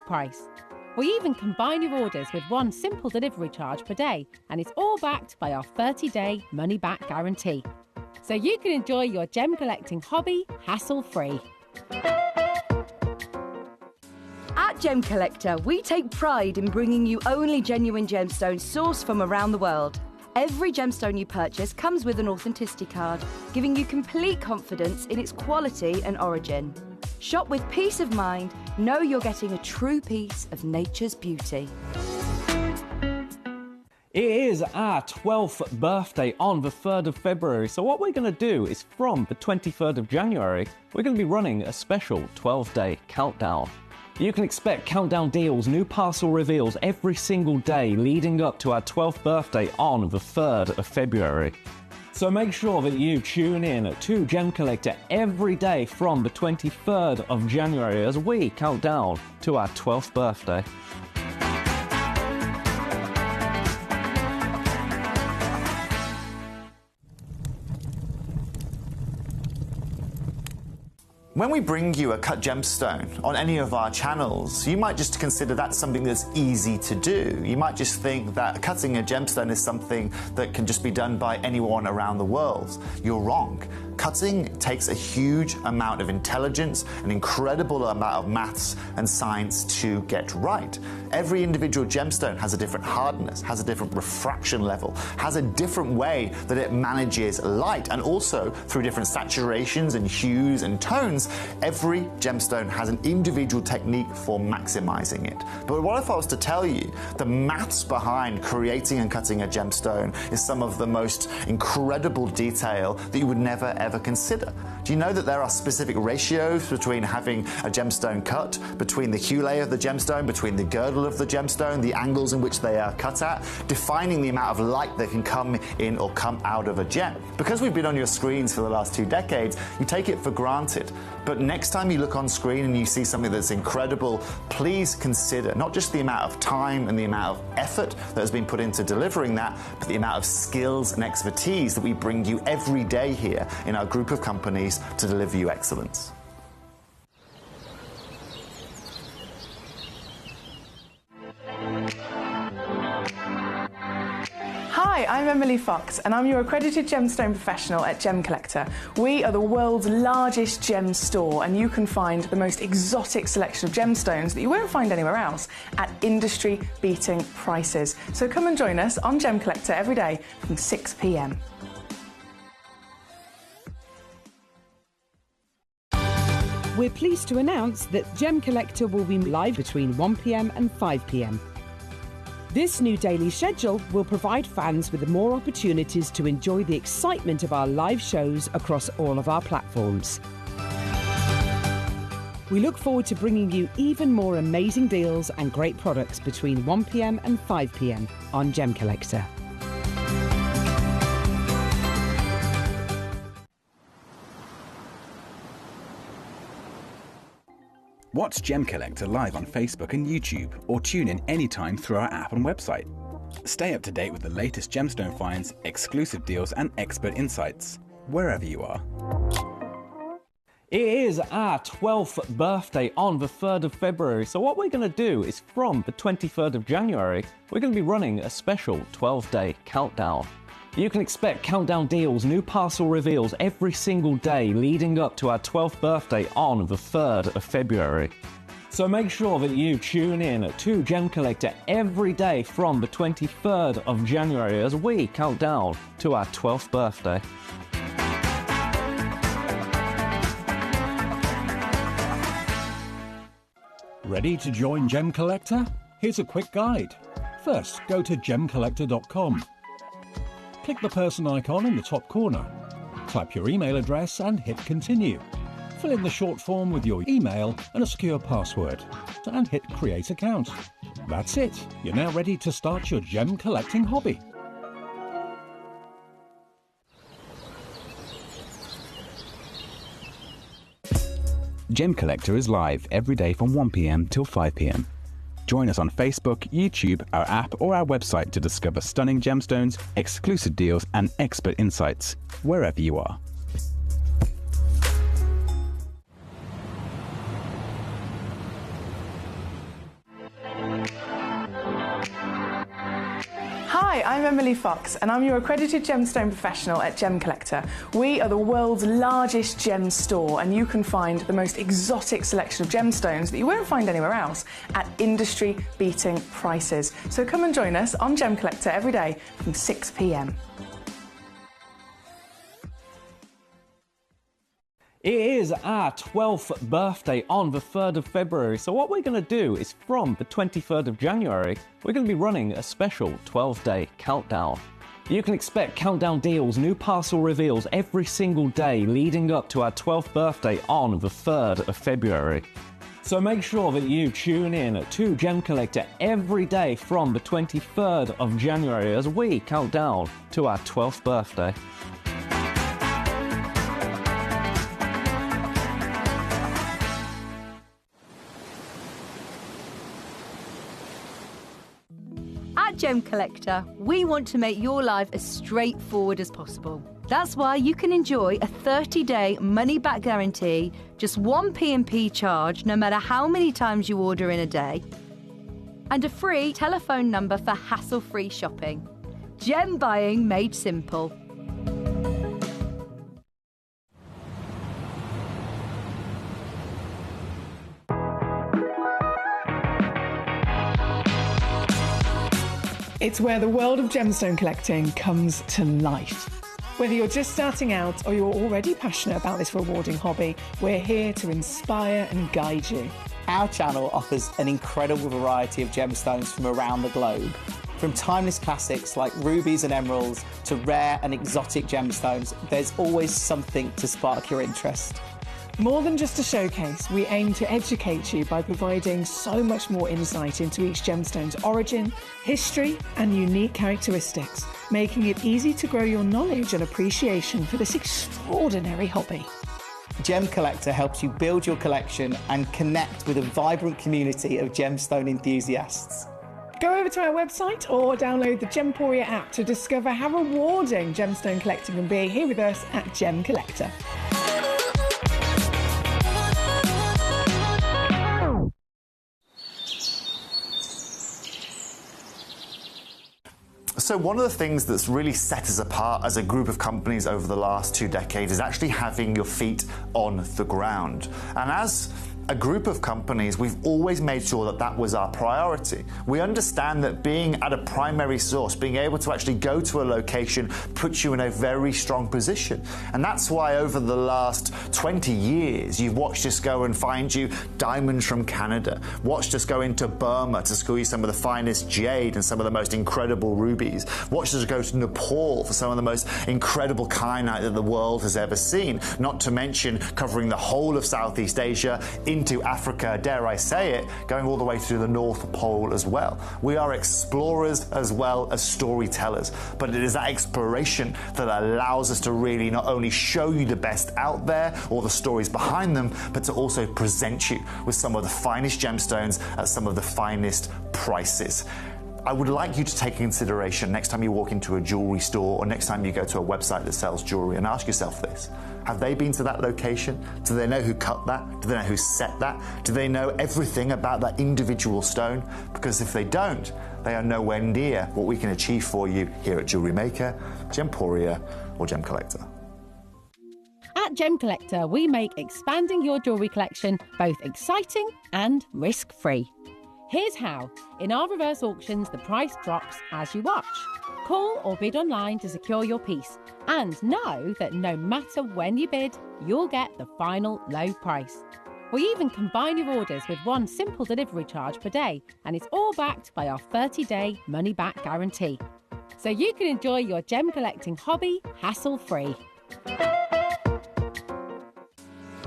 price. We even combine your orders with one simple delivery charge per day, and it's all backed by our 30-day money-back guarantee. So you can enjoy your gem collecting hobby hassle-free. At Gemcollector, we take pride in bringing you only genuine gemstones sourced from around the world. Every gemstone you purchase comes with an authenticity card, giving you complete confidence in its quality and origin. Shop with peace of mind, know you're getting a true piece of nature's beauty. It is our 12th birthday on the 3rd of February, so what we're going to do is from the 23rd of January, we're going to be running a special 12-day countdown. You can expect countdown deals, new parcel reveals every single day leading up to our 12th birthday on the 3rd of February. So make sure that you tune in to Gem Collector every day from the 23rd of January as we count down to our 12th birthday. When we bring you a cut gemstone on any of our channels, you might just consider that something that's easy to do. You might just think that cutting a gemstone is something that can just be done by anyone around the world. You're wrong. Cutting takes a huge amount of intelligence, an incredible amount of maths and science to get right. Every individual gemstone has a different hardness, has a different refraction level, has a different way that it manages light, and also through different saturations and hues and tones, every gemstone has an individual technique for maximizing it. But what if I was to tell you the maths behind creating and cutting a gemstone is some of the most incredible detail that you would never ever consider? Do you know that there are specific ratios between having a gemstone cut, between the hue layer of the gemstone, between the girdle of the gemstone, the angles in which they are cut at, defining the amount of light that can come in or come out of a gem? Because we've been on your screens for the last 2 decades, you take it for granted. But next time you look on screen and you see something that's incredible, please consider not just the amount of time and the amount of effort that has been put into delivering that, but the amount of skills and expertise that we bring you every day here in our group of companies to deliver you excellence. Hi, I'm Emily Fox and I'm your accredited gemstone professional at Gemcollector. We are the world's largest gem store and you can find the most exotic selection of gemstones that you won't find anywhere else at industry-beating prices. So come and join us on Gemcollector every day from 6 p.m. We're pleased to announce that Gemcollector will be live between 1 p.m. and 5 p.m. This new daily schedule will provide fans with more opportunities to enjoy the excitement of our live shows across all of our platforms. We look forward to bringing you even more amazing deals and great products between 1 p.m. and 5 p.m. on Gemcollector. Watch Gemcollector live on Facebook and YouTube, or tune in anytime through our app and website. Stay up to date with the latest gemstone finds, exclusive deals and expert insights, wherever you are. It is our 12th birthday on the 3rd of February, so what we're going to do is from the 23rd of January, we're going to be running a special 12-day countdown. You can expect countdown deals, new parcel reveals every single day leading up to our 12th birthday on the 3rd of February. So make sure that you tune in to Gem Collector every day from the 23rd of January as we count down to our 12th birthday. Ready to join Gem Collector? Here's a quick guide. First, go to gemcollector.com. Click the person icon in the top corner. Type your email address and hit continue. Fill in the short form with your email and a secure password, and hit create account. That's it. You're now ready to start your gem collecting hobby. Gem Collector is live every day from 1 p.m. till 5 p.m. Join us on Facebook, YouTube, our app or our website to discover stunning gemstones, exclusive deals and expert insights, wherever you are. Hi, I'm Emily Fox and I'm your accredited gemstone professional at Gemcollector. We are the world's largest gem store and you can find the most exotic selection of gemstones that you won't find anywhere else at industry-beating prices. So come and join us on Gemcollector every day from 6 p.m. It is our 12th birthday on the 3rd of February, so what we're going to do is from the 23rd of January, we're going to be running a special 12-day countdown. You can expect countdown deals, new parcel reveals every single day leading up to our 12th birthday on the 3rd of February. So make sure that you tune in to Gemcollector every day from the 23rd of January as we count down to our 12th birthday. At Gemcollector, we want to make your life as straightforward as possible. That's why you can enjoy a 30-day money-back guarantee, just one P&P charge no matter how many times you order in a day, and a free telephone number for hassle-free shopping. Gem buying made simple. It's where the world of gemstone collecting comes to life. Whether you're just starting out or you're already passionate about this rewarding hobby, we're here to inspire and guide you. Our channel offers an incredible variety of gemstones from around the globe. From timeless classics like rubies and emeralds to rare and exotic gemstones, there's always something to spark your interest. More than just a showcase, we aim to educate you by providing so much more insight into each gemstone's origin, history, and unique characteristics, making it easy to grow your knowledge and appreciation for this extraordinary hobby. Gemcollector helps you build your collection and connect with a vibrant community of gemstone enthusiasts. Go over to our website or download the Gemporia app to discover how rewarding gemstone collecting can be here with us at Gemcollector. So one of the things that's really set us apart as a group of companies over the last 2 decades is actually having your feet on the ground. And as a group of companies, we've always made sure that that was our priority. We understand that being at a primary source, being able to actually go to a location, puts you in a very strong position. And that's why over the last 20 years, you've watched us go and find you diamonds from Canada, watched us go into Burma to score you some of the finest jade and some of the most incredible rubies, watched us go to Nepal for some of the most incredible kyanite that the world has ever seen, not to mention covering the whole of Southeast Asia, into Africa, dare I say it, going all the way to the North Pole as well. We are explorers as well as storytellers, but it is that exploration that allows us to really not only show you the best out there or the stories behind them, but to also present you with some of the finest gemstones at some of the finest prices. I would like you to take into consideration next time you walk into a jewelry store or next time you go to a website that sells jewelry and ask yourself this. Have they been to that location? Do they know who cut that? Do they know who set that? Do they know everything about that individual stone? Because if they don't, they are nowhere near what we can achieve for you here at Jewelry Maker, Gemporia or Gemcollector. At Gemcollector, we make expanding your jewellery collection both exciting and risk-free. Here's how. In our reverse auctions, the price drops as you watch. Call or bid online to secure your piece. And know that no matter when you bid, you'll get the final low price. We even combine your orders with one simple delivery charge per day, and it's all backed by our 30-day money-back guarantee. So you can enjoy your gem collecting hobby hassle-free.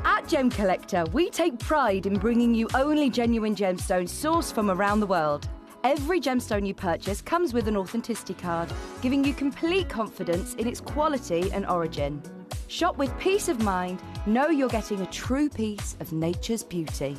At Gemcollector, we take pride in bringing you only genuine gemstones sourced from around the world. Every gemstone you purchase comes with an authenticity card, giving you complete confidence in its quality and origin. Shop with peace of mind, know you're getting a true piece of nature's beauty.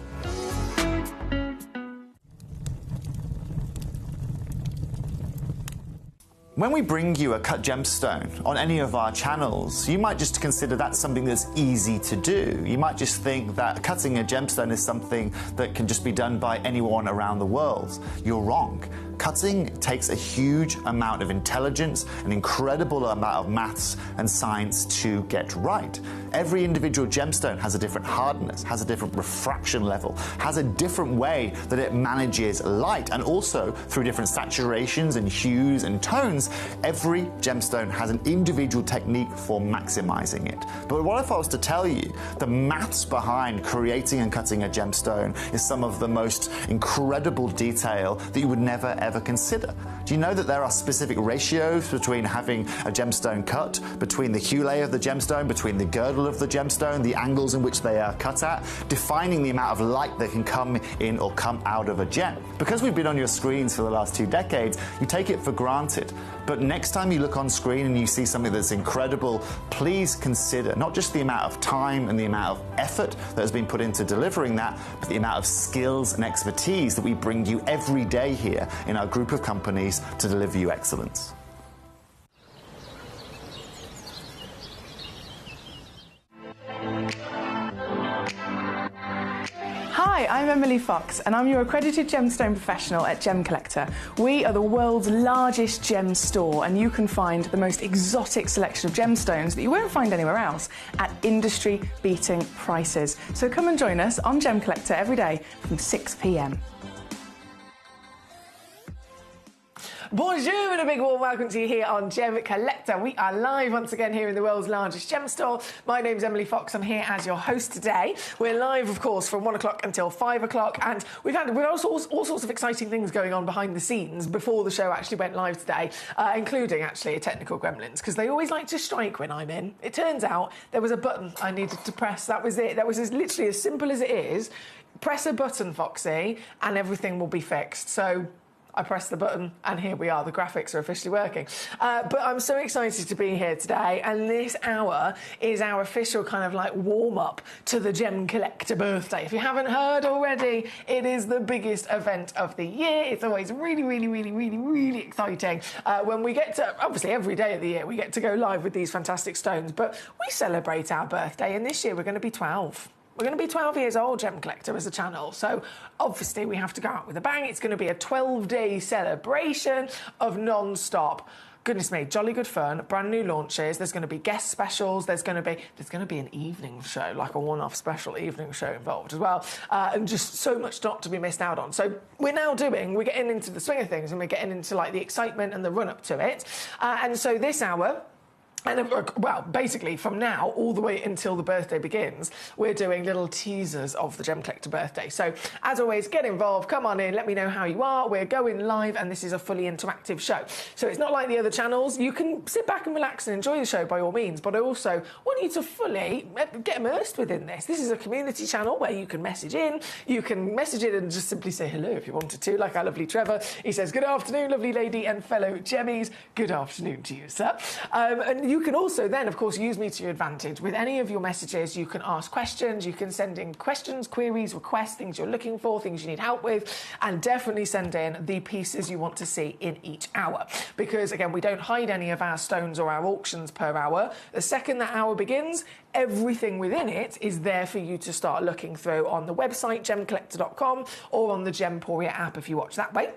When we bring you a cut gemstone on any of our channels, you might just consider that something that's easy to do. You might just think that cutting a gemstone is something that can just be done by anyone around the world. You're wrong. Cutting takes a huge amount of intelligence, an incredible amount of maths and science to get right. Every individual gemstone has a different hardness, has a different refraction level, has a different way that it manages light, and also through different saturations and hues and tones, every gemstone has an individual technique for maximizing it. But what if I was to tell you the maths behind creating and cutting a gemstone is some of the most incredible detail that you would never ever consider? Do you know that there are specific ratios between having a gemstone cut, between the hue layer of the gemstone, between the girdle of the gemstone, the angles in which they are cut at, defining the amount of light that can come in or come out of a gem? Because we've been on your screens for the last 2 decades, you take it for granted. But next time you look on screen and you see something that's incredible, please consider not just the amount of time and the amount of effort that has been put into delivering that, but the amount of skills and expertise that we bring you every day here in our group of companies to deliver you excellence. Hi, I'm Emily Fox and I'm your accredited gemstone professional at Gemcollector. We are the world's largest gem store and you can find the most exotic selection of gemstones that you won't find anywhere else at industry-beating prices. So come and join us on Gemcollector every day from 6 p.m. Bonjour and a big warm welcome to you here on Gemcollector. We are live once again here in the world's largest gem store. My name's Emily Fox. I'm here as your host today. We're live, of course, from 1 o'clock until 5 o'clock, and we've also all sorts of exciting things going on behind the scenes before the show actually went live today, including actually a technical gremlins, because they always like to strike when I'm in. It turns out there was a button I needed to press. That was it. That was literally as simple as it is. Press a button, Foxy, and everything will be fixed. So I pressed the button and here we are, the graphics are officially working. But I'm so excited to be here today, and this hour is our official kind of like warm-up to the Gemcollector birthday. If you haven't heard already, it is the biggest event of the year. It's always really, really, really, really, really exciting when we get to, obviously every day of the year, we get to go live with these fantastic stones, but we celebrate our birthday, and this year we're going to be 12. We're going to be 12 years old, Gemcollector, as a channel, so obviously we have to go out with a bang. It's going to be a 12-day celebration of non-stop, goodness me, jolly good fun, brand new launches. There's going to be guest specials. There's going to be an evening show, like a one-off special evening show involved as well, and just so much not to be missed out on. So we're getting into the swing of things, and we're getting into like the excitement and the run-up to it. And so this hour, and well, basically from now all the way until the birthday begins, we're doing little teasers of the Gemcollector birthday. So as always, get involved, come on in, let me know how you are. We're going live and this is a fully interactive show. So it's not like the other channels. You can sit back and relax and enjoy the show by all means, but I also want you to fully get immersed within this. This is a community channel where you can message in. You can message in and just simply say hello if you wanted to, like our lovely Trevor. He says, good afternoon, lovely lady and fellow Gemmies. Good afternoon to you, sir. And you can also then, of course, use me to your advantage. With any of your messages, you can ask questions, you can send in questions, queries, requests, things you're looking for, things you need help with, and definitely send in the pieces you want to see in each hour. Because, again, we don't hide any of our stones or our auctions per hour. The second that hour begins, everything within it is there for you to start looking through on the website, gemcollector.com, or on the Gemporia app if you watch that way.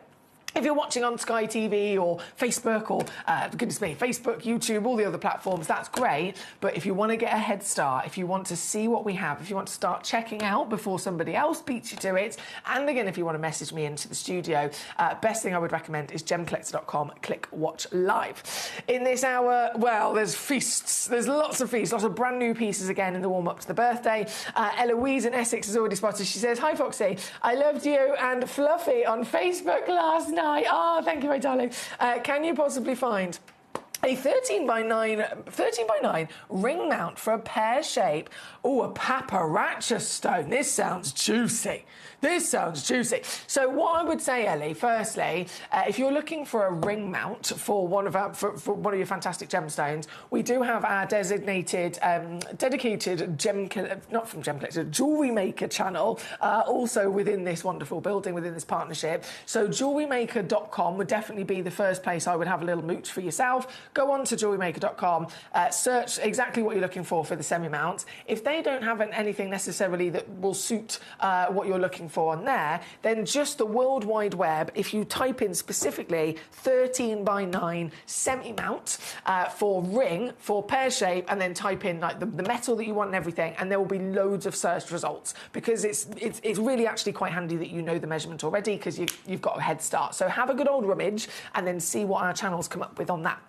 If you're watching on Sky TV or Facebook or, goodness me, Facebook, YouTube, all the other platforms, that's great. But if you want to get a head start, if you want to see what we have, if you want to start checking out before somebody else beats you to it, and again, if you want to message me into the studio, best thing I would recommend is gemcollector.com, click watch live. In this hour, well, there's feasts. There's lots of feasts, lots of brand new pieces again in the warm-up to the birthday. Eloise in Essex has already spotted. She says, hi, Foxy. I loved you and Fluffy on Facebook last night. Oh, thank you, my darling. Can you possibly find a 13 by 9 ring mount for a pear shape? Oh, a paparacha stone. This sounds juicy. This sounds juicy. So what I would say, Ellie, firstly, if you're looking for a ring mount for one of your fantastic gemstones, we do have our dedicated jewellery maker channel, also within this wonderful building, within this partnership. So jewellerymaker.com would definitely be the first place I would have a little mooch for yourself. go on to jewelrymaker.com, search exactly what you're looking for the semi-mount. If they don't have anything necessarily that will suit what you're looking for on there, then just the World Wide Web, if you type in specifically 13x9 semi-mount for ring, for pear shape, and then type in like the metal that you want and everything, and there will be loads of search results, because it's really actually quite handy that you know the measurement already, because you've got a head start. So have a good old rummage and then see what our channels come up with on that.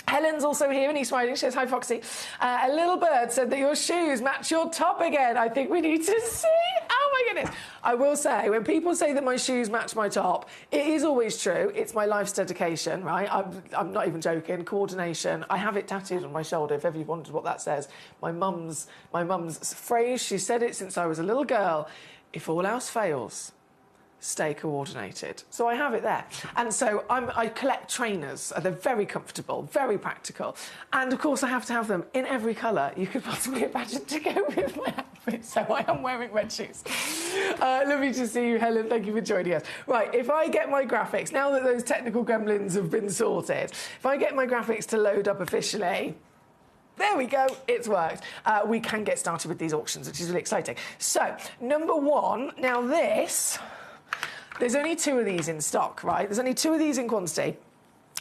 Helen's also here and he's smiling. She says, hi, Foxy. A little bird said that your shoes match your top again. I think we need to see. Oh, my goodness. I will say, when people say that my shoes match my top, it is always true. It's my life's dedication, right? I'm not even joking. Coordination. I have it tattooed on my shoulder, if ever you wondered what that says. My mum's phrase, she said it since I was a little girl. If all else fails, stay coordinated. So I have it there. And so I collect trainers. They're very comfortable, very practical. And of course I have to have them in every colour you could possibly imagine to go with my outfit. So I am wearing red shoes. Lovely to see you, Helen. Thank you for joining us. Right, if I get my graphics, now that those technical gremlins have been sorted, if I get my graphics to load up officially, there we go, it's worked. We can get started with these auctions, which is really exciting. So, number one, now this, there's only 2 of these in stock, right? There's only 2 of these in quantity.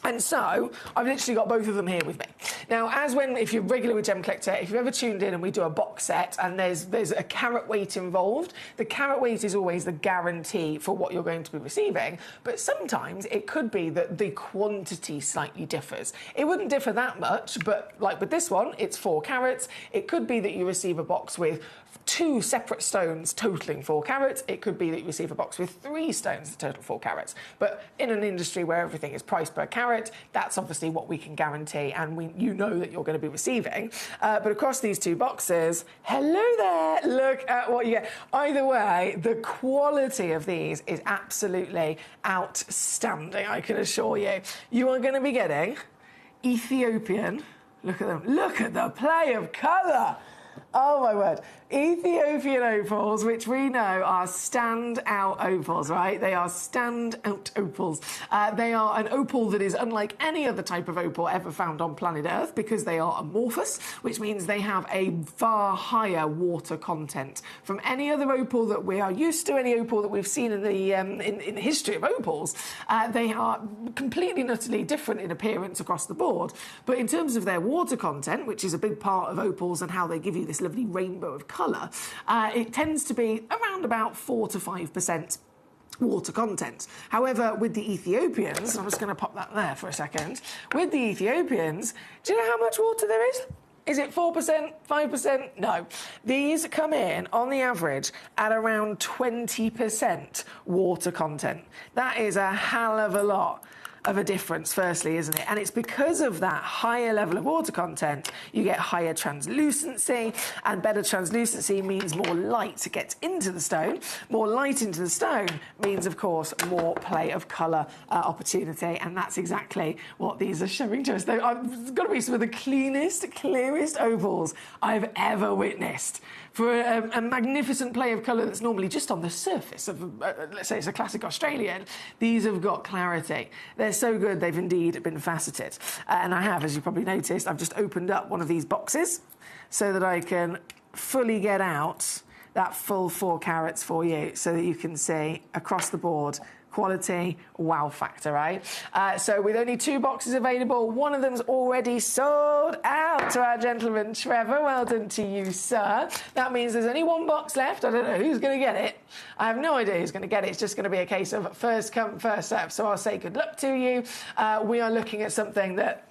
And so, I've literally got both of them here with me. Now, if you're regular with Gemcollector, if you've ever tuned in and we do a box set and there's a carat weight involved, the carat weight is always the guarantee for what you're going to be receiving. But sometimes it could be that the quantity slightly differs. It wouldn't differ that much, but like with this one, it's 4 carats. It could be that you receive a box with 2 separate stones totaling 4 carats. It could be that you receive a box with 3 stones that total 4 carats. But in an industry where everything is priced per carat, that's obviously what we can guarantee, and you know that you're going to be receiving. But across these 2 boxes, hello there, look at what you get. Either way, the quality of these is absolutely outstanding, I can assure you. You are going to be getting Ethiopian, look at them, look at the play of colour. Oh, my word. Ethiopian opals, which we know are stand-out opals, right? They are stand-out opals. They are an opal that is unlike any other type of opal ever found on planet Earth, because they are amorphous, which means they have a far higher water content from any other opal that we are used to, any opal that we've seen in the history of opals. They are completely and utterly different in appearance across the board. But in terms of their water content, which is a big part of opals and how they give you this lovely rainbow of colour, it tends to be around about 4 to 5% water content. However, with the Ethiopians, I'm just going to pop that there for a second, with the Ethiopians, do you know how much water there is? Is it 4%, 5%? No. These come in, on the average, at around 20% water content. That is a hell of a lot of a difference, firstly, isn't it? And it's because of that higher level of water content, you get higher translucency, and better translucency means more light gets into the stone. More light into the stone means, of course, more play of colour opportunity, and that's exactly what these are showing to us. I've got to be some of the cleanest, clearest opals I've ever witnessed. For a magnificent play of colour that's normally just on the surface of, let's say it's a classic Australian, these have got clarity. They're so good, they've indeed been faceted. And I have, as you probably noticed, I've just opened up one of these boxes so that I can fully get out that full 4 carats for you, so that you can see across the board quality, wow factor, right? So with only 2 boxes available, one of them's already sold out to our gentleman Trevor. Well done to you, sir. That means there's only 1 box left. I don't know who's going to get it. I have no idea who's going to get it. It's just going to be a case of first come, first serve. So I'll say good luck to you. We are looking at something that,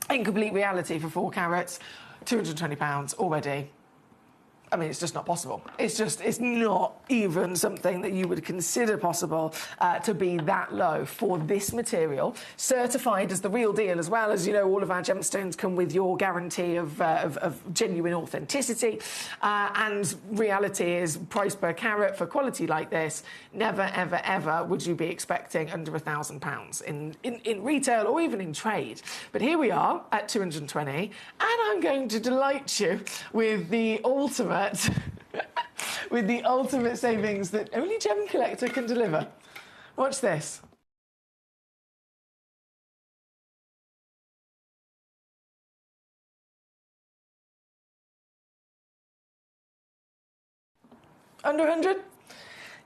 in complete reality, for 4 carats, £220 already. I mean, it's just not possible. It's not even something that you would consider possible to be that low for this material. Certified as the real deal, as well. As you know, all of our gemstones come with your guarantee of genuine authenticity. And reality is price per carat for quality like this. Never, ever, ever would you be expecting under £1,000 in retail or even in trade. But here we are at 220, and I'm going to delight you with the ultimate with the ultimate savings that only Gemcollector can deliver. Watch this. Under 100?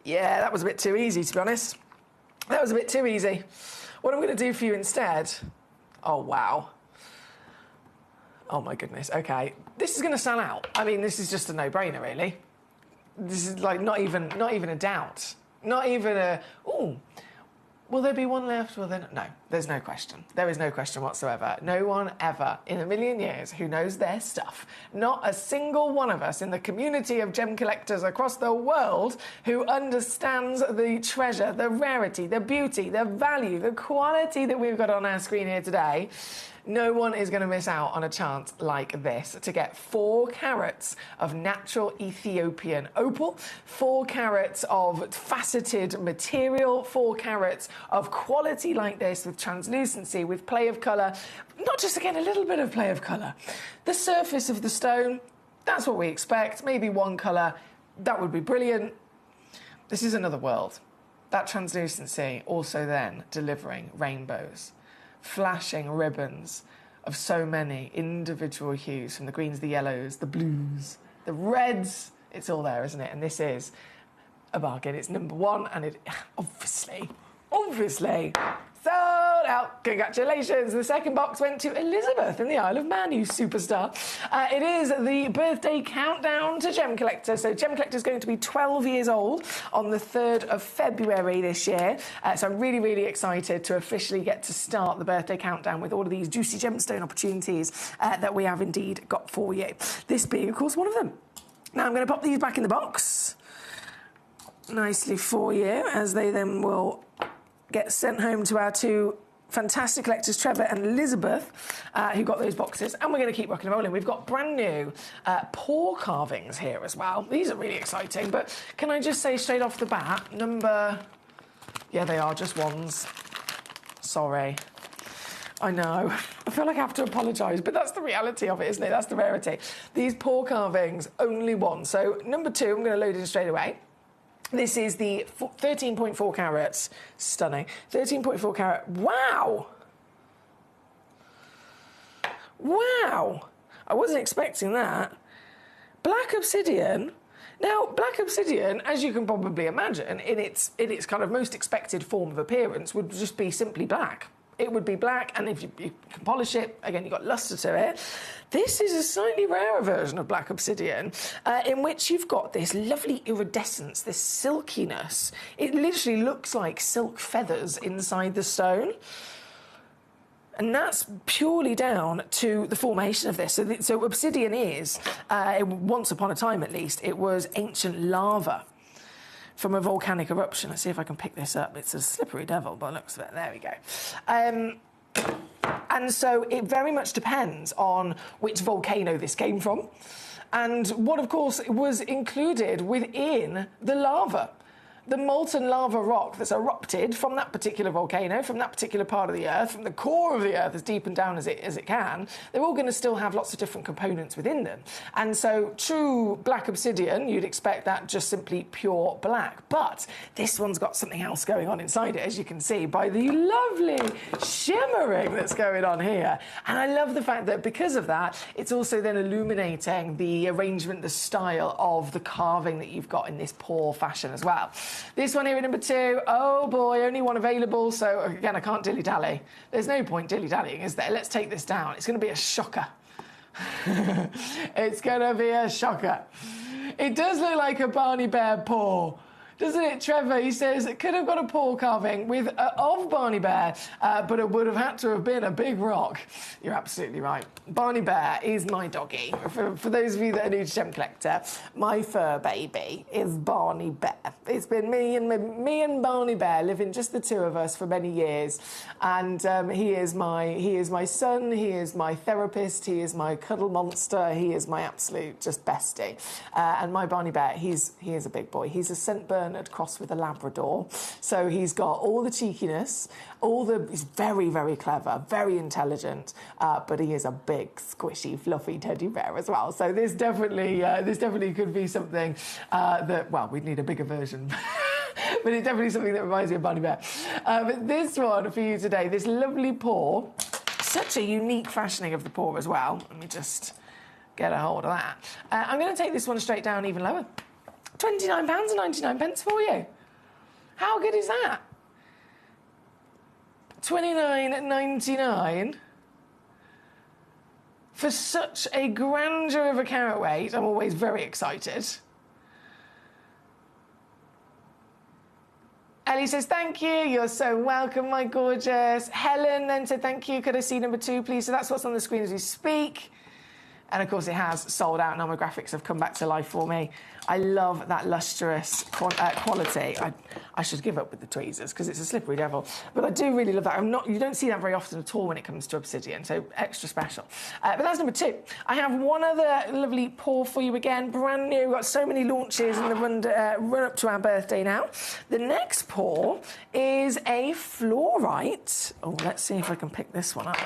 Yeah, that was a bit too easy, to be honest. That was a bit too easy. What I'm going to do for you instead... Oh, wow. Oh, my goodness. OK. This is going to sell out. I mean, this is just a no-brainer, really. This is, like, not even a doubt. Not even a... Ooh. Will there be one left? Well, then, no, there's no question. There is no question whatsoever. No one ever in a million years who knows their stuff. Not a single one of us in the community of gem collectors across the world who understands the treasure, the rarity, the beauty, the value, the quality that we've got on our screen here today. No one is going to miss out on a chance like this to get 4 carats of natural Ethiopian opal, 4 carats of faceted material, 4 carats of quality like this with translucency, with play of colour, not just, again, a little bit of play of colour. The surface of the stone, that's what we expect, maybe one colour, that would be brilliant. This is another world. That translucency also then delivering rainbows. Flashing ribbons of so many individual hues, from the greens, the yellows, the blues, the reds. It's all there, isn't it? And this is a bargain. It's number 1, and it obviously sold out. Congratulations. The second box went to Elizabeth in the Isle of Man, you superstar. It is the birthday countdown to Gem Collector. So Gem Collector is going to be 12 years old on the 3rd of February this year. So I'm really, really excited to officially get to start the birthday countdown with all of these juicy gemstone opportunities that we have indeed got for you. This being, of course, one of them. Now I'm going to pop these back in the box nicely for you, as they then will get sent home to our 2 fantastic collectors, Trevor and Elizabeth, who got those boxes. And we're going to keep rocking and rolling. We've got brand new paw carvings here as well. These are really exciting. But can I just say straight off the bat, yeah, they are just ones. Sorry. I know. I feel like I have to apologise, but that's the reality of it, isn't it? That's the rarity. These paw carvings, only one. So number 2, I'm going to load in straight away. This is the 13.4 carats. Stunning. 13.4 carat. Wow! Wow! I wasn't expecting that. Black obsidian. Now, black obsidian, as you can probably imagine, in its kind of most expected form of appearance, would just be simply black. It would be black, and if you can polish it, again, you've got lustre to it. This is a slightly rarer version of black obsidian, in which you've got this lovely iridescence, this silkiness. It literally looks like silk feathers inside the stone. And that's purely down to the formation of this. So obsidian is, once upon a time at least, it was ancient lava from a volcanic eruption. Let's see if I can pick this up. It's a slippery devil by the looks of it. There we go. And so it very much depends on which volcano this came from and what, of course, was included within the lava. The molten lava rock that's erupted from that particular volcano, from that particular part of the Earth, from the core of the Earth as deep and down as it can, they're all going to still have lots of different components within them. And so true black obsidian, you'd expect that just simply pure black. But this one's got something else going on inside it, as you can see, by the lovely shimmering that's going on here. And I love the fact that because of that, it's also then illuminating the arrangement, the style of the carving that you've got in this paw fashion as well. This one here at number 2, oh boy, only one available, so again, I can't dilly-dally. There's no point dilly-dallying, is there? Let's take this down. It's going to be a shocker. It's going to be a shocker. It does look like a Barney Bear paw. Doesn't it, Trevor? He says it could have got a paw carving of Barney Bear, but it would have had to have been a big rock. You're absolutely right. Barney Bear is my doggy. For those of you that are new to Gem Collector, my fur baby is Barney Bear. It's been me and Barney Bear living just the 2 of us for many years, and he is my son. He is my therapist. He is my cuddle monster. He is my absolute just bestie. And my Barney Bear, he is a big boy. He's a St. Bernard crossed with a Labrador. So he's got all the cheekiness, he's very, very clever, very intelligent, but he is a big, squishy, fluffy teddy bear as well. So this definitely could be something that, well, we'd need a bigger version. But it's definitely something that reminds me of Barney Bear. But this one for you today, this lovely paw, such a unique fashioning of the paw as well. Let me just get a hold of that. I'm going to take this one straight down even lower. £29.99 for you. How good is that? £29.99 for such a grandeur of a carat weight. I'm always very excited. Ellie says, thank you. You're so welcome, my gorgeous. Helen then said, thank you. Could I see number 2, please? So that's what's on the screen as we speak. And, of course, it has sold out, and our graphics have come back to life for me. I love that lustrous quality. I should give up with the tweezers because it's a slippery devil. But I do really love that. You don't see that very often at all when it comes to obsidian, so extra special. But that's number 2. I have one other lovely pour for you again, brand new. We've got so many launches in the run up to our birthday now. The next pour is a fluorite. Oh, let's see if I can pick this one up.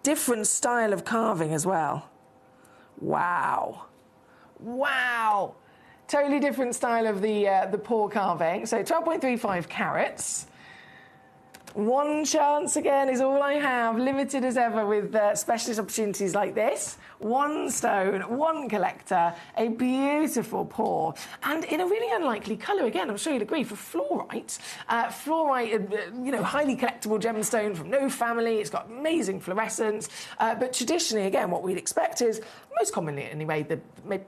Different style of carving as well. Wow. Wow. Totally different style of the pour carving. So 12.35 carats. One chance again is all I have, limited as ever with specialist opportunities like this. One stone, one collector, a beautiful pour, and in a really unlikely colour again. I'm sure you'd agree for fluorite. Fluorite, highly collectible gemstone from no family. It's got amazing fluorescence, but traditionally, again, what we'd expect is most commonly anyway,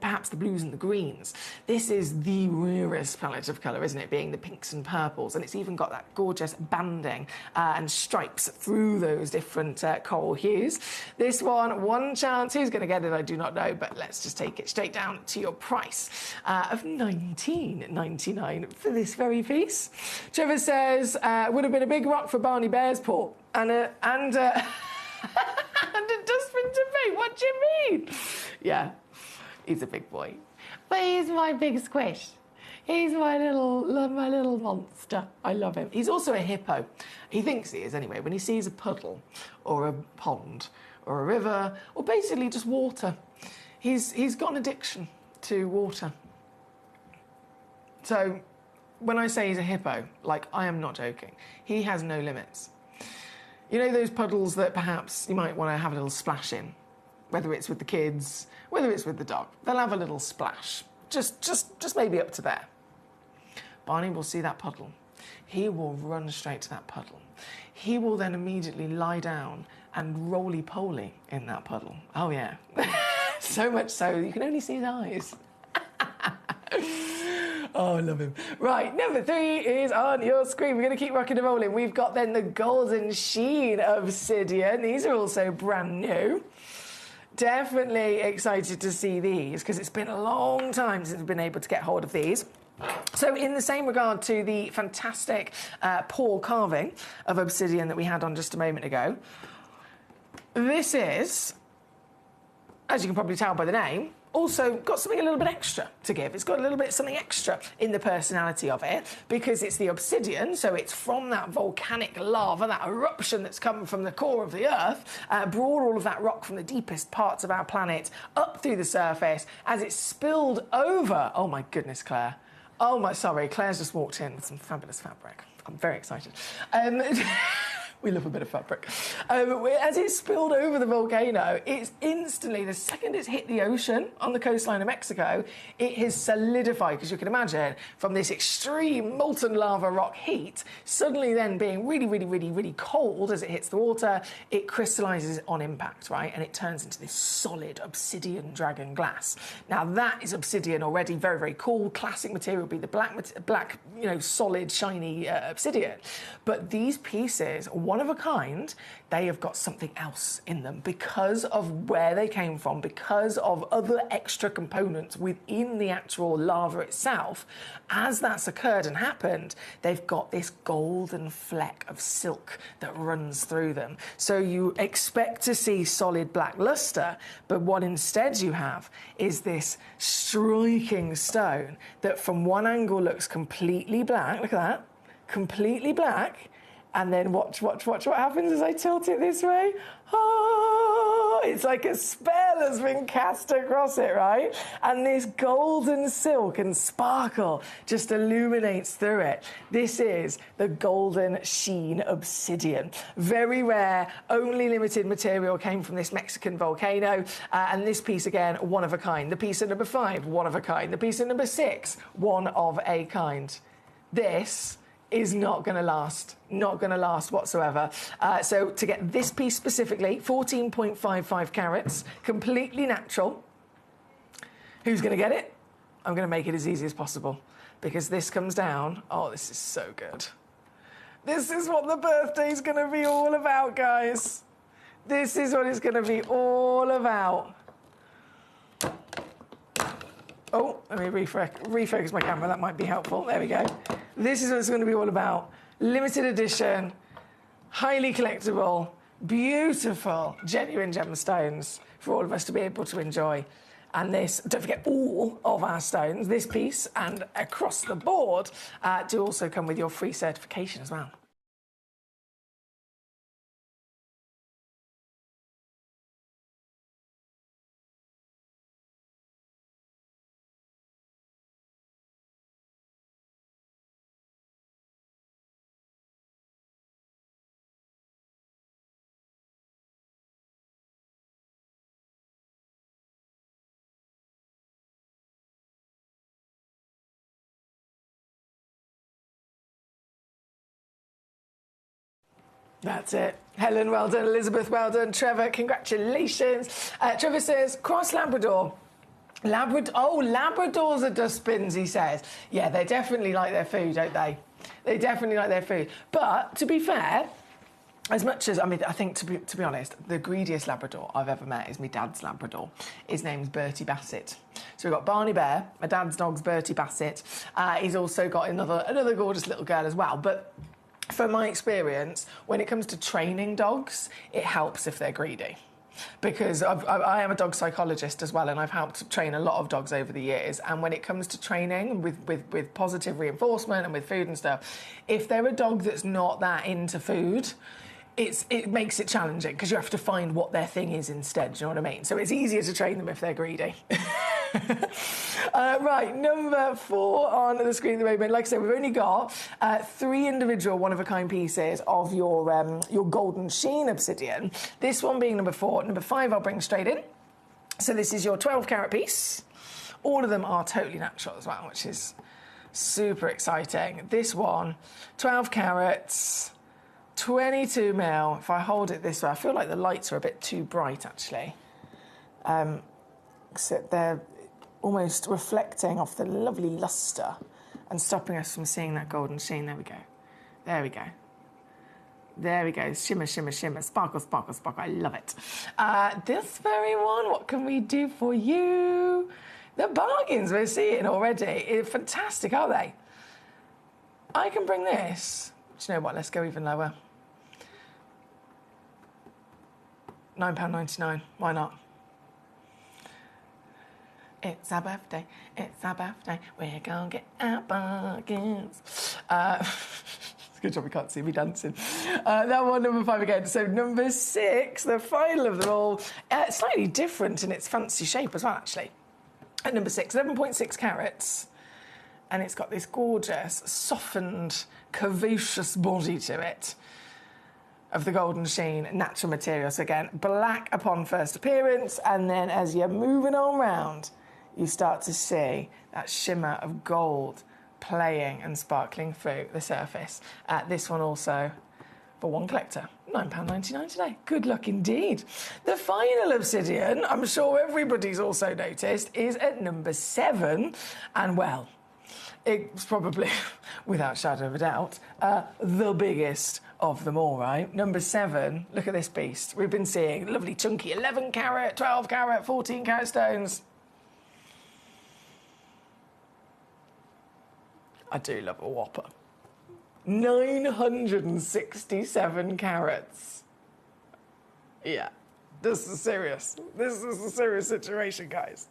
perhaps the blues and the greens. This is the rarest palette of colour, isn't it? Being the pinks and purples, and it's even got that gorgeous banding and stripes through those different coral hues. This one chance. Who's going to get it? I do not know, but let's just take it straight down to your price of $19.99 for this very piece. Trevor says, would have been a big rock for Barney Bear's pour. And a dustbin to paint. What do you mean? Yeah, he's a big boy. But he's my big squish. He's my little monster. I love him. He's also a hippo. He thinks he is anyway. When he sees a puddle or a pond or a river or basically just water, he's got an addiction to water. So when I say he's a hippo, I am not joking. He has no limits. You know those puddles that perhaps you might want to have a little splash in, whether it's with the kids, whether it's with the dog. They'll have a little splash, just maybe up to there. Barney will see that puddle. He will run straight to that puddle. He will then immediately lie down and roly-poly in that puddle. Oh, yeah. So much so you can only see his eyes. Oh, I love him. Right, number 3 is on your screen. We're going to keep rocking and rolling. We've got then the Golden Sheen Obsidian. These are also brand new. Definitely excited to see these because it's been a long time since we've been able to get hold of these. So in the same regard to the fantastic pour carving of obsidian that we had on just a moment ago, this is, as you can probably tell by the name, also got something a little bit extra to give. It's got a little bit something extra in the personality of it because it's the obsidian, so it's from that volcanic lava, that eruption that's come from the core of the Earth, brought all of that rock from the deepest parts of our planet up through the surface as it spilled over. Oh my goodness, Claire. Oh my, sorry, Claire's just walked in with some fabulous fabric. I'm very excited. We love a bit of fabric. As it spilled over the volcano, it's instantly, the second it's hit the ocean on the coastline of Mexico, it has solidified, because you can imagine, from this extreme molten lava rock heat, suddenly then being really, really, really, really cold as it hits the water, it crystallises on impact, right? And it turns into this solid obsidian dragon glass. Now, that is obsidian already, very, very cool. Classic material would be the black, solid, shiny obsidian. But these pieces, one of a kind, they have got something else in them because of where they came from, because of other extra components within the actual lava itself. As that's occurred and happened, they've got this golden fleck of silk that runs through them. So you expect to see solid black luster, but what instead you have is this striking stone that from one angle looks completely black. Look at that. Completely black. And then watch what happens as I tilt it this way. Oh, it's like a spell has been cast across it, right? And this golden silk and sparkle just illuminates through it. This is the golden sheen obsidian. Very rare, only limited material came from this Mexican volcano. And this piece, again, one of a kind. The piece at number 5, one of a kind. The piece at number 6, one of a kind. This is not going to last. Not going to last whatsoever. So to get this piece specifically, 14.55 carats, completely natural. Who's going to get it? I'm going to make it as easy as possible because this comes down. Oh, this is so good. This is what the birthday's going to be all about, guys. This is what it's going to be all about. Oh, let me refocus my camera. That might be helpful. There we go. This is what it's going to be all about. Limited edition, highly collectible, beautiful, genuine gemstones for all of us to be able to enjoy. And this, don't forget, all of our stones, this piece and across the board, do also come with your free certification as well. That's it. Helen, well done. Elizabeth, well done. Trevor, congratulations. Trevor says, cross Labrador. Labradors are dustbins, he says. Yeah, they definitely like their food, don't they? They definitely like their food. But, to be fair, as much as, I mean, I think, to be honest, the greediest Labrador I've ever met is my dad's Labrador. His name's Bertie Bassett. So we've got Barney Bear, my dad's dog's Bertie Bassett. He's also got another gorgeous little girl as well. But from my experience, when it comes to training dogs, it helps if they're greedy. Because I am a dog psychologist as well, and I've helped train a lot of dogs over the years. And when it comes to training with positive reinforcement and with food and stuff, if they're a dog that's not that into food, it makes it challenging because you have to find what their thing is instead, do you know what I mean? So it's easier to train them if they're greedy. Right, number 4 on the screen at the moment. Like I said, we've only got 3 individual one-of-a-kind pieces of your golden sheen obsidian. This one being number 4. Number 5 I'll bring straight in. So this is your 12-carat piece. All of them are totally natural as well, which is super exciting. This one, 12 carats, 22 mil. If I hold it this way, I feel like the lights are a bit too bright, actually. Except they're almost reflecting off the lovely lustre and stopping us from seeing that golden sheen. There we go. There we go. There we go. Shimmer, shimmer, shimmer. Sparkle, sparkle, sparkle. I love it. This very one, what can we do for you? The bargains we're seeing already are fantastic, aren't they? I can bring this. Do you know what? Let's go even lower. £9.99. Why not? It's our birthday. It's our birthday. We're gonna get our bargains. It's a good job we can't see me dancing. That one, number 5 again. So number 6, the final of them all, slightly different in its fancy shape as well, actually. At number 6, 11.6 carats. And it's got this gorgeous, softened, curvaceous body to it of the golden sheen, natural material. So again, black upon first appearance, and then as you're moving on round, you start to see that shimmer of gold playing and sparkling through the surface. This one also, for one collector, £9.99 today. Good luck indeed. The final obsidian, I'm sure everybody's also noticed, is at number 7. And well, it's probably, without shadow of a doubt, the biggest of them all, right? Number 7, look at this beast. We've been seeing lovely chunky 11 carat, 12 carat, 14 carat stones. I do love a whopper. 967 carats. Yeah, this is serious. This is a serious situation, guys.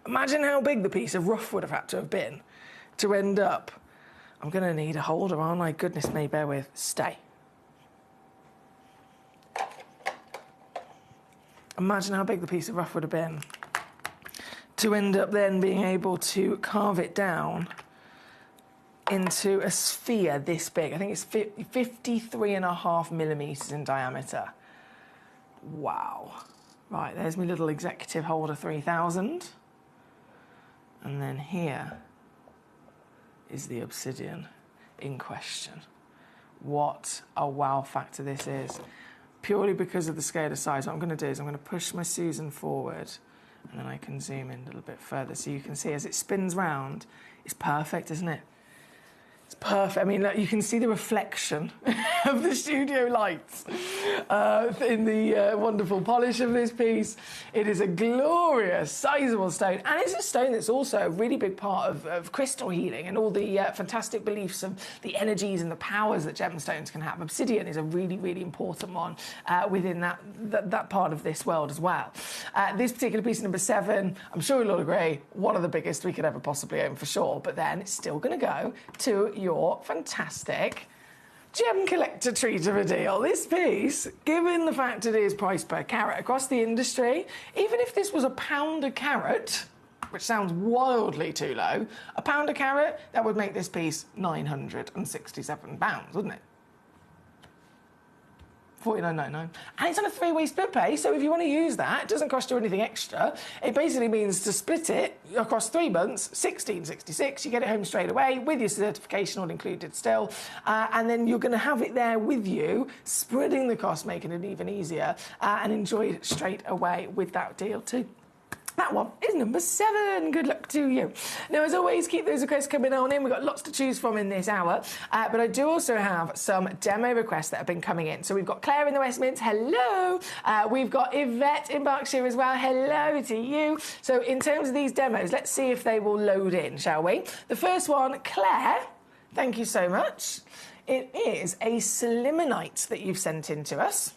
Imagine how big the piece of rough would have had to have been to end up. I'm going to need a holder, aren't I? Goodness me, bear with. Stay. Imagine how big the piece of rough would have been to end up then being able to carve it down into a sphere this big. I think it's 53.5 millimetres in diameter. Wow. Right, there's my little executive holder 3000. And then here is the obsidian in question. What a wow factor this is. Purely because of the scale of size, what I'm going to do is I'm going to push my Susan forward, and then I can zoom in a little bit further so you can see as it spins round, it's perfect, isn't it? It's perfect. I mean, look, you can see the reflection of the studio lights in the wonderful polish of this piece. It is a glorious, sizable stone, and it's a stone that's also a really big part of crystal healing and all the fantastic beliefs of the energies and the powers that gemstones can have. Obsidian is a really, really important one within that part of this world as well. This particular piece, number 7, I'm sure you'll all agree, one of the biggest we could ever possibly own for sure, but then it's still going to go to your fantastic Gemcollector treat of a deal. This piece, given the fact it is priced per carat across the industry, even if this was £1 a carat, which sounds wildly too low, £1 a carat, that would make this piece £967, wouldn't it? $49.99. And it's on a 3-way split pay, so if you want to use that, it doesn't cost you anything extra. It basically means to split it across 3 months, $16.66, you get it home straight away with your certification all included still, and then you're going to have it there with you, spreading the cost, making it even easier, and enjoy it straight away with that deal too. That one is number 7. Good luck to you. Now, as always, keep those requests coming on in. We've got lots to choose from in this hour. But I do also have some demo requests that have been coming in. So we've got Claire in the West Mids. Hello. We've got Yvette in Berkshire as well. Hello to you. So in terms of these demos, let's see if they will load in, shall we? The first one, Claire, thank you so much. It is a Slimonite that you've sent in to us.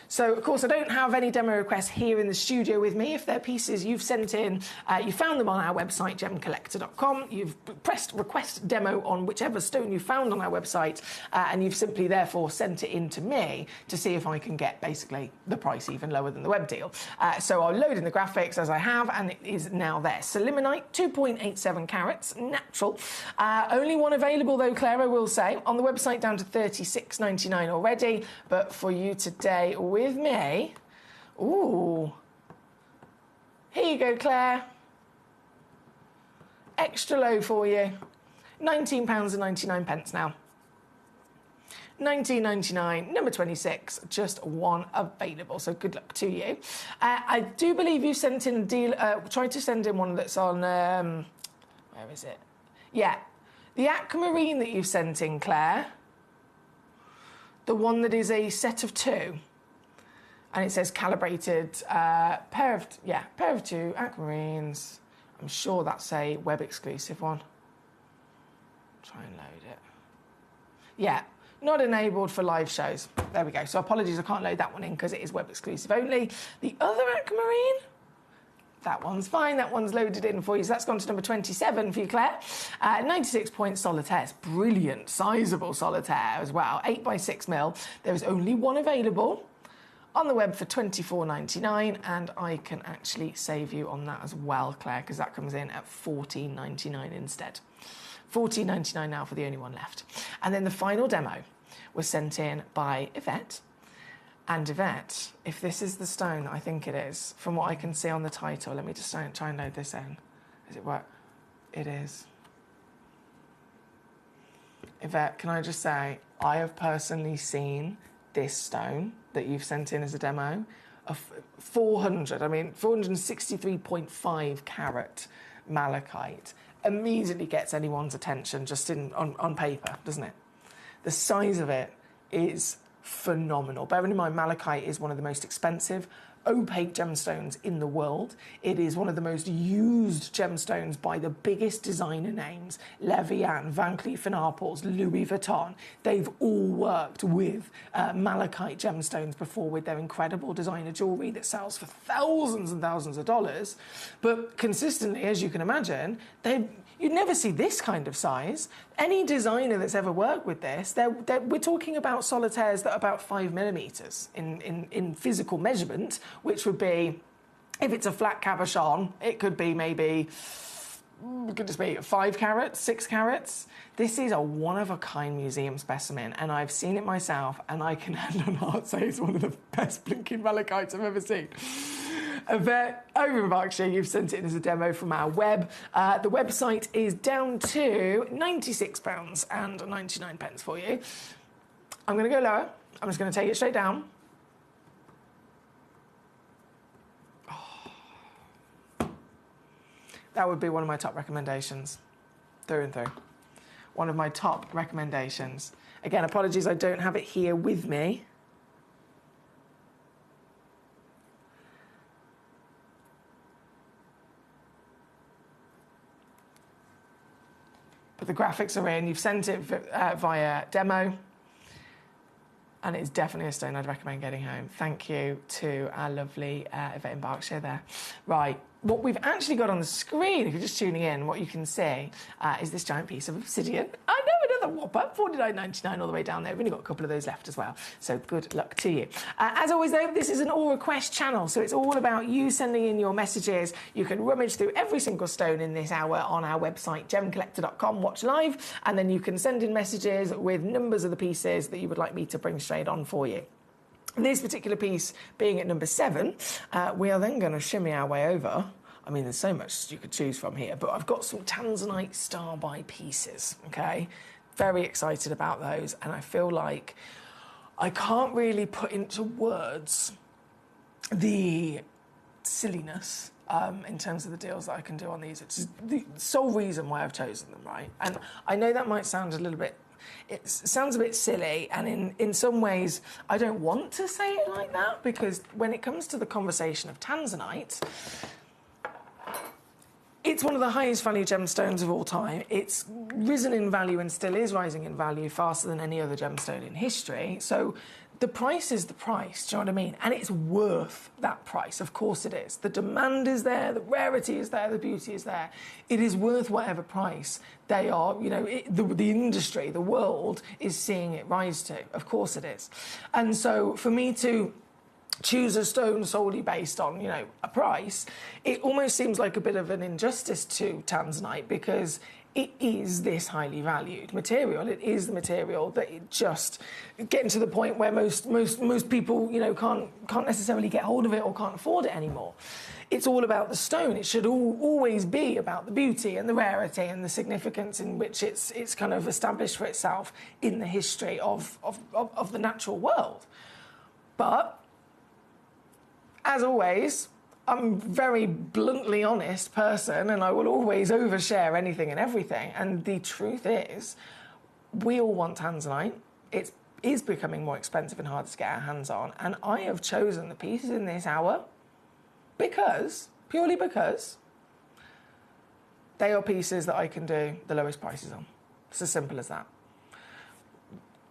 So, of course, I don't have any demo requests here in the studio with me. If they're pieces you've sent in, you found them on our website, gemcollector.com. You've pressed request demo on whichever stone you found on our website, and you've simply, therefore, sent it in to me to see if I can get, basically, the price even lower than the web deal. So I'll load in the graphics as I have, and it is now there. Slimonite, 2.87 carats, natural. Only one available, though, Claire, I will say. On the website, down to $36.99 already. But for you today, with me, ooh, here you go, Claire. Extra low for you. £19.99 now. $19.99, number 26, just one available, so good luck to you. I do believe you sent in a deal, tried to send in one that's on, where is it? Yeah, the aquamarine that you've sent in, Claire, the one that is a set of 2. And it says calibrated pair of 2 aquamarines. I'm sure that's a web exclusive one. Try and load it. Yeah, not enabled for live shows. There we go. So apologies, I can't load that one in because it is web exclusive only. The other aquamarine, that one's fine. That one's loaded in for you. So that's gone to number 27 for you, Claire. 96-point solitaires. Brilliant, sizable solitaire as well. 8x6mm. There is only one available on the web for $24.99, and I can actually save you on that as well, Claire, because that comes in at $14.99 instead. $14.99 now for the only one left. And then the final demo was sent in by Yvette. And Yvette, if this is the stone that I think it is, from what I can see on the title, let me just try and load this in. Does it work? It is. Yvette, can I just say, I have personally seen this stone that you've sent in as a demo of 463.5 carat malachite immediately gets anyone's attention just on paper, doesn't it? The size of it is phenomenal. Bearing in mind, malachite is one of the most expensive opaque gemstones in the world. It is one of the most used gemstones by the biggest designer names, Levian, Van Cleef & Arpels, Louis Vuitton. They've all worked with malachite gemstones before with their incredible designer jewellery that sells for thousands and thousands of dollars. But consistently, as you can imagine, you'd never see this kind of size. Any designer that's ever worked with this, we're talking about solitaires that are about 5mm in physical measurement, which would be, if it's a flat cabochon, it could be maybe, could just be 5 carats, 6 carats. This is a one-of-a-kind museum specimen, and I've seen it myself, and I can hand on heart say it's one of the best blinking malechites I've ever seen. Over in Berkshire, you've sent it in as a demo from our web. The website is down to £96.99 for you. I'm going to go lower. I'm just going to take it straight down. That would be one of my top recommendations, through and through. One of my top recommendations. Again, apologies, I don't have it here with me. But the graphics are in. You've sent it via demo. And it's definitely a stone I'd recommend getting home. Thank you to our lovely Yvette in Berkshire there. Right, what we've actually got on the screen, if you're just tuning in, what you can see is this giant piece of obsidian. I know, another whopper, $49.99 all the way down there. We've only got a couple of those left as well, so good luck to you. As always, though, this is an all-request channel, so it's all about you sending in your messages. You can rummage through every single stone in this hour on our website, gemcollector.com, watch live, and then you can send in messages with numbers of the pieces that you would like me to bring straight on for you. This particular piece being at number 7, we are then going to shimmy our way over. I mean, there's so much you could choose from here, but I've got some Tanzanite Starby pieces, okay? Very excited about those, and I feel like I can't really put into words the silliness in terms of the deals that I can do on these. It's the sole reason why I've chosen them, right? And I know that might sound a little bit, it sounds a bit silly, and in some ways I don't want to say it like that, because when it comes to the conversation of Tanzanite, it's one of the highest value gemstones of all time. It's risen in value and still is rising in value faster than any other gemstone in history. So the price is the price, do you know what I mean? And it's worth that price, of course it is. The demand is there, the rarity is there, the beauty is there. It is worth whatever price they are, you know, the industry, the world is seeing it rise to. Of course it is. And so for me to choose a stone solely based on, you know, a price, it almost seems like a bit of an injustice to Tanzanite, because it is this highly valued material. It is the material that it just getting to the point where most people, you know, can't necessarily get hold of it or can't afford it anymore. It's all about the stone. It should always be about the beauty and the rarity and the significance in which it's kind of established for itself in the history of the natural world. But as always, I'm a very bluntly honest person, and I will always overshare anything and everything. And the truth is, we all want Tanzanite. It is becoming more expensive and harder to get our hands on. And I have chosen the pieces in this hour purely because, they are pieces that I can do the lowest prices on. It's as simple as that.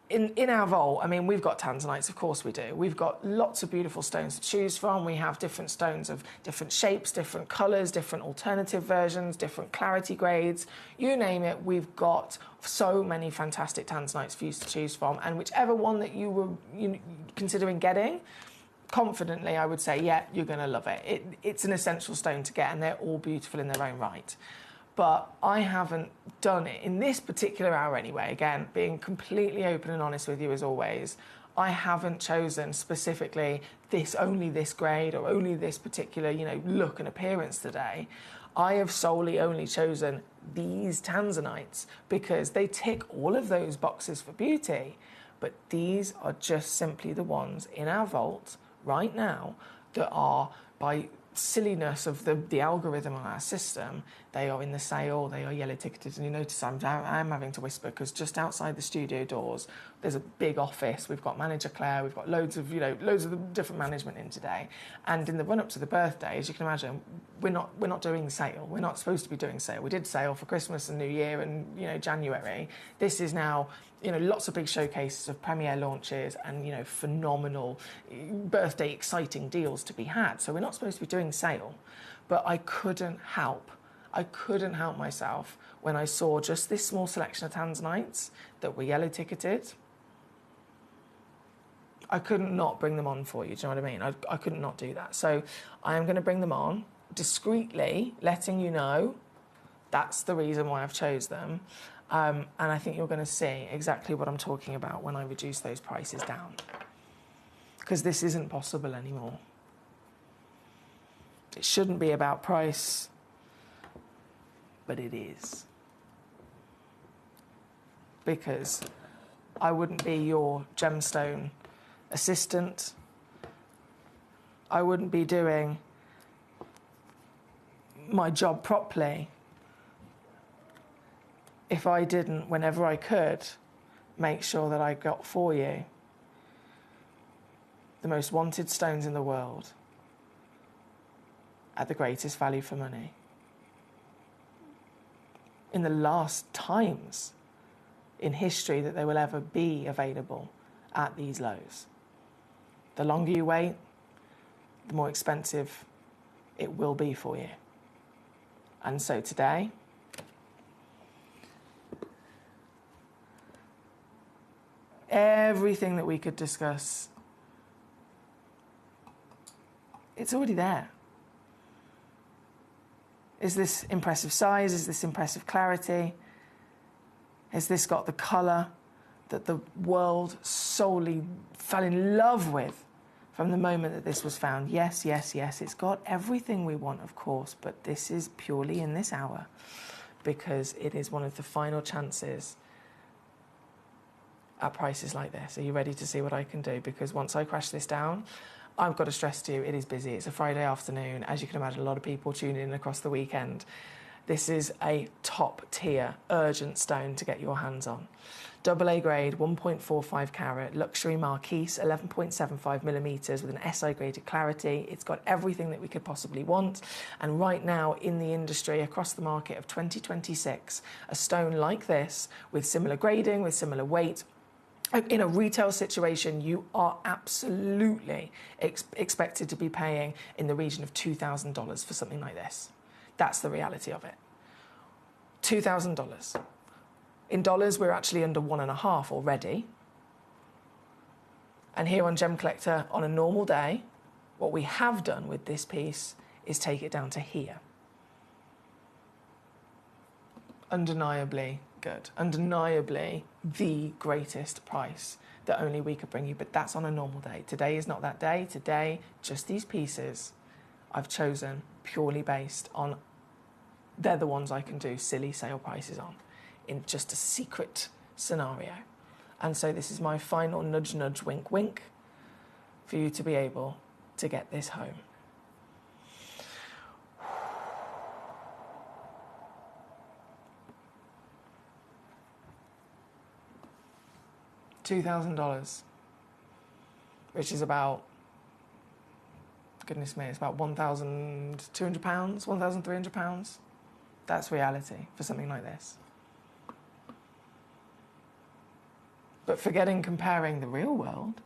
In our vault, I mean, we've got Tanzanites, of course we do. We've got lots of beautiful stones to choose from. We have different stones of different shapes, different colours, different alternative versions, different clarity grades. You name it, we've got so many fantastic Tanzanites for you to choose from. And whichever one that you were considering getting, confidently, I would say, yeah, you're going to love it. It's an essential stone to get, and they're all beautiful in their own right. But I haven't done it in this particular hour anyway. Again, being completely open and honest with you as always, I haven't chosen specifically only this grade or only this particular, you know, look and appearance today. I have solely only chosen these Tanzanites because they tick all of those boxes for beauty. But these are just simply the ones in our vault right now that are, by silliness of the algorithm on our system, they are in the sale, they are yellow ticketed. And you notice I'm having to whisper because just outside the studio doors there's a big office. We've got manager Claire, we've got loads of the different management in today, and in the run up to the birthday, as you can imagine, we're not doing sale. We're not supposed to be doing sale. We did sale for Christmas and New Year and January. This is now lots of big showcases of premiere launches and phenomenal birthday exciting deals to be had. So we're not supposed to be doing sale, but I couldn't help I couldn't help myself when I saw just this small selection of tanzanites that were yellow ticketed. I couldn't not bring them on for you, do you know what I mean? I couldn't not do that. So I am going to bring them on discreetly, letting you know that's the reason why I've chose them. And I think you're going to see exactly what I'm talking about when I reduce those prices down. Because this isn't possible anymore. It shouldn't be about price, but it is. Because I wouldn't be your gemstone assistant. I wouldn't be doing my job properly if I didn't, whenever I could, make sure that I got for you the most wanted stones in the world at the greatest value for money. In the last times in history that they will ever be available at these lows. The longer you wait, the more expensive it will be for you. And so today, everything that we could discuss, it's already there. Is this impressive size? Is this impressive clarity? Has this got the colour that the world solely fell in love with from the moment that this was found? Yes, yes, yes. It's got everything we want, of course, but this is purely in this hour because it is one of the final chances at prices like this. Are you ready to see what I can do? Because once I crash this down, I've got to stress to you, it is busy. It's a Friday afternoon. As you can imagine, a lot of people tune in across the weekend. This is a top tier, urgent stone to get your hands on. AA grade, 1.45 carat, luxury marquise, 11.75 millimeters with an SI graded clarity. It's got everything that we could possibly want. And right now in the industry, across the market of 2026, a stone like this with similar grading, with similar weight, in a retail situation, you are absolutely expected to be paying in the region of $2,000 for something like this. That's the reality of it. $2,000. In dollars, we're actually under 1.5 already. And here on Gemcollector, on a normal day, what we have done with this piece is take it down to here. Undeniably good. Undeniably the greatest price that only we could bring you, but that's on a normal day. Today is not that day. Today, just these pieces I've chosen purely based on they're the ones I can do silly sale prices on in just a secret scenario. And so this is my final nudge, nudge, wink, wink for you to be able to get this home. $2,000, which is about, goodness me, it's about £1,200, £1,300. That's reality for something like this. But forgetting comparing the real world,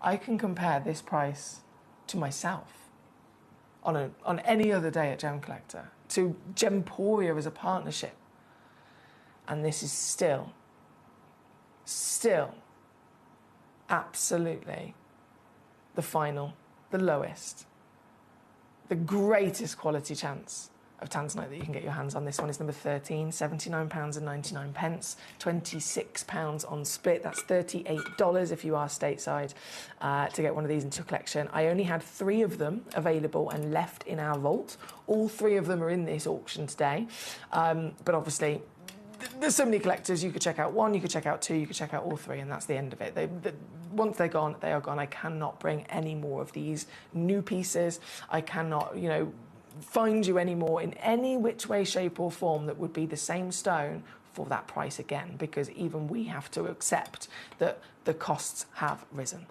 I can compare this price to myself on any other day at Gemcollector, to Gemporia as a partnership. And this is still absolutely the final, the lowest, the greatest quality chance of tanzanite that you can get your hands on. This one is number 13, £79.99, £26 on split. That's $38 if you are stateside to get one of these into your collection. I only had 3 of them available and left in our vault. All 3 of them are in this auction today, but obviously there's so many collectors. You could check out 1, you could check out 2, you could check out all 3, and that's the end of it. Once they're gone, they are gone. I cannot bring any more of these new pieces. I cannot, find you any more in any which way, shape or form that would be the same stone for that price again, because even we have to accept that the costs have risen.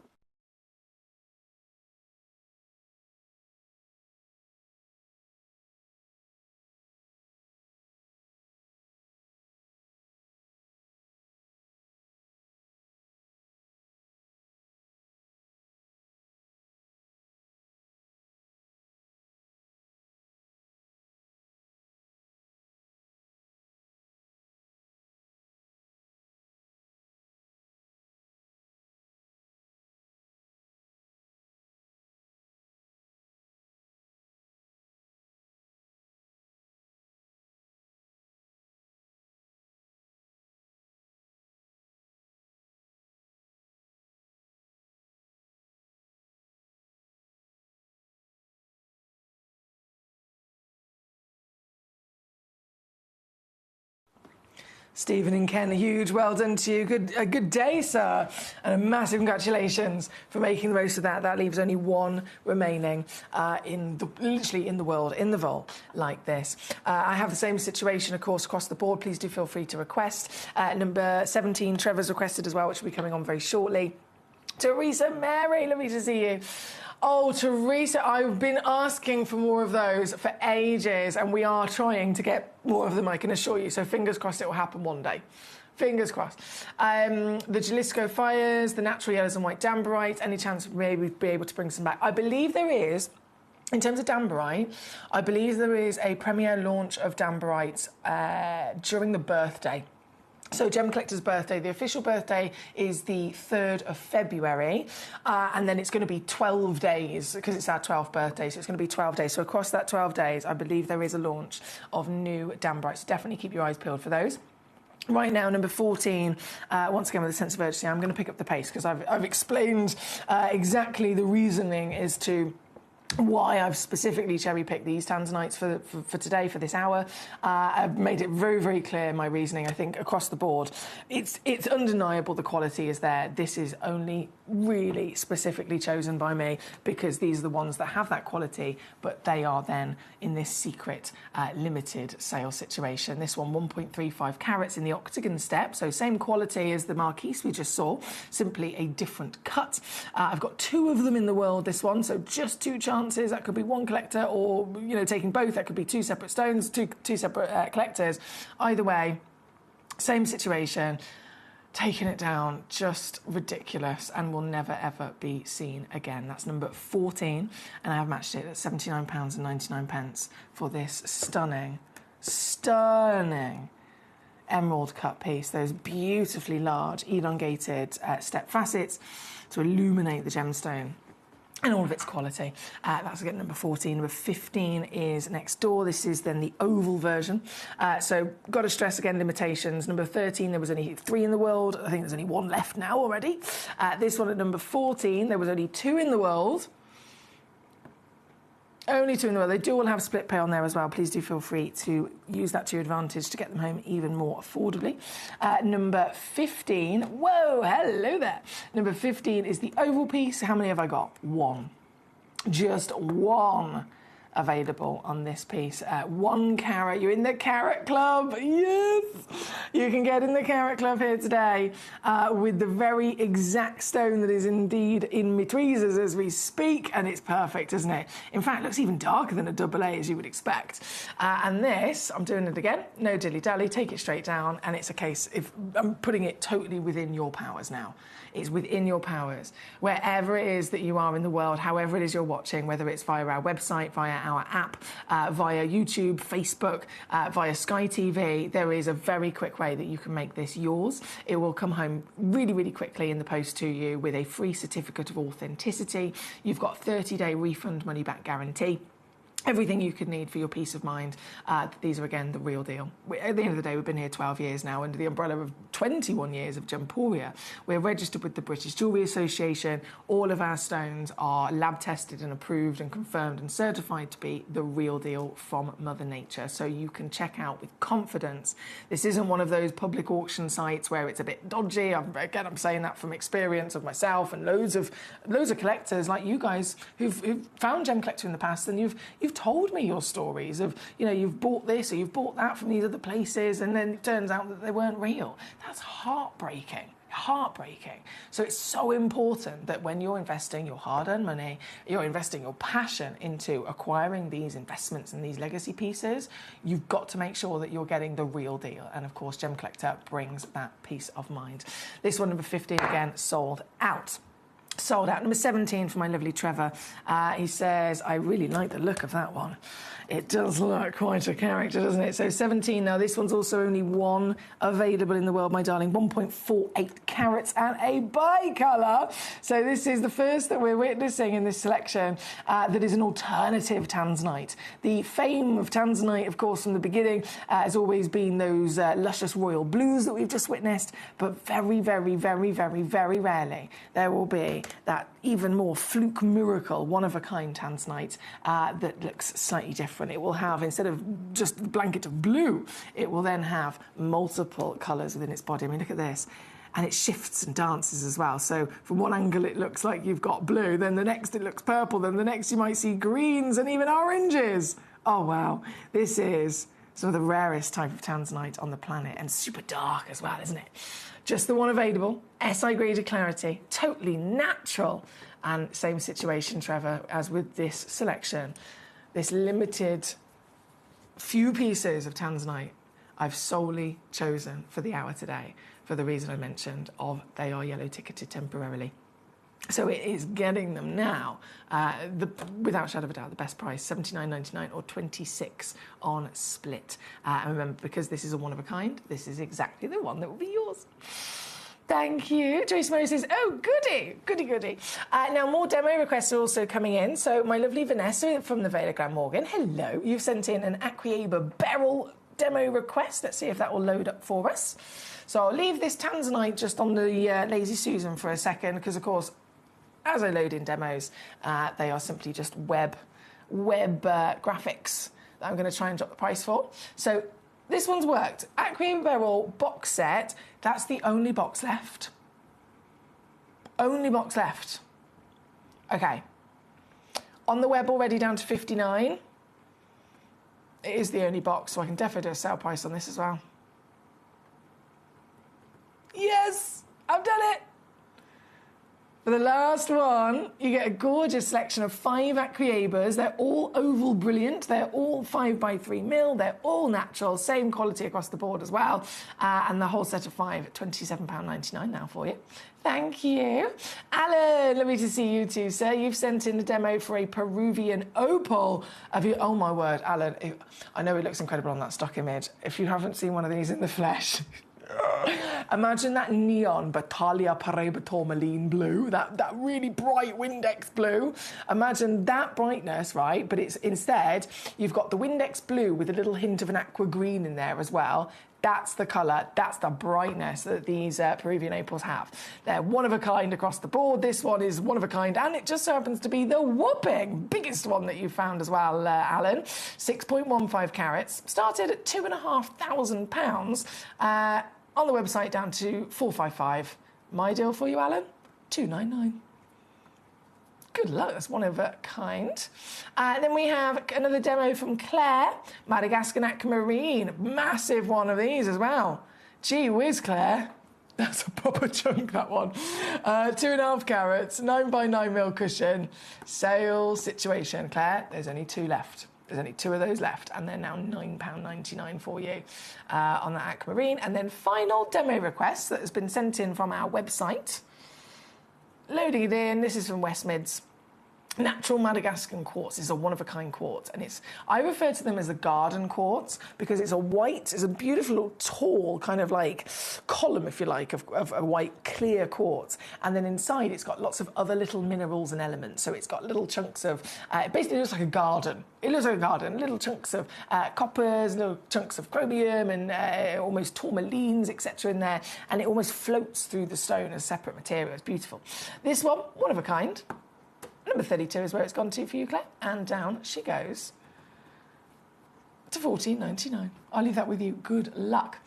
Stephen and Ken, a huge well done to you. A good day, sir. And a massive congratulations for making the most of that. That leaves only one remaining literally in the world, in the vault, like this. I have the same situation, of course, across the board. Please do feel free to request. Number 17, Trevor's requested as well, which will be coming on very shortly. Teresa Mary, lovely to see you. Oh, Teresa, I've been asking for more of those for ages, and we are trying to get more of them, I can assure you. So fingers crossed it will happen one day. Fingers crossed. The Jalisco Fires, the Natural Yellows and White Damberite, any chance of maybe be able to bring some back? I believe there is. In terms of Damberite, I believe there is a premiere launch of Damberite during the birthday. So Gem Collector's birthday, the official birthday is the 3rd of February, and then it's going to be 12 days, because it's our 12th birthday, so it's going to be 12 days. So across that 12 days, I believe there is a launch of new Damberite, so definitely keep your eyes peeled for those. Right now, number 14, once again with a sense of urgency, I'm going to pick up the pace, because I've explained exactly the reasoning as to why I've specifically cherry-picked these tanzanites for today, for this hour. I've made it very, very clear, my reasoning, I think, across the board. It's undeniable the quality is there. This is only really specifically chosen by me because these are the ones that have that quality, but they are then in this secret limited sale situation. This one, 1.35 carats in the octagon step, so same quality as the Marquise we just saw, simply a different cut. I've got 2 of them in the world, this one, so just 2 chances. That could be one collector, or, you know, taking both. That could be 2 separate stones, two separate collectors. Either way, same situation. Taking it down, just ridiculous, and will never ever be seen again. That's number 14, and I have matched it at £79.99 for this stunning emerald cut piece. Those beautifully large, elongated step facets to illuminate the gemstone and all of its quality. That's again number 14. Number 15 is next door. This is then the oval version. So got to stress again limitations. Number 13, there was only 3 in the world. I think there's only 1 left now already. This one at number 14, there was only 2 in the world. Only 2 in the world. They do all have split pay on there as well. Please do feel free to use that to your advantage to get them home even more affordably. Number 15. Whoa, hello there. Number 15 is the oval piece. How many have I got? 1. Just 1 available on this piece. 1 carat. You're in the carat club. Yes! You can get in the carat club here today with the very exact stone that is indeed in my tweezers as we speak, and it's perfect, isn't it? In fact, it looks even darker than a AA, as you would expect. And this, I'm doing it again, no dilly-dally, take it straight down, and it's a case, if I'm putting it totally within your powers now. It's within your powers. Wherever it is that you are in the world, however it is you're watching, whether it's via our website, via our app, via YouTube, Facebook, via Sky TV, there is a very quick way that you can make this yours. It will come home really, really quickly in the post to you with a free certificate of authenticity. You've got a 30-day refund money-back guarantee. Everything you could need for your peace of mind. These are, again, the real deal. At the end of the day, we've been here 12 years now under the umbrella of 21 years of Gemporia. We're registered with the British Jewellery Association. All of our stones are lab tested and approved and confirmed and certified to be the real deal from Mother Nature. So you can check out with confidence. This isn't one of those public auction sites where it's a bit dodgy. I'm saying that from experience of myself and loads of collectors like you guys who've found Gem Collector in the past, and you've told me your stories of, you know, you've bought this or you've bought that from these other places, and then it turns out that they weren't real. That's heartbreaking. So it's so important that when you're investing your hard-earned money, you're investing your passion into acquiring these investments and these legacy pieces, you've got to make sure that you're getting the real deal. And of course, Gem Collector brings that peace of mind. This one, number 15, again, sold out. Sold out. Number 17 for my lovely Trevor. He says, I really like the look of that one. It does look quite a character, doesn't it? So 17 now. This one's also only 1 available in the world, my darling. 1.48 carats and a bicolour. So this is the first that we're witnessing in this selection that is an alternative tanzanite. The fame of tanzanite, of course, from the beginning has always been those luscious royal blues that we've just witnessed. But very, very, very, very, very rarely there will be that even more fluke miracle, one-of-a-kind tanzanite that looks slightly different. It will have, instead of just a blanket of blue, it will then have multiple colours within its body. I mean, look at this. And it shifts and dances as well. So from one angle it looks like you've got blue, then the next it looks purple, then the next you might see greens and even oranges. Oh wow, this is some of the rarest type of tanzanite on the planet, and super dark as well, isn't it? Just the one available, SI graded clarity, totally natural. And same situation, Trevor, as with this selection. This limited few pieces of tanzanite I've solely chosen for the hour today, for the reason I mentioned of they are yellow ticketed temporarily. So it is getting them now, without shadow of a doubt, the best price, $79.99 or $26 on split. And remember, because this is a one-of-a-kind, this is exactly the one that will be yours. Thank you. Joyce Murray says, oh, goody, goody, goody. Now, more demo requests are also coming in. So my lovely Vanessa from the Vale of Glamorgan, hello. You've sent in an Aquiaba Beryl demo request. Let's see if that will load up for us. So I'll leave this tanzanite just on the Lazy Susan for a second, because, of course, as I load in demos, they are simply just web graphics that I'm going to try and drop the price for. So this one's worked. Aquiaba Beryl box set. That's the only box left. Only box left. Okay. On the web already down to 59. It is the only box, so I can definitely do a sale price on this as well. Yes, I've done it. For the last one, you get a gorgeous selection of 5 Aquiabas. They're all oval brilliant. They're all 5x3mm. They're all natural, same quality across the board as well. And the whole set of 5 at £27.99 now for you. Thank you. Alan, lovely to see you too, sir. You've sent in a demo for a Peruvian opal. Oh my word, Alan, I know it looks incredible on that stock image. If you haven't seen one of these in the flesh, imagine that neon Battaglia Paraiba tourmaline blue, that really bright Windex blue. Imagine that brightness, right? But it's instead, you've got the Windex blue with a little hint of an aqua green in there as well. That's the colour, that's the brightness that these Peruvian opals have. They're one of a kind across the board. This one is one of a kind, and it just so happens to be the whopping biggest one that you found as well, Alan. 6.15 carats, started at £2,500. On the website down to 455. My deal for you, Alan? 299. Good luck, that's one of a kind. Then we have another demo from Claire, Madagascar Aquamarine. Massive one of these as well. Gee whiz, Claire. That's a proper chunk, that one. 2.5 carats, 9x9mm cushion. Sale situation, Claire. There's only 2 left. There's only 2 of those left, and they're now £9.99 for you on that Aquamarine. And then final demo request that has been sent in from our website. Loading it in. This is from West Mids. Natural Madagascan quartz is a one-of-a-kind quartz, and I refer to them as the garden quartz because it's a beautiful, tall, kind of like column, if you like, of a white, clear quartz. And then inside it's got lots of other little minerals and elements. So it's got little chunks of, it basically looks like a garden. It looks like a garden, little chunks of coppers, little chunks of chromium and almost tourmalines, etc. in there. And it almost floats through the stone as separate material. It's beautiful. This one of a kind. Number 32 is where it's gone to for you, Claire. And down she goes to $14.99. I'll leave that with you. Good luck.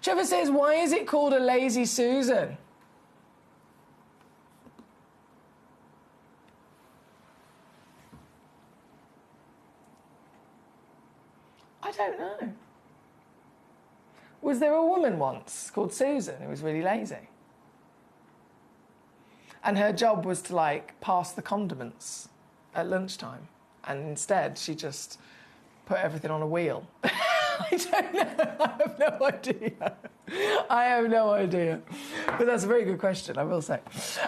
Trevor says, why is it called a Lazy Susan? I don't know. Was there a woman once called Susan who was really lazy? And her job was to, like, pass the condiments at lunchtime. And instead, she just put everything on a wheel. I don't know. I have no idea. I have no idea. But that's a very good question, I will say.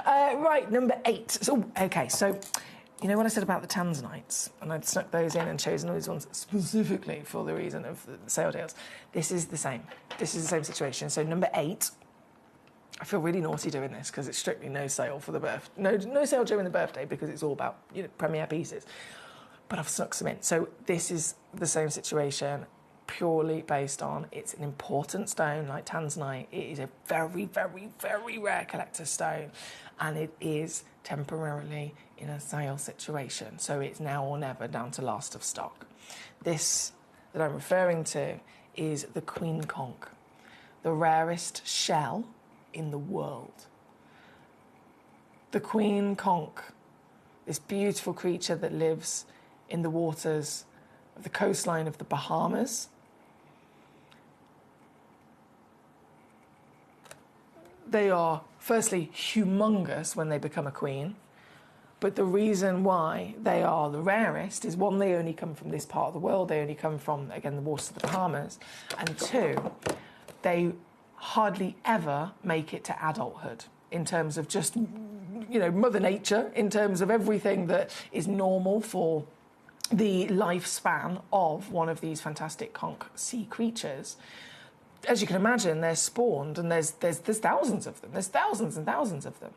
Right, number 8. So, OK, so you know what I said about the tanzanites? And I'd snuck those in and chosen those ones specifically for the reason of the sale deals. This is the same. This is the same situation. So number 8... I feel really naughty doing this because it's strictly no sale for the no sale during the birthday because it's all about, you know, premiere pieces. But I've snuck some in. So this is the same situation. purely based on it's an important stone like tanzanite. It is a very, very, very rare collector's stone, and it is temporarily in a sale situation. So it's now or never, down to last of stock. This that I'm referring to is the queen conch, the rarest shell in the world. The queen conch, this beautiful creature that lives in the waters of the coastline of the Bahamas. They are, firstly, humongous when they become a queen, but the reason why they are the rarest is, one, they only come from this part of the world, they only come from, again, the waters of the Bahamas, and two, they hardly ever make it to adulthood in terms of just, you know, Mother Nature, in terms of everything that is normal for the lifespan of one of these fantastic conch sea creatures. As you can imagine, they're spawned, and there's thousands of them. There's thousands and thousands of them.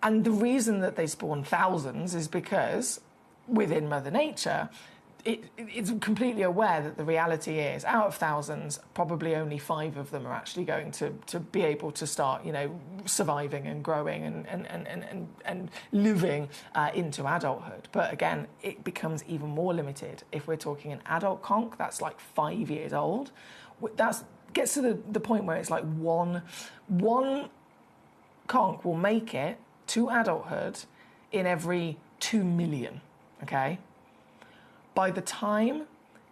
And the reason that they spawn thousands is because within Mother Nature, it's completely aware that the reality is, out of thousands, probably only 5 of them are actually going to be able to start, you know, surviving and growing and living into adulthood. But again, it becomes even more limited if we're talking an adult conch that's like 5 years old. That gets to the point where it's like one conch will make it to adulthood in every 2 million, okay? By the time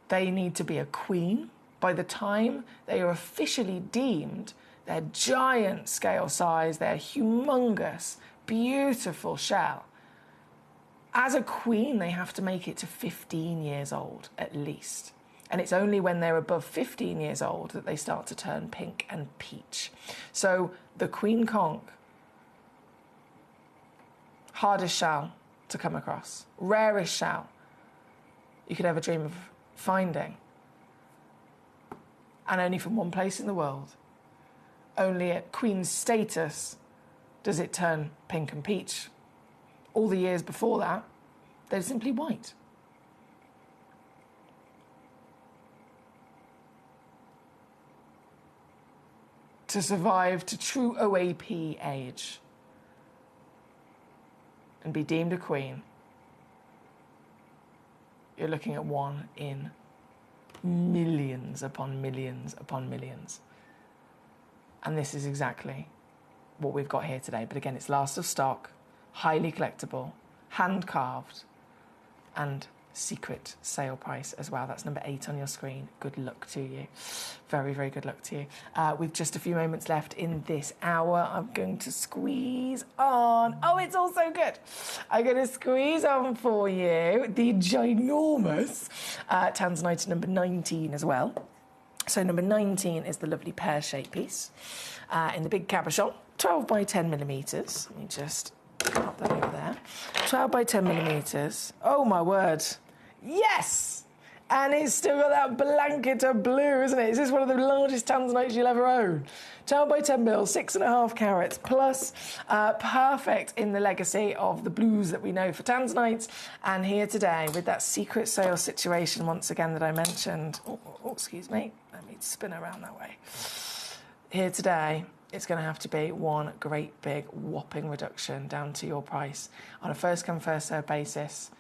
they need to be a queen, by the time they are officially deemed their giant scale size, their humongous, beautiful shell, as a queen, they have to make it to 15 years old, at least. And it's only when they're above 15 years old that they start to turn pink and peach. So the queen conch, hardest shell to come across, rarest shell you could ever dream of finding. And only from one place in the world. Only at queen status does it turn pink and peach. All the years before that, they're simply white. To survive to true OAP age and be deemed a queen, you're looking at one in millions upon millions upon millions. And this is exactly what we've got here today. But again, it's last of stock, highly collectible, hand-carved, and secret sale price as well. That's number 8 on your screen. Good luck to you. Very, very good luck to you. With just a few moments left in this hour, I'm going to squeeze on. Oh, it's all so good. I'm going to squeeze on for you the ginormous Tanzanite number 19 as well. So number 19 is the lovely pear-shaped piece in the big cabochon, 12 by 10 millimetres. Let me just pop that over there. 12 by 10 millimetres. Oh, my word. Yes! And it's still got that blanket of blue, isn't it? Is this one of the largest tanzanites you'll ever own? 12 by 10 mil, 6.5 carats, plus perfect in the legacy of the blues that we know for tanzanites. And here today with that secret sale situation once again that I mentioned. Oh, excuse me. Let me spin around that way. Here today, it's going to have to be one great big whopping reduction down to your price on a first come first served basis.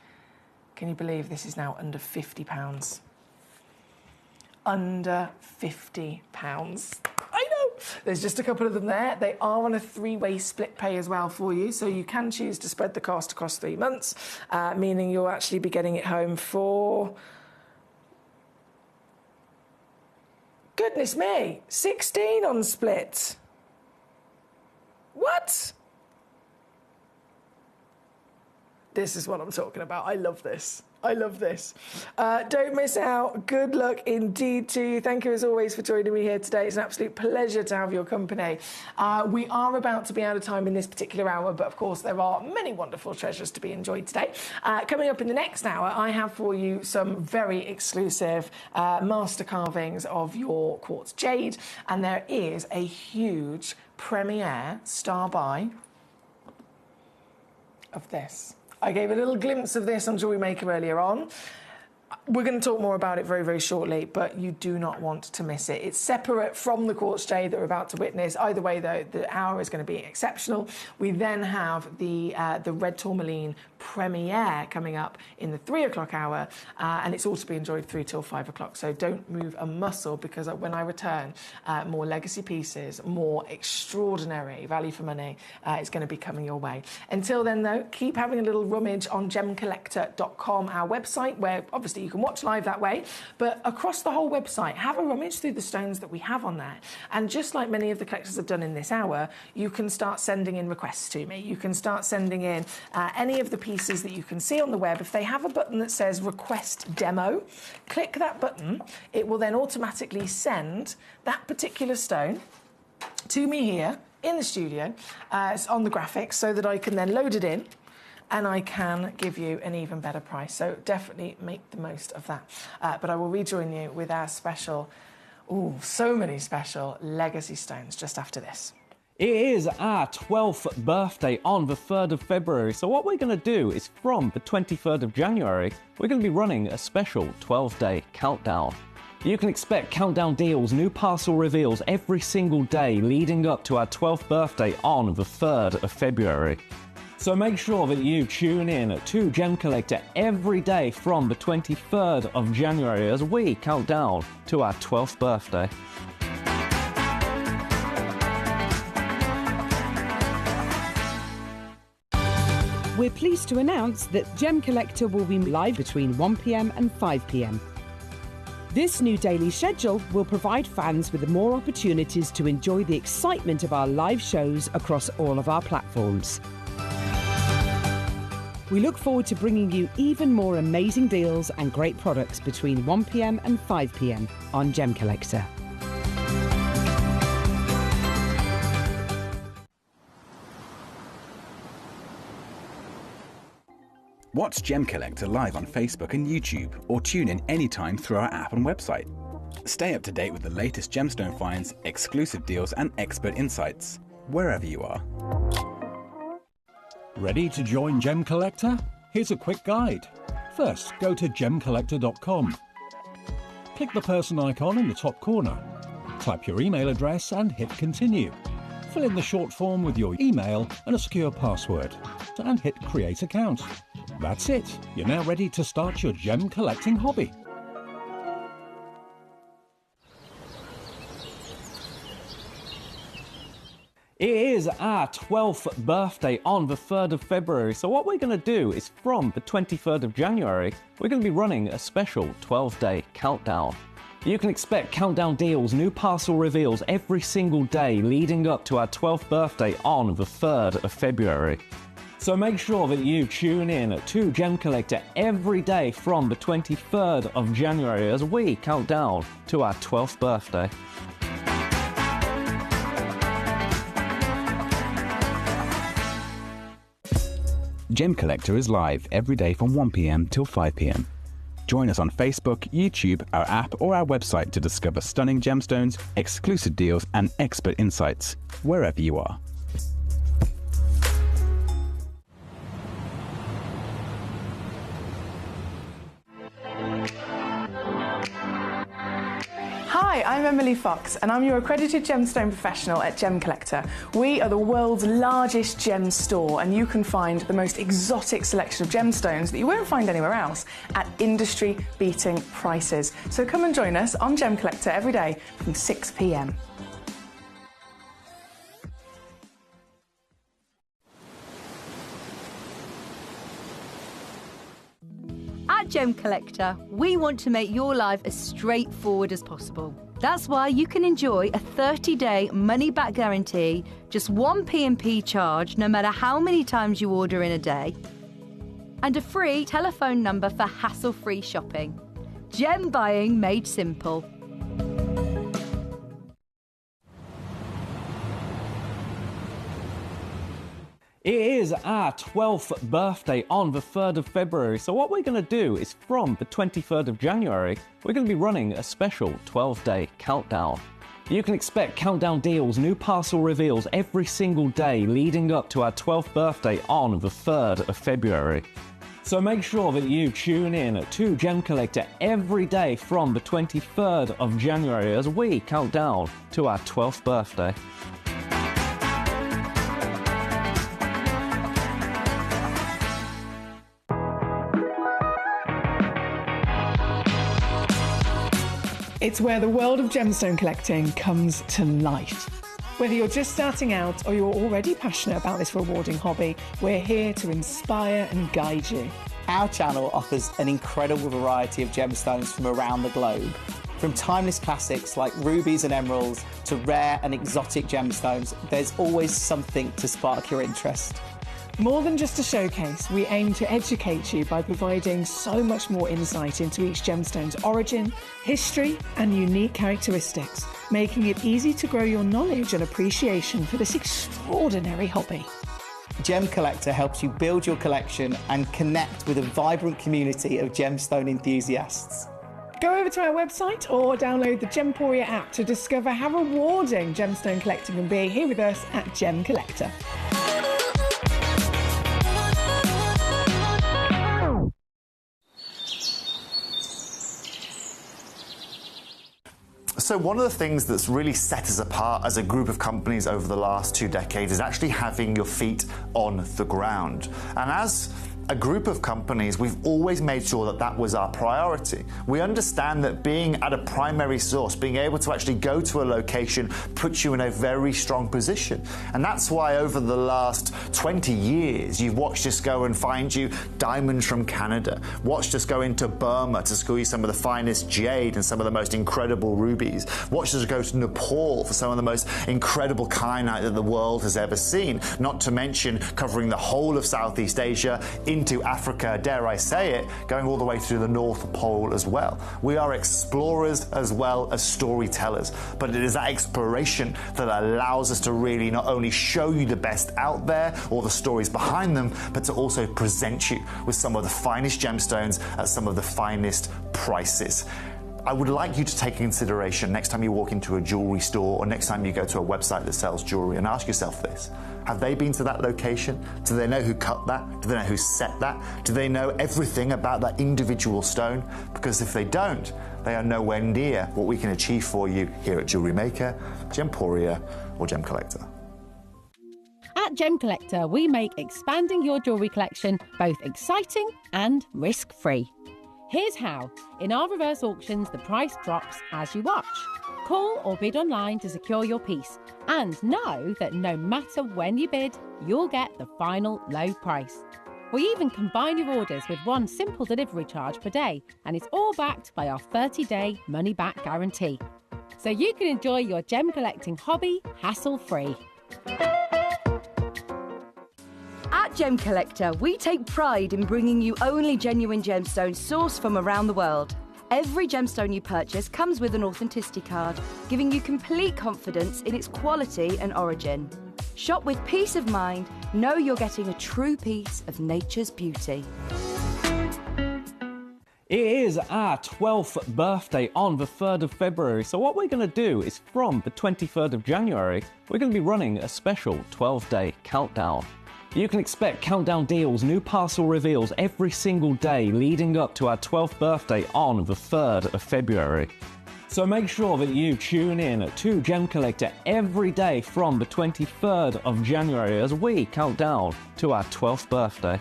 Can you believe this is now under £50? Under £50. I know. There's just a couple of them there. They are on a 3-way split pay as well for you, so you can choose to spread the cost across 3 months, meaning you'll actually be getting it home for, goodness me, 16 on split. What? This is what I'm talking about. I love this. I love this. Don't miss out. Good luck indeed to you. Thank you as always for joining me here today. It's an absolute pleasure to have your company. We are about to be out of time in this particular hour, but of course there are many wonderful treasures to be enjoyed today. Coming up in the next hour, I have for you some very exclusive master carvings of your quartz jade, and there is a huge premiere star buy of this. I gave a little glimpse of this on Jewellery Maker earlier on. We're going to talk more about it very, very shortly, but you do not want to miss it. It's separate from the Quartz Jade that we're about to witness. Either way, though, the hour is going to be exceptional. We then have the Red Tourmaline premiere coming up in the 3 o'clock hour, and it's all to be enjoyed through till 5 o'clock. So don't move a muscle, because when I return, more legacy pieces, more extraordinary value for money is going to be coming your way. Until then, though, keep having a little rummage on gemcollector.com, our website, where obviously you can watch live that way, but across the whole website, have a rummage through the stones that we have on there. And just like many of the collectors have done in this hour, you can start sending in requests to me. You can start sending in any of the pieces that you can see on the web. If they have a button that says request demo, click that button. It will then automatically send that particular stone to me here in the studio on the graphics, so that I can then load it in and I can give you an even better price. So definitely make the most of that. But I will rejoin you with our special, so many special legacy stones just after this. It is our 12th birthday on the 3rd of February, so what we're going to do is from the 23rd of January, we're going to be running a special 12-day countdown. You can expect countdown deals, new parcel reveals every single day leading up to our 12th birthday on the 3rd of February. So make sure that you tune in to Gem Collector every day from the 23rd of January as we count down to our 12th birthday. We're pleased to announce that Gem Collector will be live between 1 p.m. and 5 p.m. This new daily schedule will provide fans with more opportunities to enjoy the excitement of our live shows across all of our platforms. We look forward to bringing you even more amazing deals and great products between 1 p.m. and 5 p.m. on Gem Collector. Watch Gem Collector live on Facebook and YouTube, or tune in anytime through our app and website. Stay up to date with the latest gemstone finds, exclusive deals and expert insights, wherever you are. Ready to join Gem Collector? Here's a quick guide. First, go to gemcollector.com. Click the person icon in the top corner. Type your email address and hit continue. Fill in the short form with your email and a secure password, and hit create account. That's it. You're now ready to start your gem collecting hobby. It is our 12th birthday on the 3rd of February, so what we're going to do is from the 23rd of January, we're going to be running a special 12-day countdown. You can expect countdown deals, new parcel reveals every single day leading up to our 12th birthday on the 3rd of February. So make sure that you tune in to Gem Collector every day from the 23rd of January as we count down to our 12th birthday. Gem Collector is live every day from 1 p.m. till 5 p.m. Join us on Facebook, YouTube, our app or our website to discover stunning gemstones, exclusive deals and expert insights, wherever you are. Hi, I'm Emily Fox and I'm your accredited gemstone professional at Gem Collector. We are the world's largest gem store, and you can find the most exotic selection of gemstones that you won't find anywhere else at industry-beating prices. So come and join us on Gem Collector every day from 6 p.m. At Gem Collector, we want to make your life as straightforward as possible. That's why you can enjoy a 30-day money-back guarantee, just one P&P charge no matter how many times you order in a day, and a free telephone number for hassle-free shopping. Gem buying made simple. It is our 12th birthday on the 3rd of February, so what we're going to do is from the 23rd of January, we're going to be running a special 12-day countdown. You can expect countdown deals, new parcel reveals every single day leading up to our 12th birthday on the 3rd of February. So make sure that you tune in to Gem Collector every day from the 23rd of January as we count down to our 12th birthday. It's where the world of gemstone collecting comes to life. Whether you're just starting out or you're already passionate about this rewarding hobby, we're here to inspire and guide you. Our channel offers an incredible variety of gemstones from around the globe. From timeless classics like rubies and emeralds to rare and exotic gemstones, there's always something to spark your interest. More than just a showcase, we aim to educate you by providing so much more insight into each gemstone's origin, history, and unique characteristics, making it easy to grow your knowledge and appreciation for this extraordinary hobby. Gem Collector helps you build your collection and connect with a vibrant community of gemstone enthusiasts. Go over to our website or download the Gemporia app to discover how rewarding gemstone collecting can be here with us at Gem Collector. So one of the things that's really set us apart as a group of companies over the last 2 decades is actually having your feet on the ground. And as a group of companies, we've always made sure that that was our priority. We understand that being at a primary source, being able to actually go to a location, puts you in a very strong position. And that's why over the last 20 years, you've watched us go and find you diamonds from Canada, watched us go into Burma to school you some of the finest jade and some of the most incredible rubies, watched us go to Nepal for some of the most incredible kyanite that the world has ever seen, not to mention covering the whole of Southeast Asia, into Africa, dare I say it, going all the way to the North Pole as well. We are explorers as well as storytellers, but it is that exploration that allows us to really not only show you the best out there or the stories behind them, but to also present you with some of the finest gemstones at some of the finest prices. I would like you to take into consideration next time you walk into a jewelry store or next time you go to a website that sells jewelry and ask yourself this. Have they been to that location? Do they know who cut that? Do they know who set that? Do they know everything about that individual stone? Because if they don't, they are nowhere near what we can achieve for you here at Jewelry Maker, Gemporia, or Gem Collector. At Gem Collector, we make expanding your jewellery collection both exciting and risk-free. Here's how. In our reverse auctions, the price drops as you watch. Call or bid online to secure your piece. And know that no matter when you bid, you'll get the final low price. We even combine your orders with one simple delivery charge per day, and it's all backed by our 30-day money-back guarantee. So you can enjoy your gem collecting hobby hassle-free. At Gem Collector, we take pride in bringing you only genuine gemstones sourced from around the world. Every gemstone you purchase comes with an authenticity card, giving you complete confidence in its quality and origin. Shop with peace of mind, know you're getting a true piece of nature's beauty. It is our 12th birthday on the 3rd of February, so what we're going to do is from the 23rd of January, we're going to be running a special 12-day countdown. You can expect countdown deals, new parcel reveals every single day leading up to our 12th birthday on the 3rd of February. So make sure that you tune in to Gem Collector every day from the 23rd of January as we count down to our 12th birthday.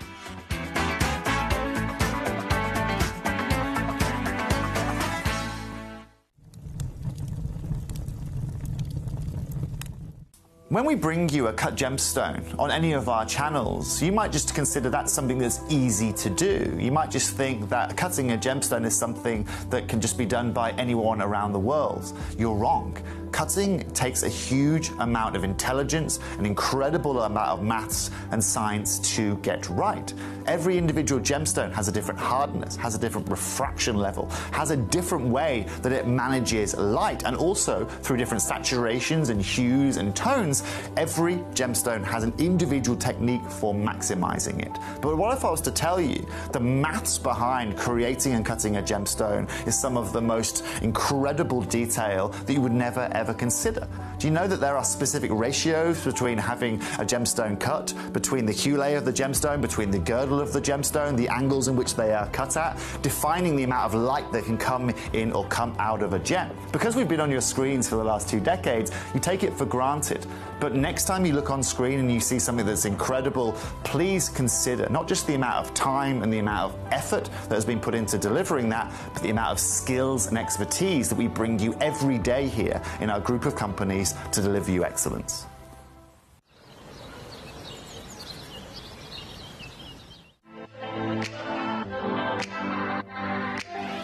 When we bring you a cut gemstone on any of our channels, you might just consider that something that's easy to do. You might just think that cutting a gemstone is something that can just be done by anyone around the world. You're wrong. Cutting takes a huge amount of intelligence, an incredible amount of maths and science to get right. Every individual gemstone has a different hardness, has a different refraction level, has a different way that it manages light, and also through different saturations and hues and tones, every gemstone has an individual technique for maximizing it. But what if I was to tell you the maths behind creating and cutting a gemstone is some of the most incredible detail that you would never ever consider. Do you know that there are specific ratios between having a gemstone cut, between the hue layer of the gemstone, between the girdle of the gemstone, the angles in which they are cut at, defining the amount of light that can come in or come out of a gem? Because we've been on your screens for the last 2 decades, you take it for granted. But next time you look on screen and you see something that's incredible, please consider not just the amount of time and the amount of effort that has been put into delivering that, but the amount of skills and expertise that we bring you every day here in our group of companies to deliver you excellence.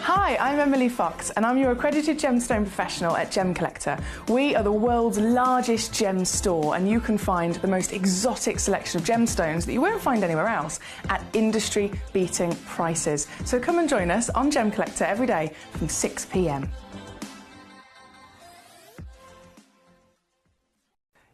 Hi, I'm Emily Fox and I'm your accredited gemstone professional at Gemcollector. We are the world's largest gem store and you can find the most exotic selection of gemstones that you won't find anywhere else at industry-beating prices. So come and join us on Gemcollector every day from 6 p.m.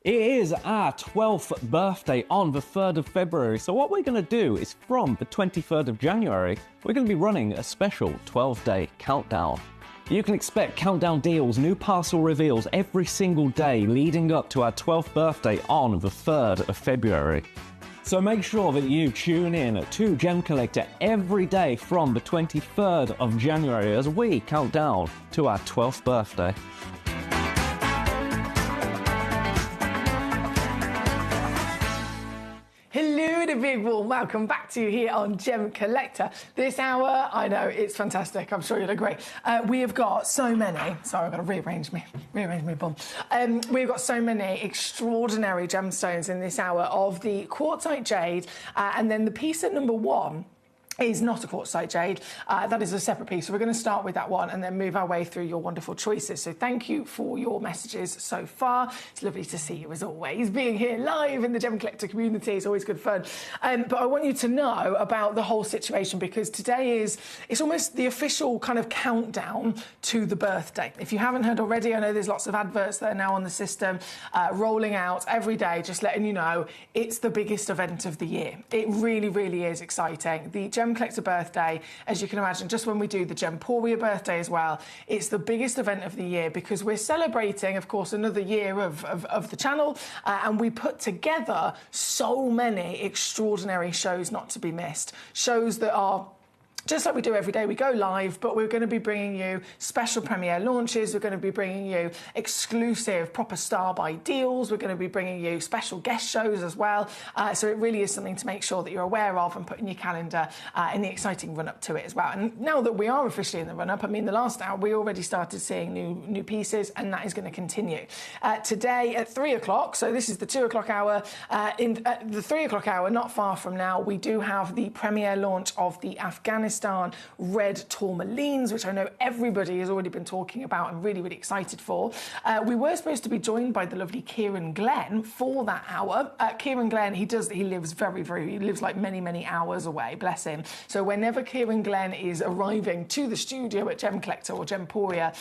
It is our 12th birthday on the 3rd of February, so what we're going to do is from the 23rd of January, we're going to be running a special 12-day countdown. You can expect countdown deals, new parcel reveals every single day leading up to our 12th birthday on the 3rd of February. So make sure that you tune in to Gemcollector every day from the 23rd of January as we count down to our 12th birthday. Hello, the big warm welcome back to you here on Gemcollector. This hour, I know, it's fantastic. I'm sure you'll agree. We have got so many... Sorry, I've got to rearrange my bum. We've got so many extraordinary gemstones in this hour of the quartzite jade, and then the piece at number 1 is not a quartzite jade. That is a separate piece. So we're going to start with that one and then move our way through your wonderful choices. So thank you for your messages so far. It's lovely to see you as always. Being here live in the Gemcollector community is always good fun. But I want you to know about the whole situation because today it's almost the official kind of countdown to the birthday. If you haven't heard already, I know there's lots of adverts that are now on the system rolling out every day, just letting you know it's the biggest event of the year. It really, really is exciting. The Gemcollector birthday, as you can imagine, just when we do the Gemporia birthday as well, it's the biggest event of the year because we're celebrating, of course, another year of the channel, and we put together so many extraordinary shows not to be missed. Shows that are just like we do every day, we go live, but we're going to be bringing you special premiere launches. We're going to be bringing you exclusive proper star buy deals. We're going to be bringing you special guest shows as well. So it really is something to make sure that you're aware of and put in your calendar in the exciting run-up to it as well. And now that we are officially in the run-up, I mean, the last hour, we already started seeing new pieces, and that is going to continue. Today at 3 o'clock, so this is the 2 o'clock hour, in the 3 o'clock hour, not far from now, we do have the premiere launch of the Afghanistan red tourmalines, which I know everybody has already been talking about and really, really excited for. We were supposed to be joined by the lovely Kieran Glenn for that hour. Kieran Glenn, he lives he lives like many, many hours away, bless him. So whenever Kieran Glenn is arriving to the studio at Gemcollector or Gemporia,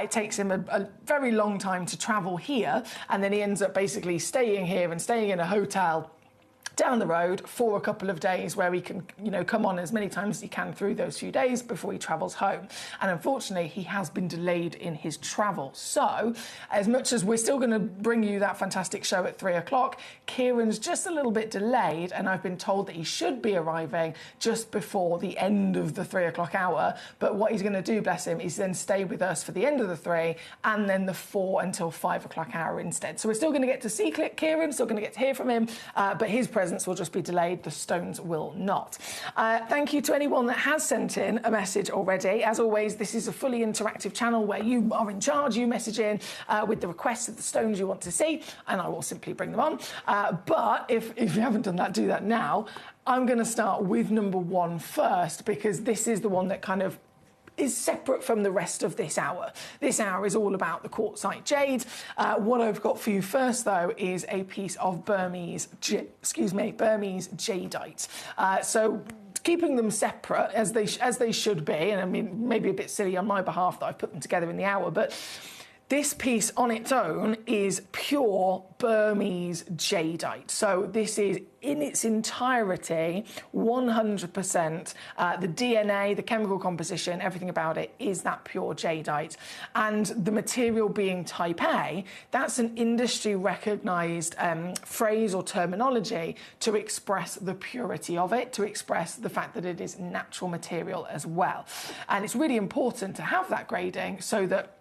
it takes him a very long time to travel here, and then he ends up basically staying here and staying in a hotel down the road for a couple of days where he can, come on as many times as he can through those few days before he travels home. And unfortunately, he has been delayed in his travel. So as much as we're still going to bring you that fantastic show at 3 o'clock, Kieran's just a little bit delayed, and I've been told that he should be arriving just before the end of the 3 o'clock hour. But what he's going to do, bless him, is then stay with us for the end of the 3 and then the 4 until 5 o'clock hour instead. So we're still going to get to see Kieran, still going to get to hear from him, but his presence will just be delayed. The stones will not. Thank you to anyone that has sent in a message already. As always, this is a fully interactive channel where you are in charge. You message in with the requests of the stones you want to see, and I will simply bring them on. But if you haven't done that, do that now. I'm going to start with number 1 first, because this is the one that kind of is separate from the rest of this hour. This hour is all about the quartzite jade. What I've got for you first, though, is a piece of Burmese jadeite. So keeping them separate as they should be, and I mean maybe a bit silly on my behalf that I've put them together in the hour, but This piece on its own is pure Burmese jadeite. So this is in its entirety 100%. The DNA, the chemical composition, everything about it is that pure jadeite. And the material being type A, that's an industry recognised phrase or terminology to express the purity of it, to express the fact that it is natural material as well. And it's really important to have that grading so that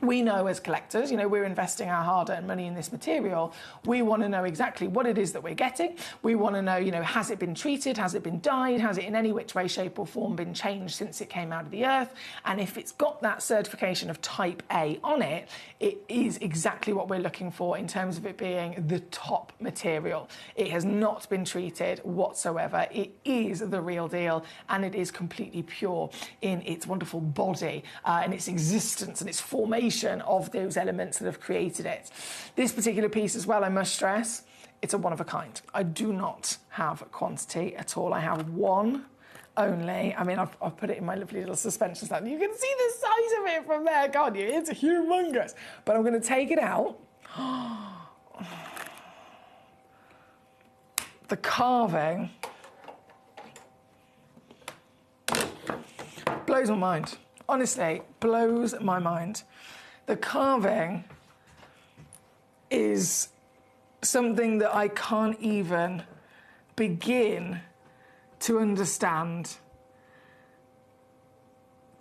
we know as collectors, we're investing our hard-earned money in this material. We want to know exactly what it is that we're getting. We want to know, has it been treated? Has it been dyed? Has it in any which way, shape or form been changed since it came out of the earth? And if it's got that certification of type A on it, it is exactly what we're looking for in terms of it being the top material. It has not been treated whatsoever. It is the real deal, and it is completely pure in its wonderful body and its existence and its formation of those elements that have created it. This particular piece as well, I must stress, it's a one of a kind. I do not have quantity at all. I have one only. I mean, I've put it in my lovely little suspension stand. You can see the size of it from there, can't you? It's humongous. But I'm going to take it out. The carving blows my mind. Honestly, blows my mind. The carving is something that I can't even begin to understand.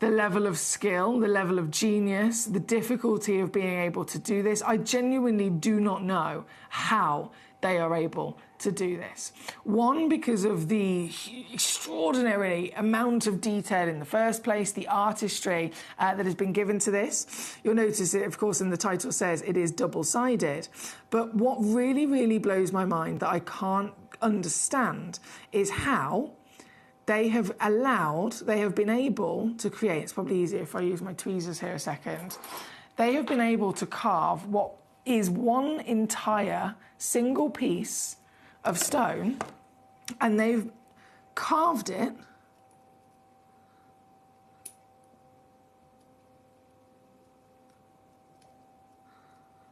The level of skill, the level of genius, the difficulty of being able to do this. I genuinely do not know how they are able to do this. One, because of the extraordinary amount of detail in the first place, the artistry that has been given to this. You'll notice it, of course, in the title says it is double-sided. But what really, really blows my mind that I can't understand is how they have been able to create, it's probably easier if I use my tweezers here a second, they have been able to carve what is one entire single piece of stone, and they've carved it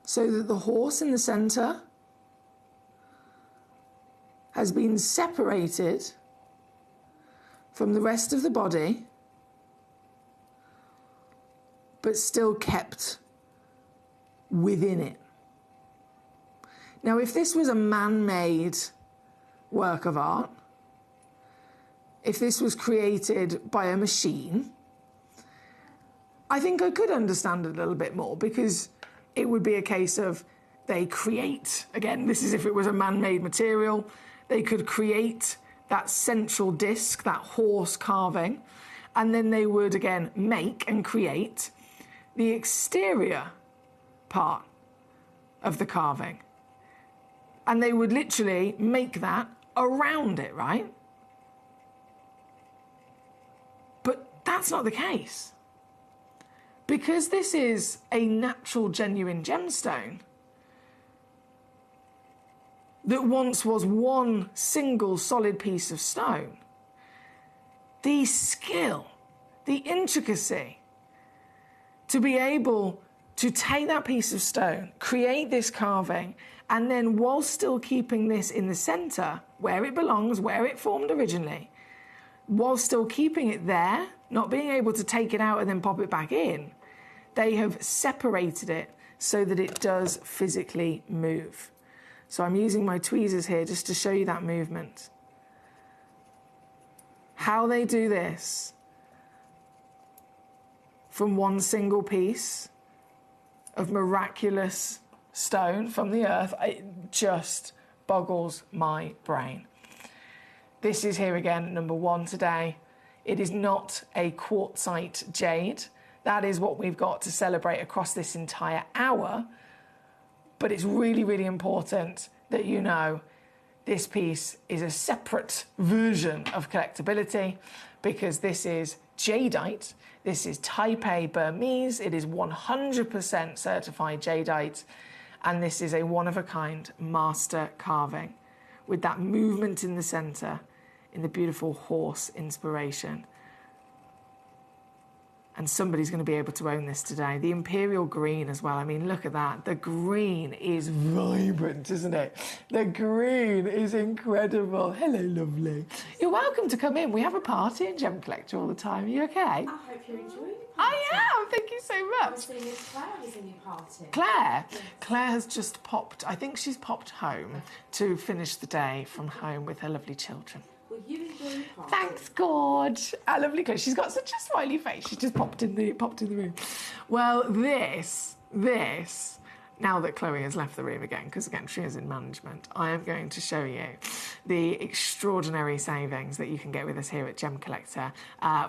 so that the horse in the centre has been separated from the rest of the body, but still kept within it. Now, if this was a man-made work of art, if this was created by a machine, I think I could understand it a little bit more, because it would be a case of they create, again, this is if it was a man-made material, they could create that central disc, that horse carving, and then they would, again, make and create the exterior part of the carving. And they would literally make that around it, right? But that's not the case. Because this is a natural, genuine gemstone that once was one single solid piece of stone, the skill, the intricacy to be able to take that piece of stone, create this carving, and then while still keeping this in the centre, where it belongs, where it formed originally, while still keeping it there, not being able to take it out and then pop it back in, they have separated it so that it does physically move. So I'm using my tweezers here just to show you that movement. How they do this from one single piece of miraculous stone from the earth, it just boggles my brain. This is here again, number one today. It is not a quartzite jade. That is what we've got to celebrate across this entire hour. But it's really, really important that you know this piece is a separate version of collectability, because this is jadeite. This is Type A Burmese. It is 100% certified jadeite. And this is a one-of-a-kind master carving with that movement in the centre in the beautiful horse inspiration. and somebody's going to be able to own this today. The Imperial Green as well. I mean, look at that. The green is vibrant, isn't it? The green is incredible. Hello, lovely. You're welcome to come in. We have a party in Gem Collector all the time. Are you okay? I hope you're enjoying it. I am. Thank you so much. I was thinking Claire was in your party. Claire? Yes. Claire has just popped, I think she's popped home to finish the day from home with her lovely children. Well, you enjoy your party. Thanks, God. Our lovely Claire. She's got such a smiley face. She's just popped in the room. Well, this, now that Chloe has left the room again, because again, she is in management, I am going to show you the extraordinary savings that you can get with us here at Gem Collector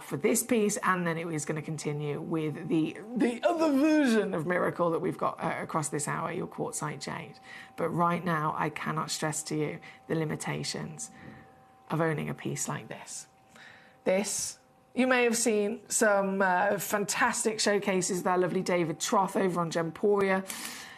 for this piece, and then it is going to continue with the other version of Miracle that we've got across this hour, your quartzite jade. But right now, I cannot stress to you the limitations of owning a piece like this. You may have seen some fantastic showcases with our lovely David Troth over on Gemporia.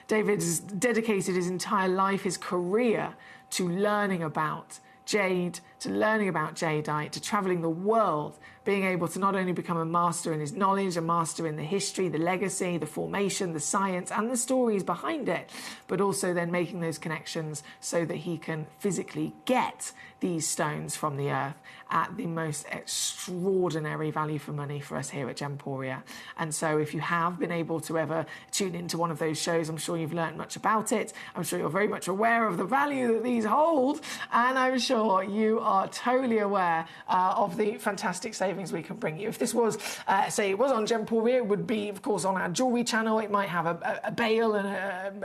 David has dedicated his entire life, his career, to learning about jade, to learning about jadeite, to travelling the world, being able to not only become a master in his knowledge, a master in the history, the legacy, the formation, the science, and the stories behind it, but also then making those connections so that he can physically get these stones from the earth at the most extraordinary value for money for us here at Gemporia. And so if you have been able to ever tune into one of those shows, I'm sure you've learned much about it. I'm sure you're very much aware of the value that these hold. And I'm sure you are totally aware of the fantastic savings we can bring you. If this was, say it was on Gemporia, it would be, of course, on our jewellery channel. It might have a bail and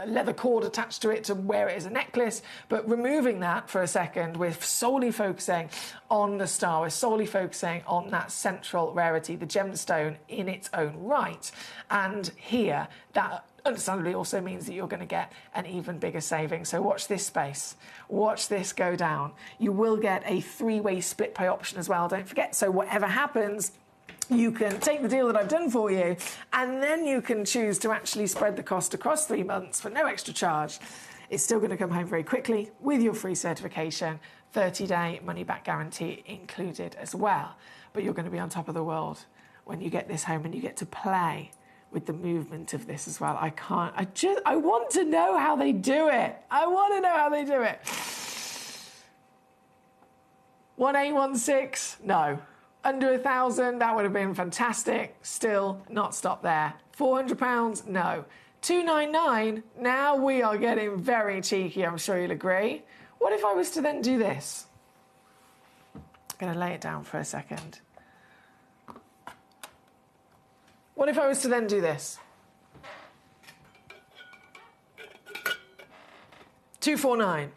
a leather cord attached to it to wear it as a necklace. But removing that for a second, we're solely focusing on the star. We're solely focusing on that central rarity, the gemstone in its own right. And here, that understandably also means that you're going to get an even bigger saving. So watch this space. Watch this go down. You will get a 3-way split pay option as well, don't forget. So whatever happens, you can take the deal that I've done for you, and then you can choose to actually spread the cost across 3 months for no extra charge. It's still going to come home very quickly with your free certification, 30-day money-back guarantee included as well. But you're going to be on top of the world when you get this home and you get to play with the movement of this as well. I want to know how they do it. I want to know how they do it. 1816, no. Under 1,000, that would have been fantastic. Still not stopped there. £400, no. 299, now we are getting very cheeky, I'm sure you'll agree. What if I was to then do this? I'm going to lay it down for a second. What if I was to then do this? 249.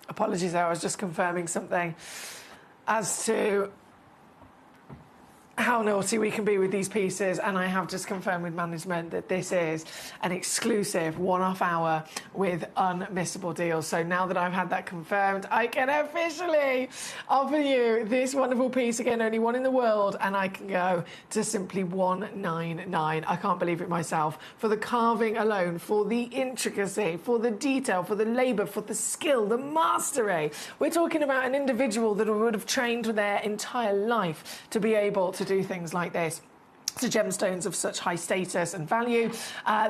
Apologies there, I was just confirming something as to how naughty we can be with these pieces, and I have just confirmed with management that this is an exclusive one-off hour with unmissable deals. So now that I've had that confirmed, I can officially offer you this wonderful piece, again only one in the world, and I can go to simply $199. I can't believe it myself, for the carving alone, for the intricacy, for the detail, for the labour, for the skill, the mastery. We're talking about an individual that would have trained their entire life to be able to do things like this. To gemstones of such high status and value.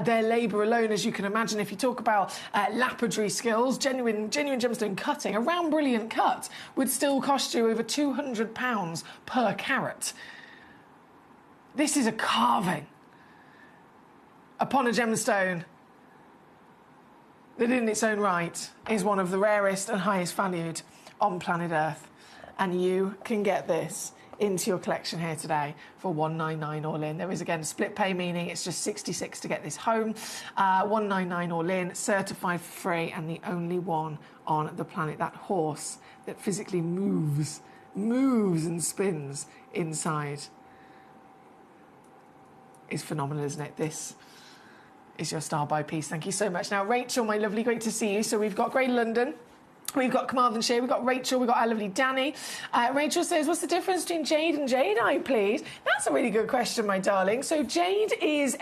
Their labour alone, as you can imagine, if you talk about lapidary skills, genuine gemstone cutting, a round brilliant cut would still cost you over £200 per carat. This is a carving upon a gemstone that in its own right is one of the rarest and highest valued on planet Earth. And you can get this into your collection here today for $199 all in. There is, again, split pay, meaning it's just $66 to get this home. $199 all in, certified for free, and the only one on the planet. That horse that physically moves and spins inside is phenomenal, isn't it? This is your star buy piece. Thank you so much. Now, Rachel, my lovely, great to see you. So we've got Grey London, we've got Carmarthenshire, we've got Rachel, we've got our lovely Danny. Rachel says, what's the difference between jade and jadeite, please? That's a really good question, my darling. So jade is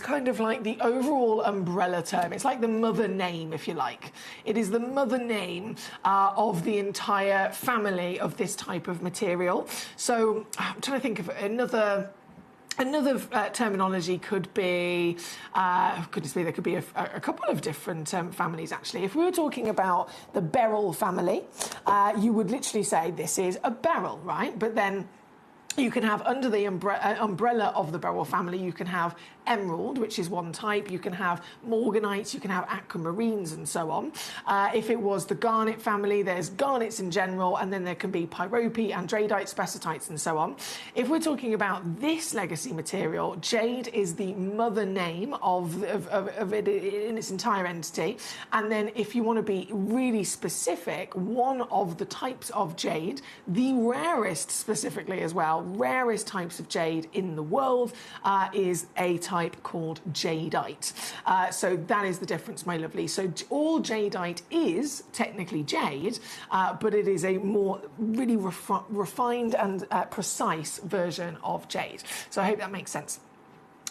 kind of like the overall umbrella term. It's like the mother name, if you like. It is the mother name of the entire family of this type of material. So I'm trying to think of another terminology could be, goodness me, there could be a couple of different families, actually. If we were talking about the beryl family, you would literally say this is a beryl, right? But then you can have, under the umbrella of the beryl family, you can have emerald, which is one type. You can have morganites, you can have aquamarines, and so on. If it was the garnet family, there's garnets in general, and then there can be pyrope, andradite, spessartites, and so on. If we're talking about this legacy material, jade is the mother name of it in its entire entity. And then if you want to be really specific, one of the types of jade, the rarest specifically as well, rarest types of jade in the world, is a type called jadeite. So that is the difference, my lovely. So all jadeite is technically jade, but it is a more really refined and precise version of jade. So I hope that makes sense.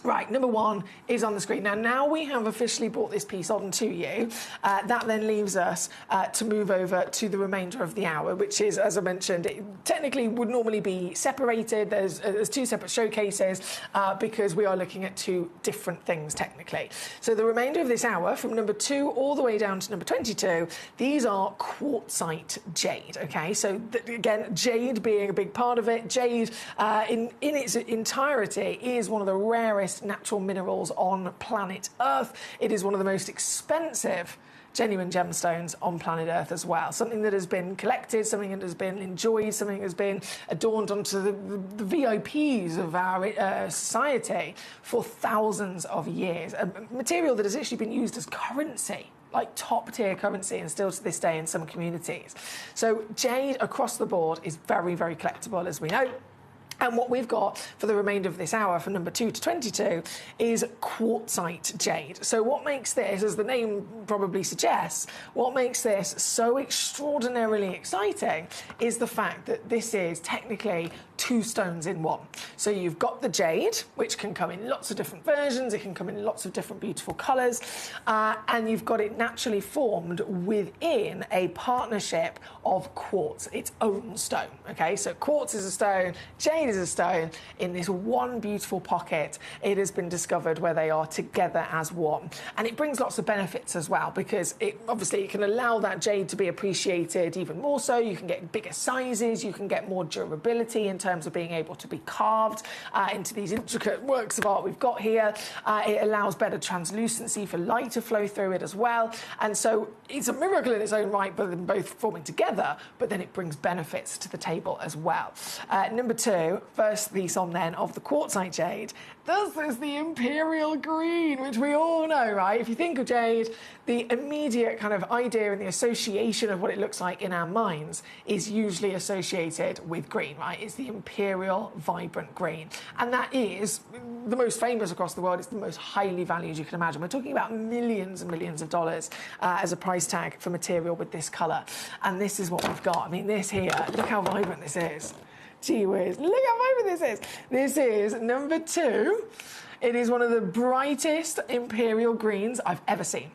Right, number one is on the screen. Now we have officially brought this piece on to you. That then leaves us to move over to the remainder of the hour, which is, as I mentioned, it technically would normally be separated. There's two separate showcases because we are looking at two different things technically. So the remainder of this hour, from number 2 all the way down to number 22, these are quartzite jade, okay? So again, jade being a big part of it. Jade in its entirety is one of the rarest natural minerals on planet Earth. It is one of the most expensive genuine gemstones on planet Earth as well. Something that has been collected, something that has been enjoyed, something that has been adorned onto the VIPs of our society for thousands of years. A material that has actually been used as currency, like top-tier currency, and still to this day in some communities. So jade across the board is very, very collectible, as we know. And what we've got for the remainder of this hour, from number 2 to 22, is quartzite jade. So what makes this, as the name probably suggests, what makes this so extraordinarily exciting is the fact that this is technically 2 stones in one. So you've got the jade, which can come in lots of different versions, it can come in lots of different beautiful colours, and you've got it naturally formed within a partnership of quartz, its own stone, okay? So quartz is a stone, jade is a stone, in this one beautiful pocket. It has been discovered where they are together as one. And it brings lots of benefits as well, because it can allow that jade to be appreciated even more so. You can get bigger sizes, you can get more durability in terms of being able to be carved into these intricate works of art we've got here. It allows better translucency for light to flow through it as well. And so it's a miracle in its own right, but them both forming together, but then it brings benefits to the table as well. Number 2 So, first piece on then of the quartzite jade. This is the imperial green, which we all know, right? If you think of jade, the immediate kind of idea and the association of what it looks like in our minds is usually associated with green, right? It's the imperial vibrant green. And that is the most famous across the world. It's the most highly valued you can imagine. We're talking about millions and millions of dollars as a price tag for material with this colour. And this is what we've got. I mean, this here, look how vibrant this is. Gee whiz, look how vibrant this is. This is number 2. It is one of the brightest imperial greens I've ever seen.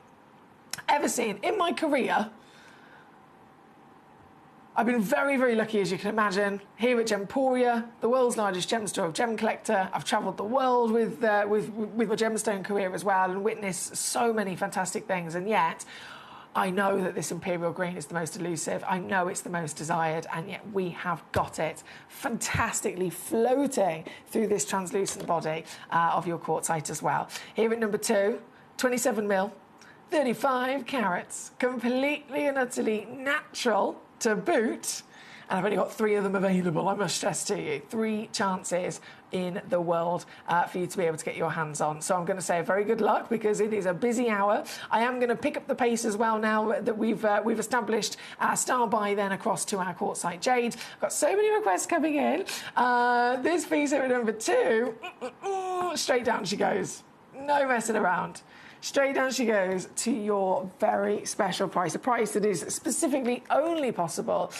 Ever seen. In my career, I've been very, very lucky, as you can imagine, here at Gemporia, the world's largest gem store of Gemcollector. I've travelled the world with my gemstone career as well and witnessed so many fantastic things, and yet I know that this imperial green is the most elusive. I know it's the most desired, and yet we have got it fantastically floating through this translucent body of your quartzite as well. Here at number 2, 27 mil, 35 carats, completely and utterly natural to boot. And I've only got 3 of them available, I must stress to you. 3 chances in the world for you to be able to get your hands on. So I'm going to say very good luck, because it is a busy hour. I am going to pick up the pace as well now that we've established our star buy then across to our quartzite jade. I've got so many requests coming in. This piece here at number 2, straight down she goes. No messing around. Straight down she goes to your very special price, a price that is specifically only possible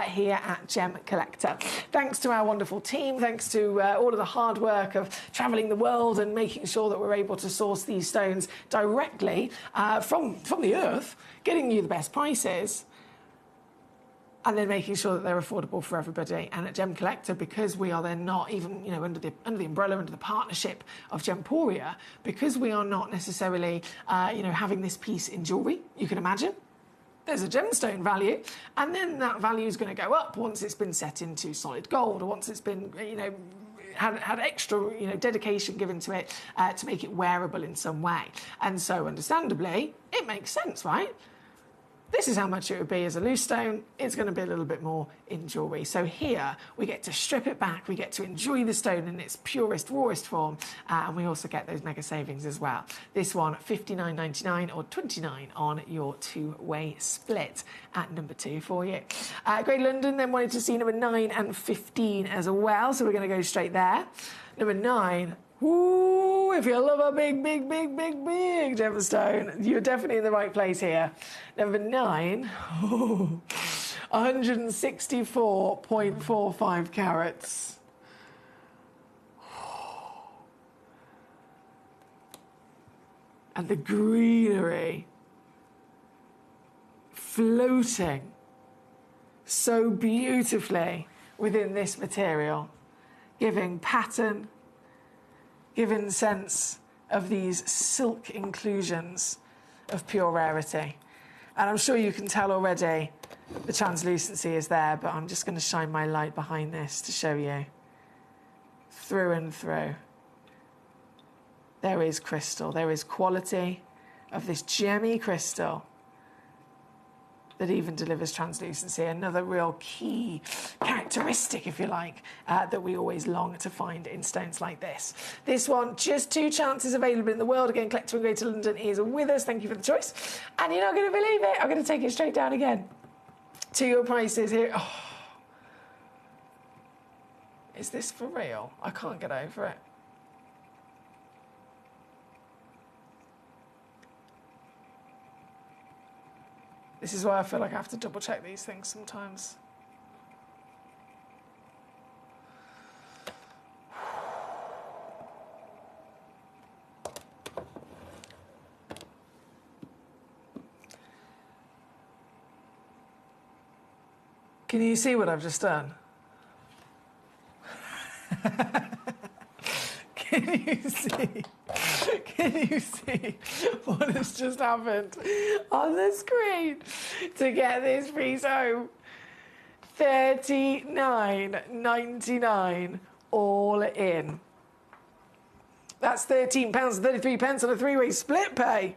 here at Gemcollector. Thanks to our wonderful team, thanks to all of the hard work of travelling the world and making sure that we're able to source these stones directly from the earth, getting you the best prices, and then making sure that they're affordable for everybody. And at Gemcollector, because we are then not even, under the umbrella, under the partnership of Gemporia, because we are not necessarily, having this piece in jewellery, you can imagine, there's a gemstone value, and then that value is going to go up once it's been set into solid gold, or once it's been, had extra, dedication given to it to make it wearable in some way. And so, understandably, it makes sense, right? This is how much it would be as a loose stone. It's going to be a little bit more in jewellery. So here, we get to strip it back. We get to enjoy the stone in its purest, rawest form. And we also get those mega savings as well. This one, $59.99 or $29 on your 2-way split at number 2 for you. Great London then wanted to see number 9 and 15 as well. So we're going to go straight there. Number 9. Ooh, if you love a big, big, big, big, big gemstone, you're definitely in the right place here. Number 9, 164.45 carats. And the greenery floating so beautifully within this material, giving pattern, given sense of these silk inclusions of pure rarity. And I'm sure you can tell already the translucency is there, but I'm just going to shine my light behind this to show you. Through and through. There is crystal. There is quality of this gemmy crystal that even delivers translucency. Another real key characteristic, if you like, that we always long to find in stones like this. This one, just 2 chances available in the world. Again, Collector in Greater London is with us. Thank you for the choice. And you're not going to believe it. I'm going to take it straight down again to your prices here. Oh. Is this for real? I can't get over it. This is why I feel like I have to double check these things sometimes. Can you see what I've just done? Can you see? Can you see what has just happened on the screen to get this piece home? $39.99 all in. That's £13.33 on a 3-way split pay.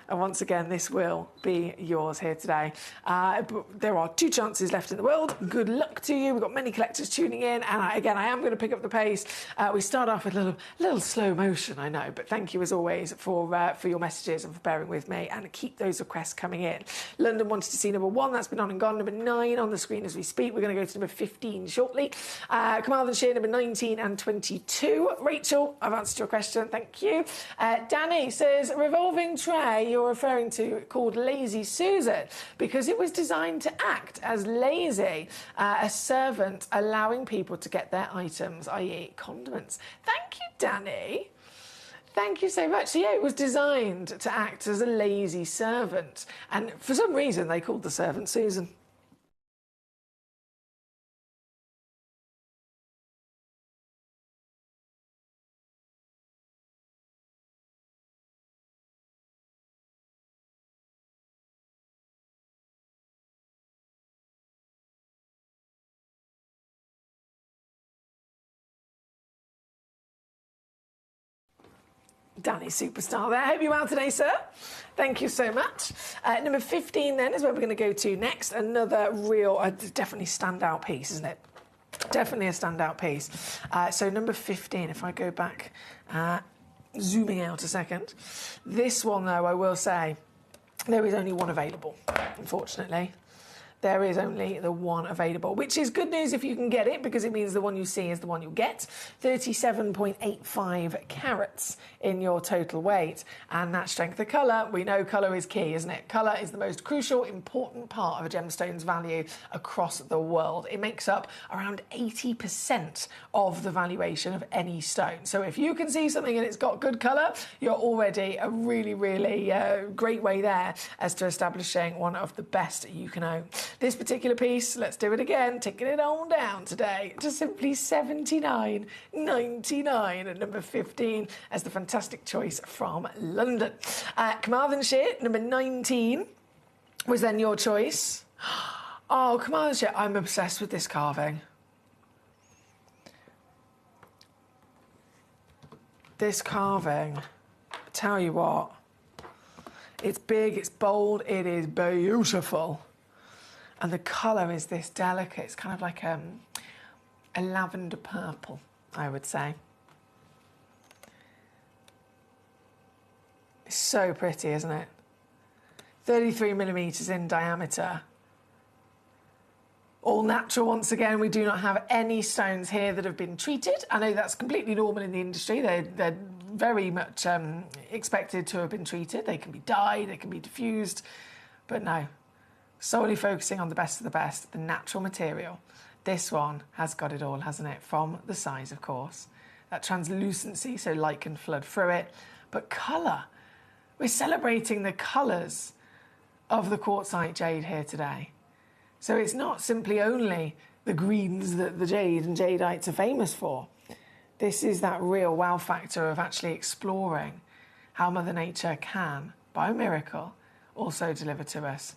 And once again, this will be yours here today. But there are 2 chances left in the world. Good luck to you. We've got many collectors tuning in. And again, I am going to pick up the pace. We start off with a little slow motion, I know. But thank you, as always, for your messages and for bearing with me. And keep those requests coming in. London wanted to see number 1. That's been on and gone. Number 9 on the screen as we speak. We're going to go to number 15 shortly. Carmarthenshire, number 19 and 22. Rachel, I've answered your question. Thank you. Danny says, revolving tray you're referring to called Lazy Susan because it was designed to act as lazy, a servant allowing people to get their items, i.e. condiments. Thank you, Danny. Thank you so much. So, yeah, it was designed to act as a lazy servant. And for some reason, they called the servant Susan. Danny Superstar there. Hope you're well today, sir. Thank you so much. Number 15 then is where we're going to go to next. Another real, definitely standout piece, isn't it? Definitely a standout piece. So number 15, if I go back, zooming out a second. This one, though, I will say, there is only one available, unfortunately. There is only the one available, which is good news if you can get it, because it means the one you see is the one you'll get. 37.85 carats in your total weight. And that strength of colour, we know colour is key, isn't it? Colour is the most crucial, important part of a gemstone's value across the world. It makes up around 80% of the valuation of any stone. So if you can see something and it's got good colour, you're already a really, really great way there as to establishing one of the best you can own. This particular piece, let's do it again, taking it on down today to simply $79.99 at number 15 as the fantastic choice from London. Carmarthenshire, number 19 was then your choice. Oh, Carmarthenshire, I'm obsessed with this carving. This carving, I tell you what, it's big, it's bold, it is beautiful. And the colour is this delicate, it's kind of like a lavender purple, I would say. It's so pretty, isn't it? 33mm in diameter. All natural once again. We do not have any stones here that have been treated. I know that's completely normal in the industry. They're very much expected to have been treated. They can be dyed, they can be diffused, but no. Solely focusing on the best of the best, the natural material. This one has got it all, hasn't it? From the size, of course. That translucency, so light can flood through it. But colour. We're celebrating the colours of the quartzite jade here today. So it's not simply only the greens that the jade and jadeites are famous for. This is that real wow factor of actually exploring how Mother Nature can, by a miracle, also deliver to us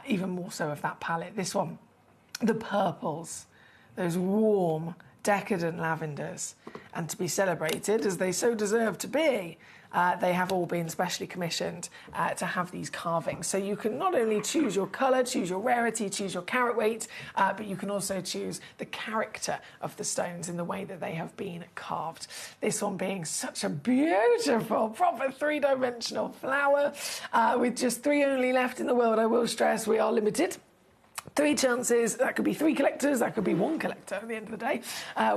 even more so of that palette. This one, the purples, those warm, decadent lavenders, and to be celebrated as they so deserve to be. They have all been specially commissioned to have these carvings. So you can not only choose your colour, choose your rarity, choose your carat weight, but you can also choose the character of the stones in the way that they have been carved. This one being such a beautiful, proper 3-dimensional flower. With just 3 only left in the world, I will stress we are limited. 3 chances, that could be 3 collectors, that could be 1 collector at the end of the day.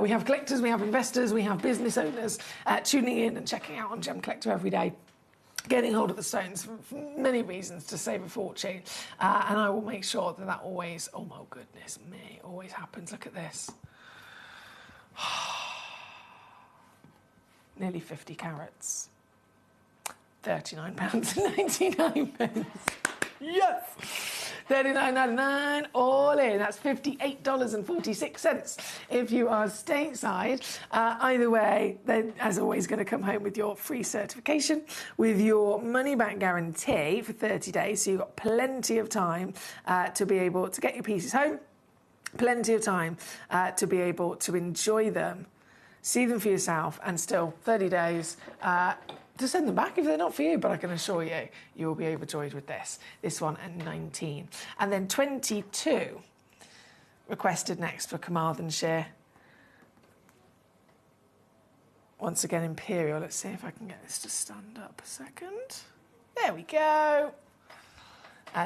We have collectors, we have investors, we have business owners tuning in and checking out on Gem Collector every day, getting hold of the stones for many reasons to save a fortune. And I will make sure that that always, oh my goodness me, always happens. Look at this. Nearly 50 carats. £39.99. Yes! $39.99 all in. That's $58.46 if you are stateside. Either way, then as always, going to come home with your free certification, with your money-back guarantee for 30 days. So you've got plenty of time to be able to get your pieces home, plenty of time to be able to enjoy them, see them for yourself, and still 30 days. to send them back if they're not for you, but I can assure you, you will be overjoyed with this. This one at 19. And then 22, requested next for Carmarthenshire. Once again, Imperial. Let's see if I can get this to stand up a second. There we go.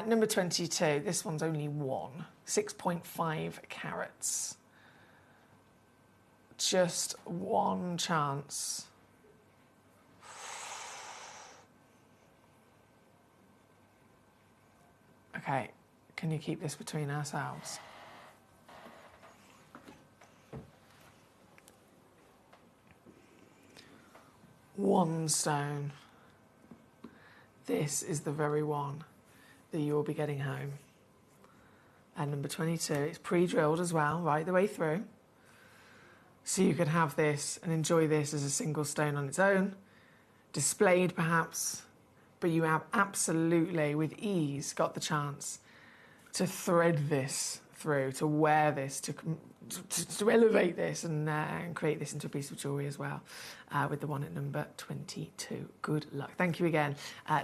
Number 22, this one's only 6.5 carats. Just one chance. Okay, can you keep this between ourselves? One stone. This is the very one that you will be getting home. And number 22, it's pre-drilled as well, right the way through. So you can have this and enjoy this as a single stone on its own, displayed perhaps, but you have absolutely, with ease, got the chance to thread this through, to wear this, to elevate this and create this into a piece of jewellery as well, with the one at number 22. Good luck. Thank you again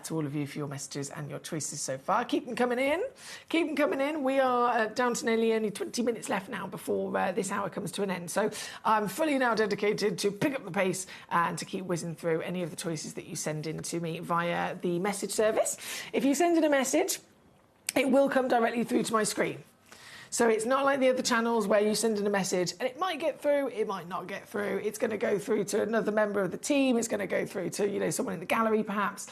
to all of you for your messages and your choices so far. Keep them coming in. Keep them coming in. We are down to nearly only 20 minutes left now before this hour comes to an end. So I'm fully now dedicated to pick up the pace and to keep whizzing through any of the choices that you send in to me via the message service. If you send in a message, it will come directly through to my screen. So it's not like the other channels where you send in a message and it might get through, it might not get through. It's going to go through to another member of the team. It's going to go through to, you know, someone in the gallery perhaps.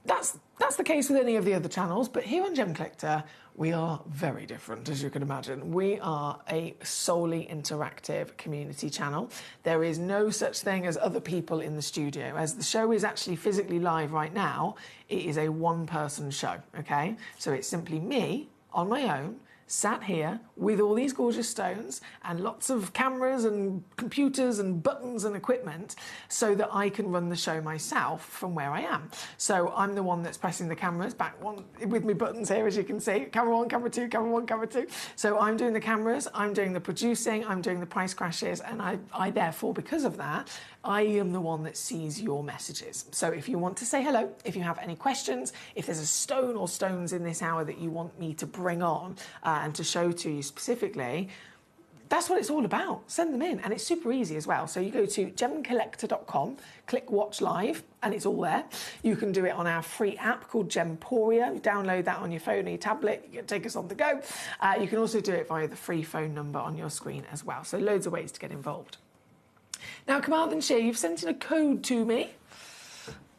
That's the case with any of the other channels. But here on Gem Collector, we are very different, as you can imagine. We are a solely interactive community channel. There is no such thing as other people in the studio. As the show is actually physically live right now, it is a one-person show, okay? So it's simply me on my own, sat here with all these gorgeous stones and lots of cameras and computers and buttons and equipment so that I can run the show myself from where I am. So I'm the one that's pressing the cameras back one with my buttons here, as you can see. Camera 1, camera 2, camera 1, camera 2. So I'm doing the cameras, I'm doing the producing, I'm doing the price crashes, and I therefore, because of that, I am the one that sees your messages. So if you want to say hello, if you have any questions, if there's a stone or stones in this hour that you want me to bring on and to show to you specifically, that's what it's all about. Send them in, and it's super easy as well. So you go to gemcollector.com, click watch live, and it's all there. You can do it on our free app called Gemporia. You download that on your phone or your tablet. You can take us on the go. You can also do it via the free phone number on your screen as well. So loads of ways to get involved. Now, Carmarthenshire, you've sent in a code to me.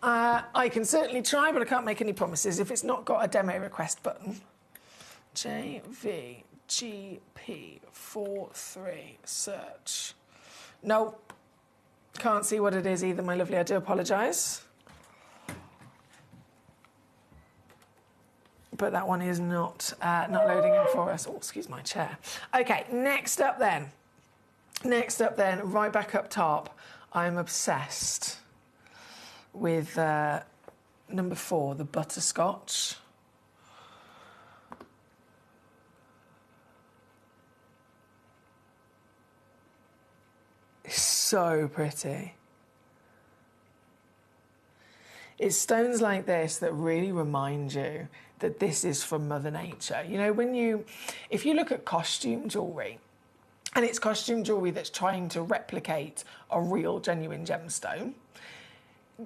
I can certainly try, but I can't make any promises if it's not got a demo request button. JVGP43 search. No, can't see what it is either, my lovely. I do apologise. But that one is not loading in for us. Oh, excuse my chair. Okay, next up then, right back up top, I'm obsessed with number 4, the butterscotch. It's so pretty. It's stones like this that really remind you that this is from Mother Nature. You know, if you look at costume jewellery, and it's costume jewellery that's trying to replicate a real, genuine gemstone,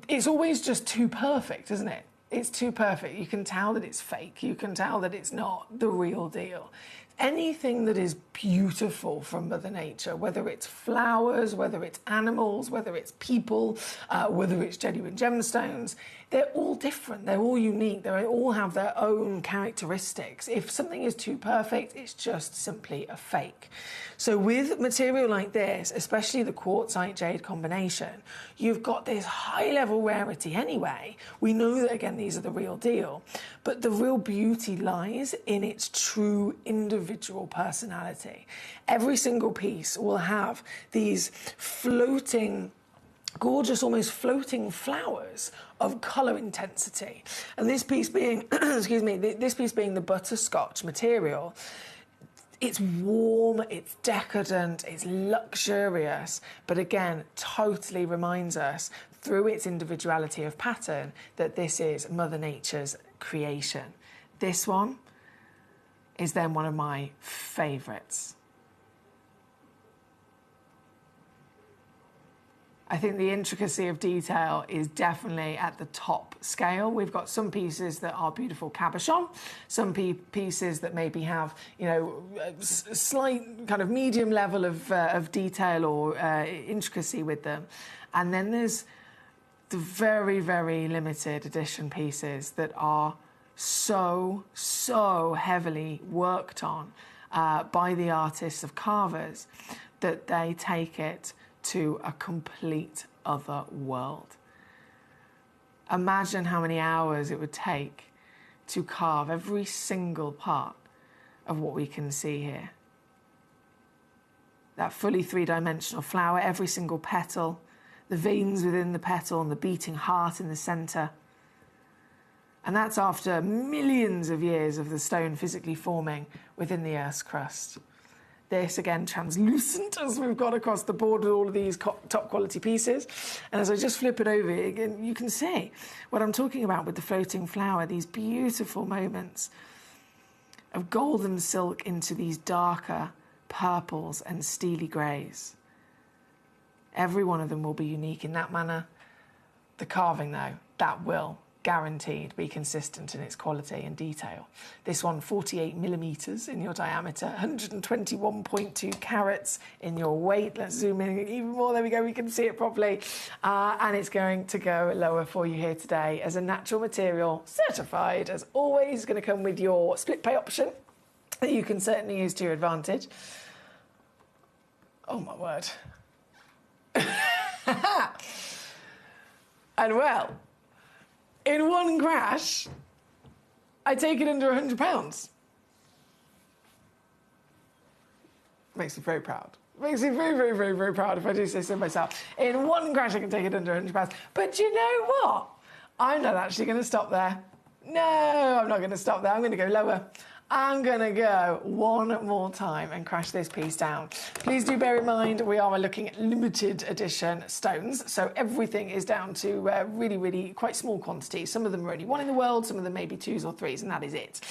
it's always just too perfect, isn't it? It's too perfect. You can tell that it's fake. You can tell that it's not the real deal. Anything that is beautiful from Mother Nature, whether it's flowers, whether it's animals, whether it's people, whether it's genuine gemstones, they're all different. They're all unique. They all have their own characteristics. If something is too perfect, it's just simply a fake. So with material like this, especially the quartzite jade combination, you've got this high level rarity anyway. We know that, again, these are the real deal, but the real beauty lies in its true individual personality. Every single piece will have these floating, gorgeous, almost floating flowers of colour intensity. And this piece being, excuse me, this piece being the butterscotch material, It's warm, it's decadent, it's luxurious, but again, totally reminds us through its individuality of pattern that this is Mother Nature's creation. This one is then one of my favourites. I think the intricacy of detail is definitely at the top scale. We've got some pieces that are beautiful cabochon, some pieces that maybe have, you know, a slight kind of medium level of detail or intricacy with them. And then there's the very, very limited edition pieces that are so heavily worked on by the artists of carvers that they take it to a complete other world. Imagine how many hours it would take to carve every single part of what we can see here. That fully three-dimensional flower, every single petal, the veins within the petal and the beating heart in the centre. And that's after millions of years of the stone physically forming within the Earth's crust. This, again, translucent as we've got across the board with all of these top quality pieces. And as I just flip it over, again, you can see what I'm talking about with the floating flower, these beautiful moments of golden silk into these darker purples and steely greys. Every one of them will be unique in that manner. The carving, though, that will guaranteed be consistent in its quality and detail. This one, 48 millimetres in your diameter, 121.2 carats in your weight. Let's zoom in even more. There we go. We can see it properly. And it's going to go lower for you here today as a natural material, certified. As always, going to come with your split pay option that you can certainly use to your advantage. Oh, my word. And well, in one crash, I take it under £100. Makes me very proud. Makes me very, very, very, very proud if I do say so myself. In one crash, I can take it under £100. But you know what? I'm not actually going to stop there. No, I'm not going to stop there. I'm going to go lower. I'm going to go one more time and crash this piece down. Please do bear in mind we are looking at limited edition stones, so everything is down to really, really quite small quantities. Some of them are only one in the world, some of them maybe twos or threes, and that is it.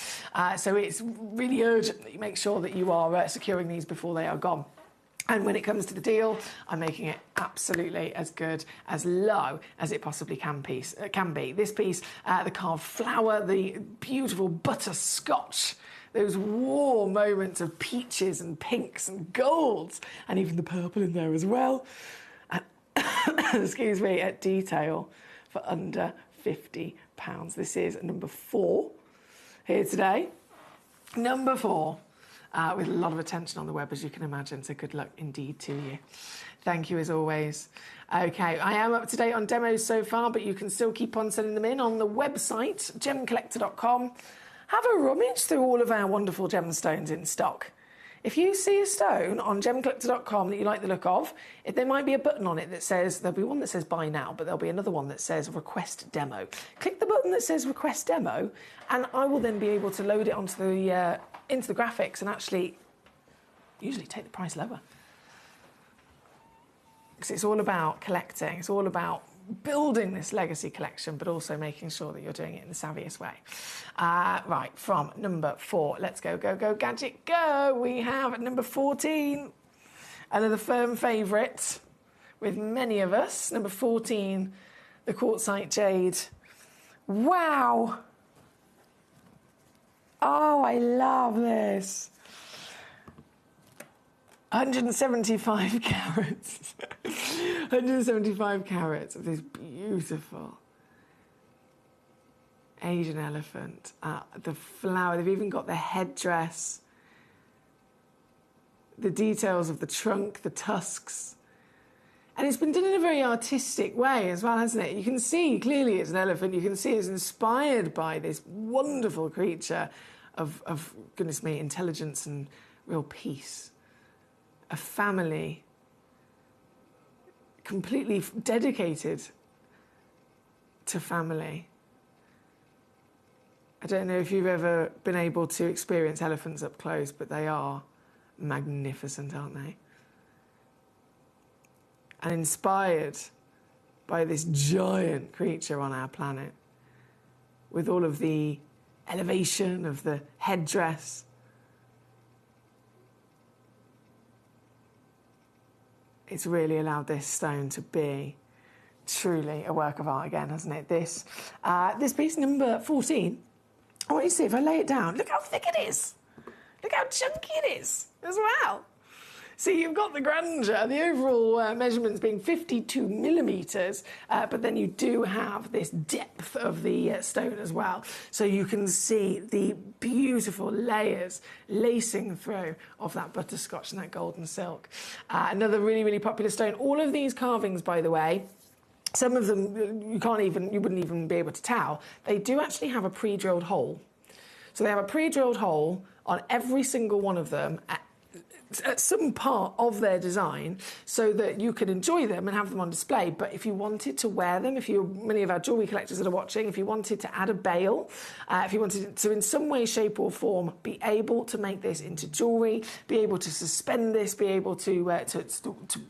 So it's really urgent that you make sure that you are securing these before they are gone. And when it comes to the deal, I'm making it absolutely as good, as low as it possibly can be. This piece, the carved flower, the beautiful butterscotch, those warm moments of peaches and pinks and golds, and even the purple in there as well. And excuse me, at detail for under £50. This is number 4 here today. Number 4. With a lot of attention on the web, as you can imagine, so good luck indeed to you. Thank you as always. Okay, I am up to date on demos so far, but you can still keep on sending them in on the website, gemcollector.com. Have a rummage through all of our wonderful gemstones in stock. If you see a stone on gemcollector.com that you like the look of, there might be a button on it that says, there'll be one that says buy now, but there'll be another one that says request demo. Click the button that says request demo, and I will then be able to load it onto the into the graphics and actually usually take the price lower. Because it's all about collecting, it's all about building this legacy collection, but also making sure that you're doing it in the savviest way. Right, from number 4, let's go, gadget, go. We have at number 14, another firm favourite with many of us. Number 14, the quartzite jade. Wow. Oh, I love this. 175 carats. 175 carats of this beautiful Asian elephant. The flower, they've even got the headdress, the details of the trunk, the tusks. And it's been done in a very artistic way as well, hasn't it? You can see clearly it's an elephant. You can see it's inspired by this wonderful creature of goodness me, intelligence and real peace. A family completely dedicated to family. I don't know if you've ever been able to experience elephants up close, but they are magnificent, aren't they? And inspired by this giant creature on our planet, with all of the elevation of the headdress. It's really allowed this stone to be truly a work of art again, hasn't it? This piece, number 14, I want you to see, if I lay it down, look how thick it is. Look how chunky it is as well. So you've got the grandeur, the overall measurements being 52 millimetres, but then you do have this depth of the stone as well. So you can see the beautiful layers lacing through of that butterscotch and that golden silk. Another really, really popular stone. All of these carvings, by the way, some of them you wouldn't even be able to tell. They do actually have a pre-drilled hole. So they have a pre-drilled hole on every single one of them at some part of their design, so that you can enjoy them and have them on display. But if you wanted to wear them, many of our jewellery collectors that are watching, if you wanted to add a bail, if you wanted to in some way, shape or form be able to make this into jewellery, be able to suspend this, be able to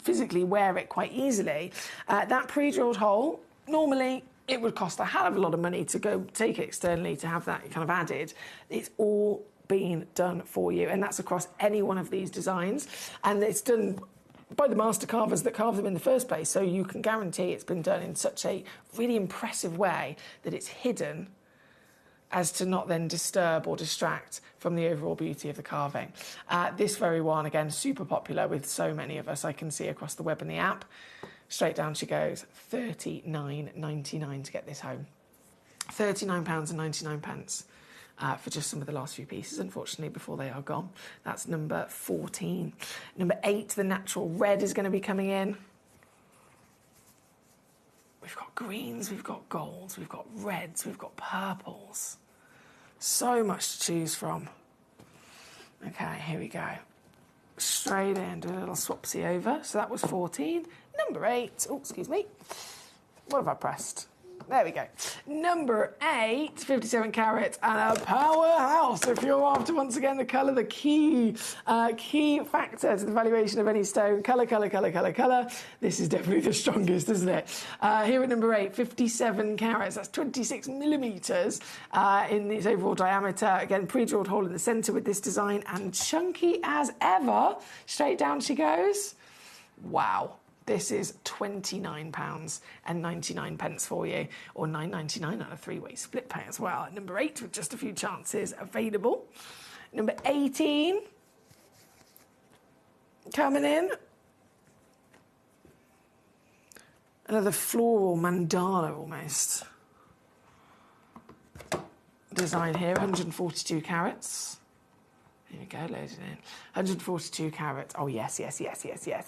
physically wear it quite easily, that pre-drilled hole, normally it would cost a hell of a lot of money to go take it externally to have that kind of added. It's all been done for you, and that's across any one of these designs, and it's done by the master carvers that carved them in the first place, so you can guarantee it's been done in such a really impressive way that it's hidden as to not then disturb or distract from the overall beauty of the carving. This very one, again, super popular with so many of us, I can see across the web and the app. Straight down she goes, £39.99 to get this home. £39.99 for just some of the last few pieces, unfortunately, before they are gone. That's number 14. Number 8, the natural red is going to be coming in. We've got greens, we've got golds, we've got reds, we've got purples. So much to choose from. Okay, here we go. Straight in, do a little swapsy over. So that was 14. Number 8, oh, excuse me. What have I pressed? There we go. Number 8, 57 carat, and a powerhouse. If you're after, once again, the colour, the key factor to the valuation of any stone. Colour. This is definitely the strongest, isn't it? Here at number 8, 57 carats. That's 26 millimetres in its overall diameter. Again, pre-drilled hole in the centre with this design, and chunky as ever. Straight down she goes. Wow. This is £29.99 for you, or £9.99 on a 3-way split pay as well. At number 8, with just a few chances available. Number 18, coming in. Another floral mandala almost. Design here, 142 carats. Here we go, loaded in. 142 carats. Oh, yes.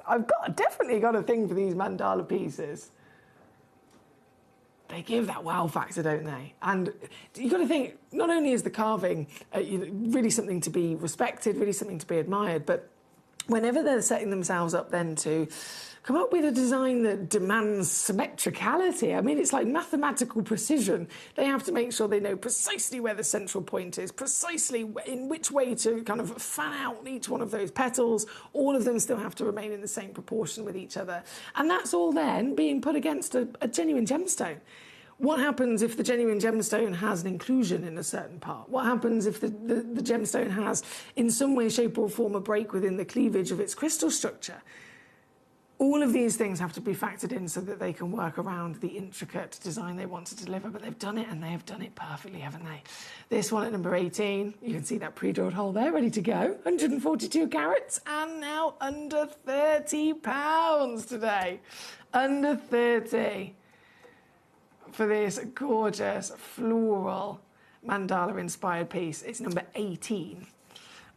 I've definitely got a thing for these mandala pieces. They give that wow factor, don't they? And you've got to think, not only is the carving really something to be respected, really something to be admired, but whenever they're setting themselves up then to come up with a design that demands symmetricality. I mean, it's like mathematical precision. They have to make sure they know precisely where the central point is, precisely in which way to kind of fan out each one of those petals. All of them still have to remain in the same proportion with each other. And that's all then being put against a genuine gemstone. What happens if the genuine gemstone has an inclusion in a certain part? What happens if the gemstone has, in some way, shape or form, a break within the cleavage of its crystal structure? All of these things have to be factored in so that they can work around the intricate design they want to deliver, but they've done it, and they have done it perfectly, haven't they? This one at number 18, you can see that pre-drilled hole there, ready to go. 142 carats, and now under £30 today. Under 30 for this gorgeous floral mandala-inspired piece. It's number 18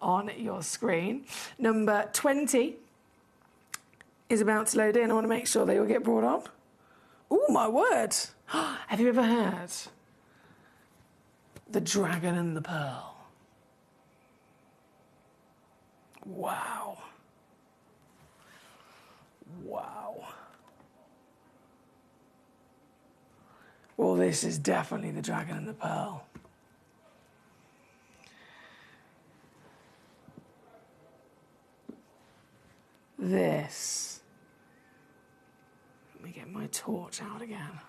on your screen. Number 20 is about to load in. I want to make sure they all get brought on. Oh, my word. Have you ever heard the dragon and the pearl? Wow. Wow. Well, this is definitely the dragon and the pearl. this. Let me get my torch out again.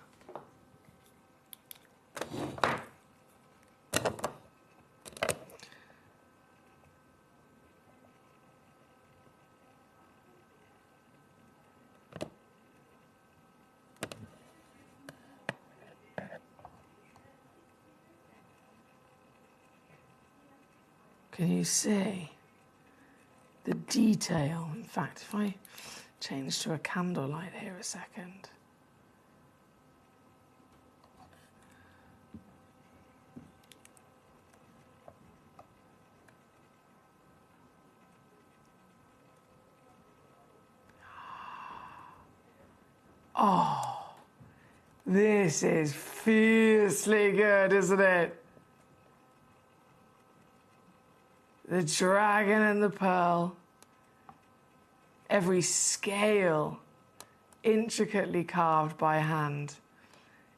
Can you see the detail? In fact, if I change to a candlelight here a second. Oh, this is fiercely good, isn't it? The dragon and the pearl. Every scale intricately carved by hand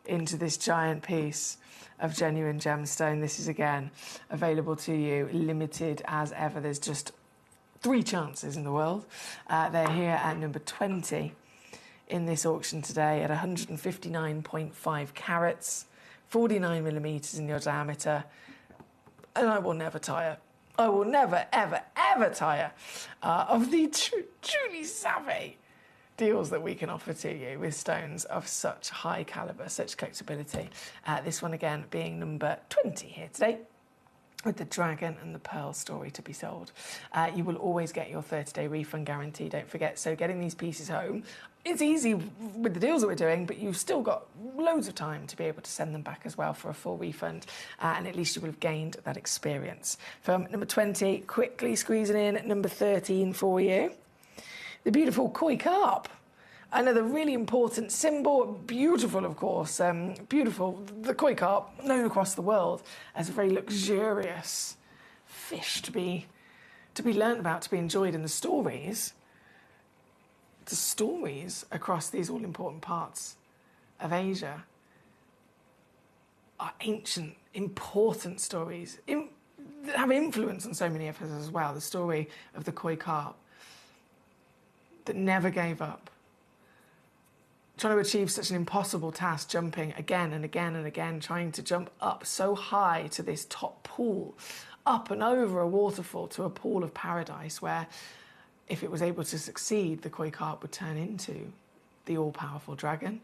into this giant piece of genuine gemstone. This is again available to you, limited as ever. There's just 3 chances in the world. They're here at number 20 in this auction today at 159.5 carats, 49 millimeters in your diameter, and I will never tire. I will never, ever, ever tire of the truly savvy deals that we can offer to you with stones of such high calibre, such collectability. This one again being number 20 here today, with the dragon and the pearl story to be sold. You will always get your 30-day refund guarantee, don't forget. So getting these pieces home, it's easy with the deals that we're doing, but you've still got loads of time to be able to send them back as well for a full refund, and at least you will have gained that experience. From number 20, quickly squeezing in at number 13 for you. The beautiful koi carp. Another really important symbol, beautiful of course, beautiful. The koi carp, known across the world as a very luxurious fish to be learnt about, to be enjoyed in the stories. The stories across these all-important parts of Asia are ancient, important stories that have influence on so many of us as well. The story of the koi carp that never gave up, trying to achieve such an impossible task, jumping again and again and again, trying to jump up so high to this top pool, up and over a waterfall to a pool of paradise where, if it was able to succeed, the koi carp would turn into the all-powerful dragon.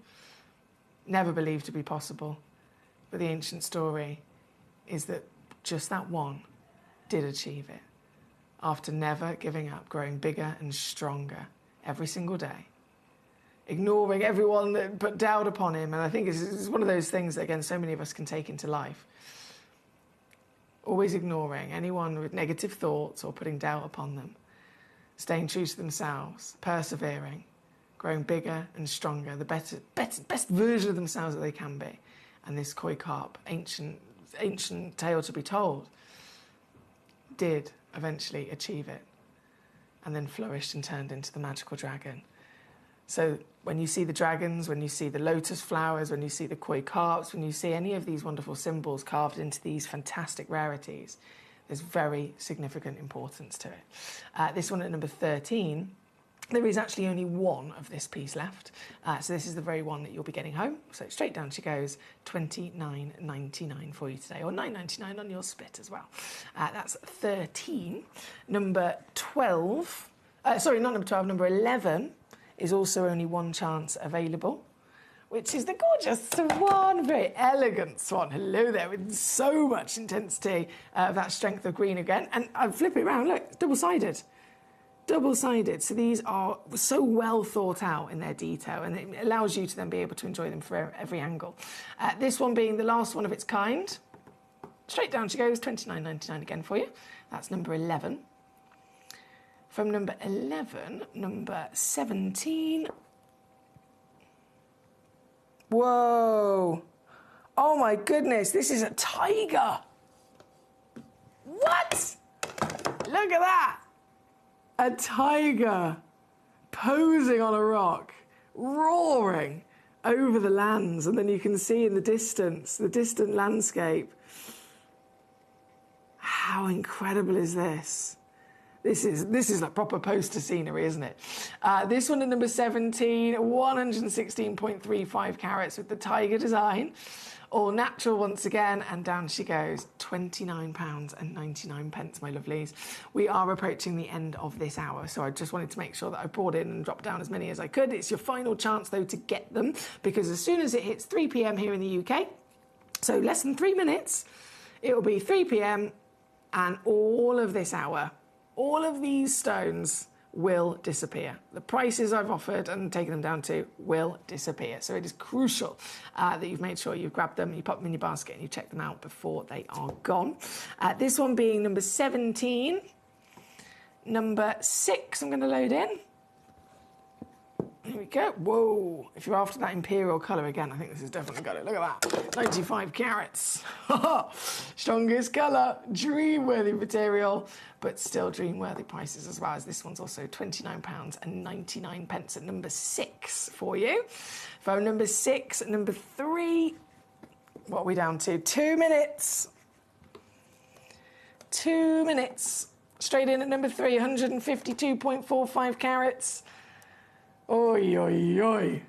Never believed to be possible, but the ancient story is that just that one did achieve it, after never giving up, growing bigger and stronger every single day, ignoring everyone that put doubt upon him. And I think it's one of those things that, again, so many of us can take into life. Always ignoring anyone with negative thoughts or putting doubt upon them. Staying true to themselves, persevering, growing bigger and stronger, the best version of themselves that they can be. And this koi carp, ancient tale to be told, did eventually achieve it, and then flourished and turned into the magical dragon. So when you see the dragons, when you see the lotus flowers, when you see the koi carps, when you see any of these wonderful symbols carved into these fantastic rarities, there's very significant importance to it. This one at number 13, there is actually only one of this piece left. So this is the very one that you'll be getting home. So straight down she goes, $29.99 for you today, or $9.99 on your split as well. That's 13. Number 12, sorry, not number 12, number 11 is also only one chance available, which is the gorgeous swan, very elegant swan. Hello there, with so much intensity of that strength of green again. And I flip it around, look, it's double-sided. Double-sided. So these are so well thought out in their detail, and it allows you to then be able to enjoy them from every angle. This one being the last one of its kind. Straight down she goes, $29.99 again for you. That's number 11. From number 11, number 17... Whoa. Oh my goodness, this is a tiger. What? Look at that. A tiger posing on a rock, roaring over the lands, and then you can see in the distance, the distant landscape. How incredible is this? This is like proper poster scenery, isn't it? This one at number 17, 116.35 carats with the tiger design. All natural once again, and down she goes. £29.99, my lovelies. We are approaching the end of this hour, so I just wanted to make sure that I brought in and dropped down as many as I could. It's your final chance, though, to get them, because as soon as it hits 3 p.m. here in the UK, so less than 3 minutes, it will be 3 p.m. and all of this hour, all of these stones will disappear. The prices I've offered and taken them down to will disappear. So it is crucial that you've made sure you've grabbed them, you pop them in your basket and you check them out before they are gone. This one being number 17. Number 6, I'm going to load in. Here we go. Whoa. If you're after that imperial colour again, I think this has definitely got it. Look at that. 95 carats. Strongest colour. Dream-worthy material, but still dream-worthy prices as well, as this one's also £29.99 at number 6 for you. Phone number 6, at number 3. What are we down to? 2 minutes. 2 minutes. Straight in at number 3, 152.45 carats. Oi, oi, oi.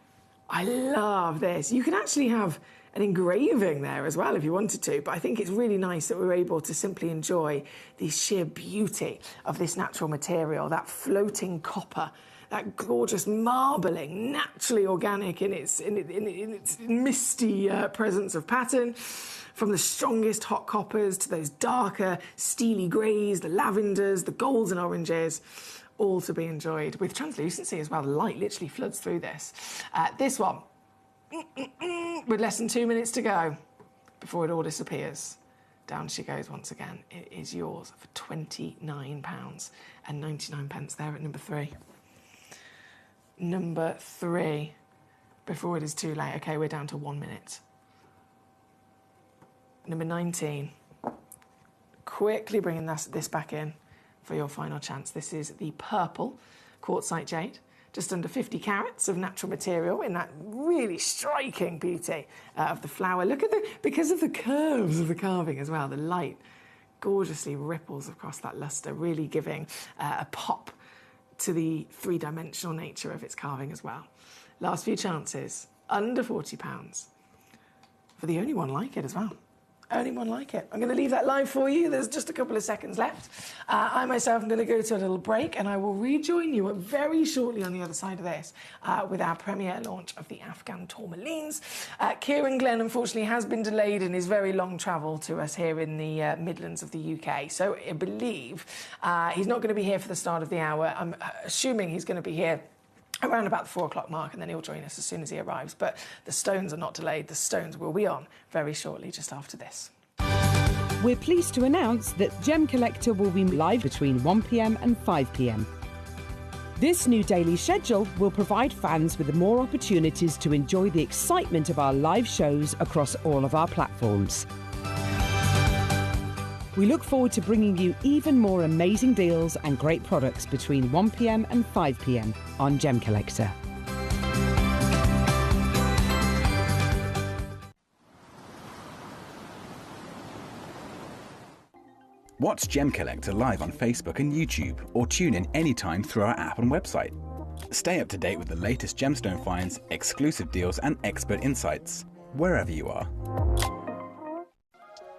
I love this. You can actually have an engraving there as well if you wanted to, but I think it's really nice that we're able to simply enjoy the sheer beauty of this natural material, that floating copper, that gorgeous marbling, naturally organic in its misty presence of pattern, from the strongest hot coppers to those darker steely greys, the lavenders, the golds and oranges, all to be enjoyed with translucency as well. The light literally floods through this. This one, with less than 2 minutes to go before it all disappears. Down she goes once again. It is yours for £29.99 there at number 3. Number 3, before it is too late. Okay, we're down to 1 minute. Number 19. Quickly bringing this back in for your final chance. This is the purple quartzite jade, just under 50 carats of natural material in that really striking beauty of the flower. Look at because of the curves of the carving as well, the light gorgeously ripples across that lustre, really giving a pop to the three-dimensional nature of its carving as well. Last few chances, under £40 for the only one like it as well. Only one like it. I'm going to leave that live for you. There's just a couple of seconds left. I myself am going to go to a little break, and I will rejoin you very shortly on the other side of this with our premiere launch of the Afghan tourmalines. Kieran Glenn, unfortunately, has been delayed in his very long travel to us here in the Midlands of the UK. So I believe he's not going to be here for the start of the hour. I'm assuming he's going to be here around about the 4 o'clock mark, and then he'll join us as soon as he arrives. But the stones are not delayed. The stones will be on very shortly, just after this. We're pleased to announce that Gemcollector will be live between 1 p.m. and 5 p.m. This new daily schedule will provide fans with more opportunities to enjoy the excitement of our live shows across all of our platforms. We look forward to bringing you even more amazing deals and great products between 1 p.m. and 5 p.m. on Gemcollector. Watch Gemcollector live on Facebook and YouTube, or tune in anytime through our app and website. Stay up to date with the latest gemstone finds, exclusive deals and expert insights, wherever you are.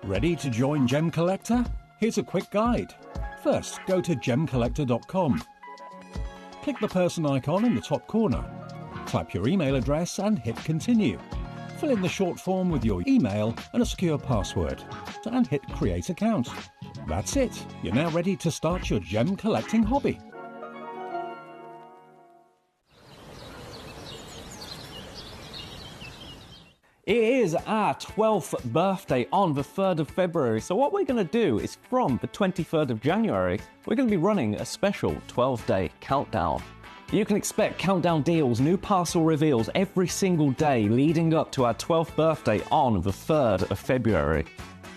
Ready to join Gemcollector? Here's a quick guide. First, go to gemcollector.com. Click the person icon in the top corner. Type your email address and hit continue. Fill in the short form with your email and a secure password, and hit create account. That's it. You're now ready to start your gem collecting hobby. It is our 12th birthday on the 3rd of February, so what we're going to do is from the 23rd of January, we're going to be running a special 12-day countdown. You can expect countdown deals, new parcel reveals every single day leading up to our 12th birthday on the 3rd of February.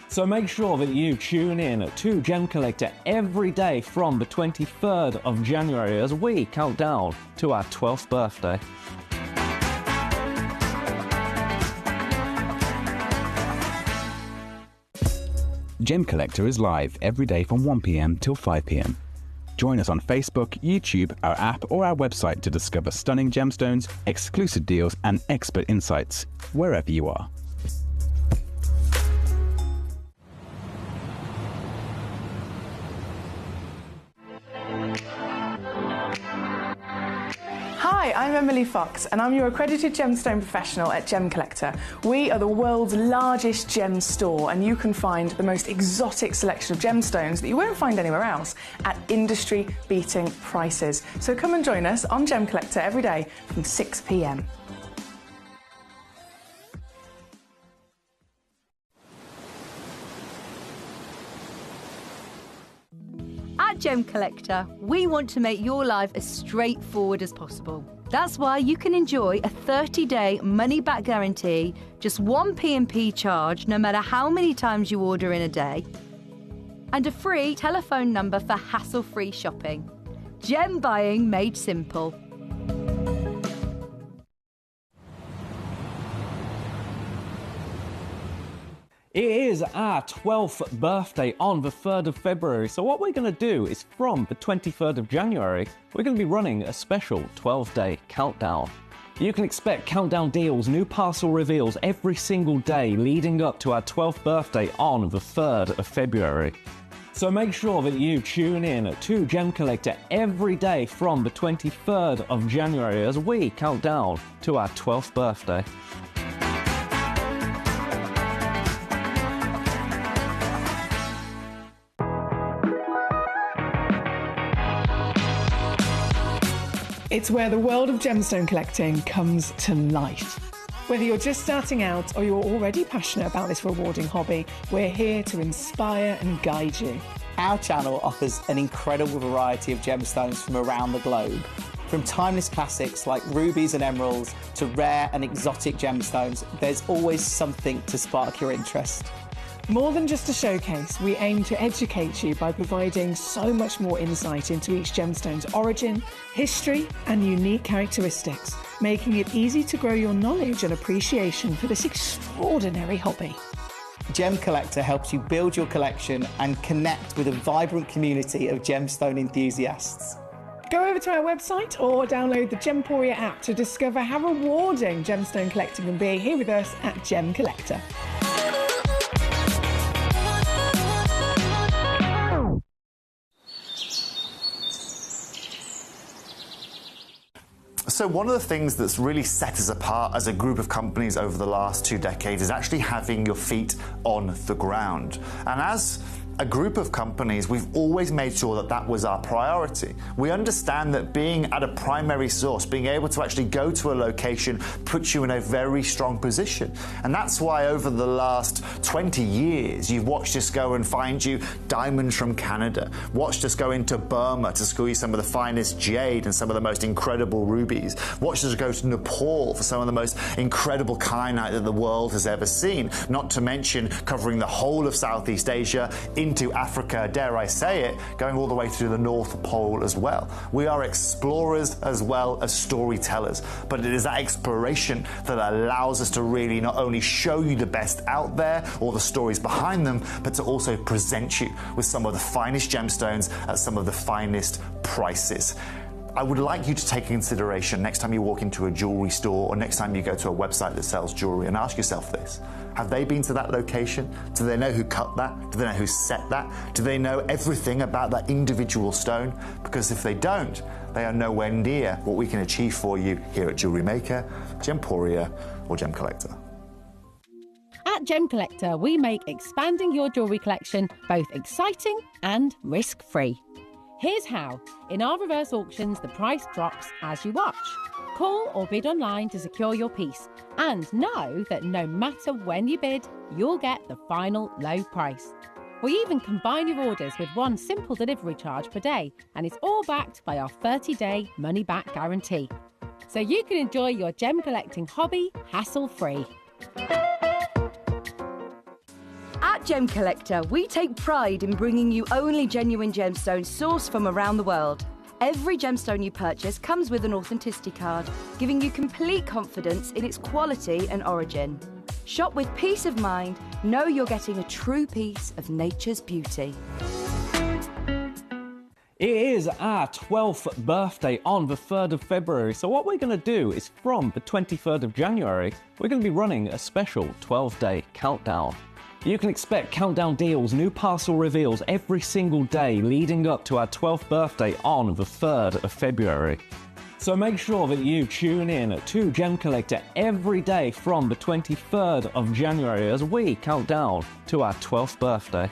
So make sure that you tune in to Gemcollector every day from the 23rd of January as we count down to our 12th birthday. Gemcollector is live every day from 1 p.m. till 5 p.m. Join us on Facebook, YouTube, our app, or our website to discover stunning gemstones, exclusive deals, and expert insights wherever you are. Hi, I'm Emily Fox and I'm your accredited gemstone professional at Gemcollector. We are the world's largest gem store and you can find the most exotic selection of gemstones that you won't find anywhere else at industry-beating prices. So come and join us on Gemcollector every day from 6 p.m. At Gemcollector, we want to make your life as straightforward as possible. That's why you can enjoy a 30-day money-back guarantee, just one P&P charge no matter how many times you order in a day, and a free telephone number for hassle-free shopping. Gem buying made simple. It is our 12th birthday on the 3rd of February, so what we're going to do is from the 23rd of January, we're going to be running a special 12-day countdown. You can expect countdown deals, new parcel reveals every single day leading up to our 12th birthday on the 3rd of February. So make sure that you tune in to Gemcollector every day from the 23rd of January as we count down to our 12th birthday. It's where the world of gemstone collecting comes to life. Whether you're just starting out or you're already passionate about this rewarding hobby, we're here to inspire and guide you. Our channel offers an incredible variety of gemstones from around the globe. From timeless classics like rubies and emeralds to rare and exotic gemstones, there's always something to spark your interest. More than just a showcase, we aim to educate you by providing so much more insight into each gemstone's origin, history, and unique characteristics, making it easy to grow your knowledge and appreciation for this extraordinary hobby. Gemcollector helps you build your collection and connect with a vibrant community of gemstone enthusiasts. Go over to our website or download the Gemporia app to discover how rewarding gemstone collecting can be here with us at Gemcollector. So one of the things that's really set us apart as a group of companies over the last 2 decades is actually having your feet on the ground. And as a group of companies, we've always made sure that that was our priority. We understand that being at a primary source, being able to actually go to a location, puts you in a very strong position. And that's why over the last 20 years, you've watched us go and find you diamonds from Canada, watched us go into Burma to school you some of the finest jade and some of the most incredible rubies, watched us go to Nepal for some of the most incredible kyanite that the world has ever seen, not to mention covering the whole of Southeast Asia, into Africa, dare I say it, going all the way through the North Pole as well. We are explorers as well as storytellers, but it is that exploration that allows us to really not only show you the best out there or the stories behind them, but to also present you with some of the finest gemstones at some of the finest prices. I would like you to take into consideration next time you walk into a jewelry store or next time you go to a website that sells jewelry and ask yourself this. Have they been to that location? Do they know who cut that? Do they know who set that? Do they know everything about that individual stone? Because if they don't, they are nowhere near what we can achieve for you here at Jewelry Maker, Gemporia or Gemcollector. At Gemcollector, we make expanding your jewellery collection both exciting and risk-free. Here's how. In our reverse auctions, the price drops as you watch. Call or bid online to secure your piece. And know that no matter when you bid, you'll get the final low price. We even combine your orders with one simple delivery charge per day, and it's all backed by our 30-day money-back guarantee. So you can enjoy your gem collecting hobby hassle-free. At Gemcollector, we take pride in bringing you only genuine gemstones sourced from around the world. Every gemstone you purchase comes with an authenticity card, giving you complete confidence in its quality and origin. Shop with peace of mind, know you're getting a true piece of nature's beauty. It is our 12th birthday on the 3rd of February, so what we're going to do is from the 23rd of January, we're going to be running a special 12-day countdown. You can expect countdown deals, new parcel reveals every single day leading up to our 12th birthday on the 3rd of February. So make sure that you tune in to Gemcollector every day from the 23rd of January as we count down to our 12th birthday.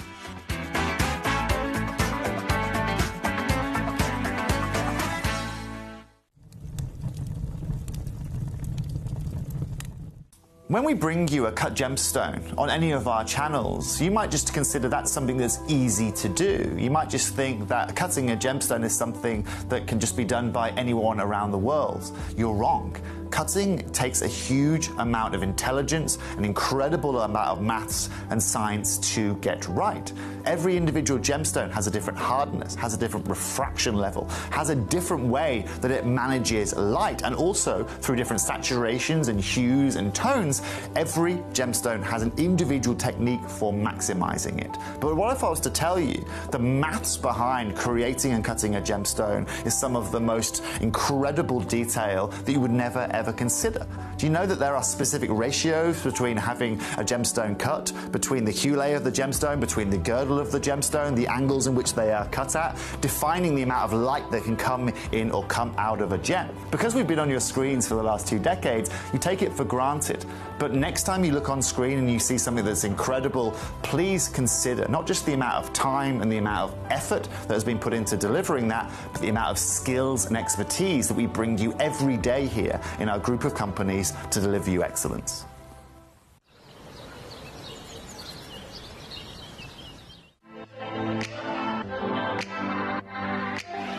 When we bring you a cut gemstone on any of our channels, you might just consider that something that's easy to do. You might just think that cutting a gemstone is something that can just be done by anyone around the world. You're wrong. Cutting takes a huge amount of intelligence, an incredible amount of maths and science to get right. Every individual gemstone has a different hardness, has a different refraction level, has a different way that it manages light, and also through different saturations and hues and tones, every gemstone has an individual technique for maximizing it. But what if I was to tell you the maths behind creating and cutting a gemstone is some of the most incredible detail that you would never ever consider? Do you know that there are specific ratios between having a gemstone cut, between the hue layer of the gemstone, between the girdle of the gemstone, the angles in which they are cut at, defining the amount of light that can come in or come out of a gem? Because we've been on your screens for the last 2 decades, you take it for granted. But next time you look on screen and you see something that's incredible, please consider not just the amount of time and the amount of effort that has been put into delivering that, but the amount of skills and expertise that we bring you every day here in our group of companies to deliver you excellence.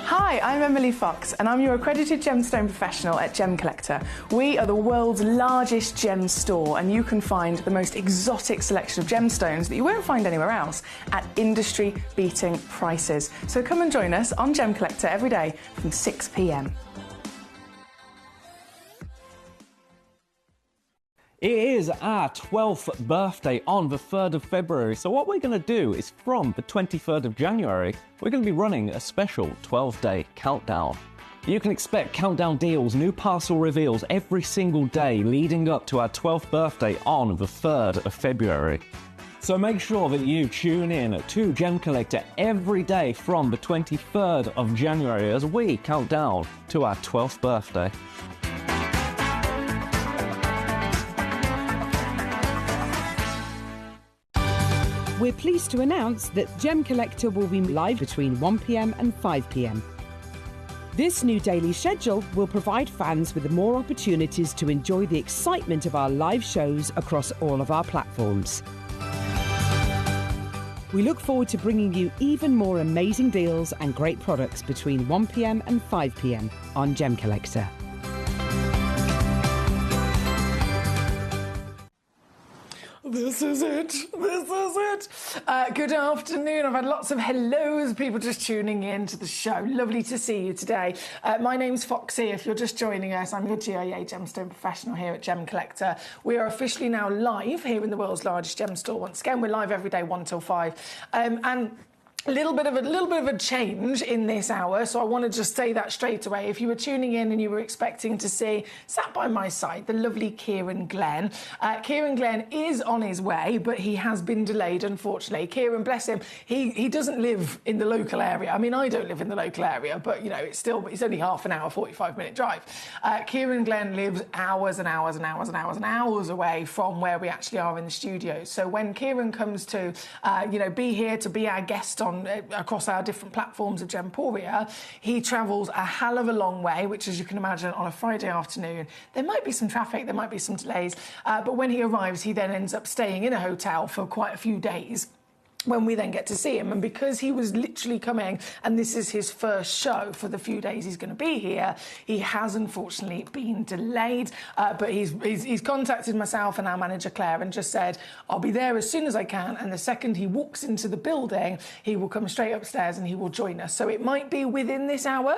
Hi, I'm Emily Fox and I'm your accredited gemstone professional at Gemcollector. We are the world's largest gem store and you can find the most exotic selection of gemstones that you won't find anywhere else at industry-beating prices. So come and join us on Gemcollector every day from 6 p.m. It is our 12th birthday on the 3rd of February, so what we're going to do is from the 23rd of January, we're going to be running a special 12-day countdown. You can expect countdown deals, new parcel reveals every single day leading up to our 12th birthday on the 3rd of February. So make sure that you tune in to Gemcollector every day from the 23rd of January as we count down to our 12th birthday. We're pleased to announce that Gemcollector will be live between 1 p.m. and 5 p.m. This new daily schedule will provide fans with more opportunities to enjoy the excitement of our live shows across all of our platforms. We look forward to bringing you even more amazing deals and great products between 1 p.m. and 5 p.m. on Gemcollector. This is it. This is it. Good afternoon. I've had lots of hellos, people just tuning in to the show. Lovely to see you today. My name's Foxy. If you're just joining us, I'm your GIA gemstone professional here at Gemcollector. We are officially now live here in the world's largest gem store. Once again, we're live every day 1 till 5. And a little bit of a change in this hour, so I want to just say that straight away. If you were tuning in and you were expecting to see, sat by my side, the lovely Kieran Glenn. Kieran Glenn is on his way, but he has been delayed, unfortunately. Kieran, bless him, he doesn't live in the local area. I mean, I don't live in the local area, but, you know, it's only half an hour, 45-minute drive. Kieran Glenn lives hours and hours and hours and hours and hours away from where we actually are in the studio. So when Kieran comes to, be here to be our guest across our different platforms of Gemporia, he travels a hell of a long way, which, as you can imagine, on a Friday afternoon, there might be some traffic, there might be some delays, but when he arrives, he then ends up staying in a hotel for quite a few days when we then get to see him. And because he was literally coming, and this is his first show for the few days he's going to be here, he has unfortunately been delayed. But he's contacted myself and our manager Claire and just said, I'll be there as soon as I can. And the second he walks into the building, he will come straight upstairs and he will join us. So it might be within this hour.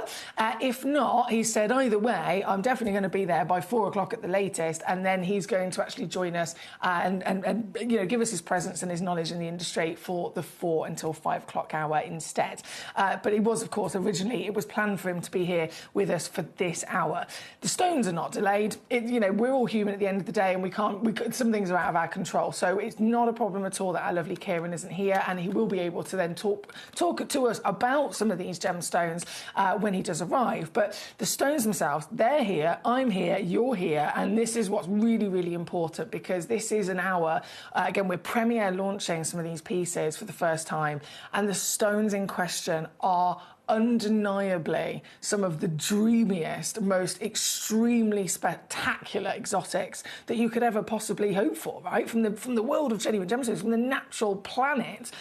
If not, he said, either way, I'm definitely going to be there by 4 o'clock at the latest. And then he's going to actually join us and give us his presence and his knowledge in the industry for for the 4 until 5 o'clock hour instead. But it was, of course, originally, it was planned for him to be here with us for this hour. The stones are not delayed. We're all human at the end of the day, and some things are out of our control. So it's not a problem at all that our lovely Kieran isn't here, and he will be able to then talk to us about some of these gemstones when he does arrive. But the stones themselves, they're here, I'm here, you're here, and this is what's really, really important, because this is an hour, again, we're premiere launching some of these pieces for the first time, and the stones in question are undeniably some of the dreamiest, most extremely spectacular exotics that you could ever possibly hope for, right? From the world of genuine gemstones, from the natural planet,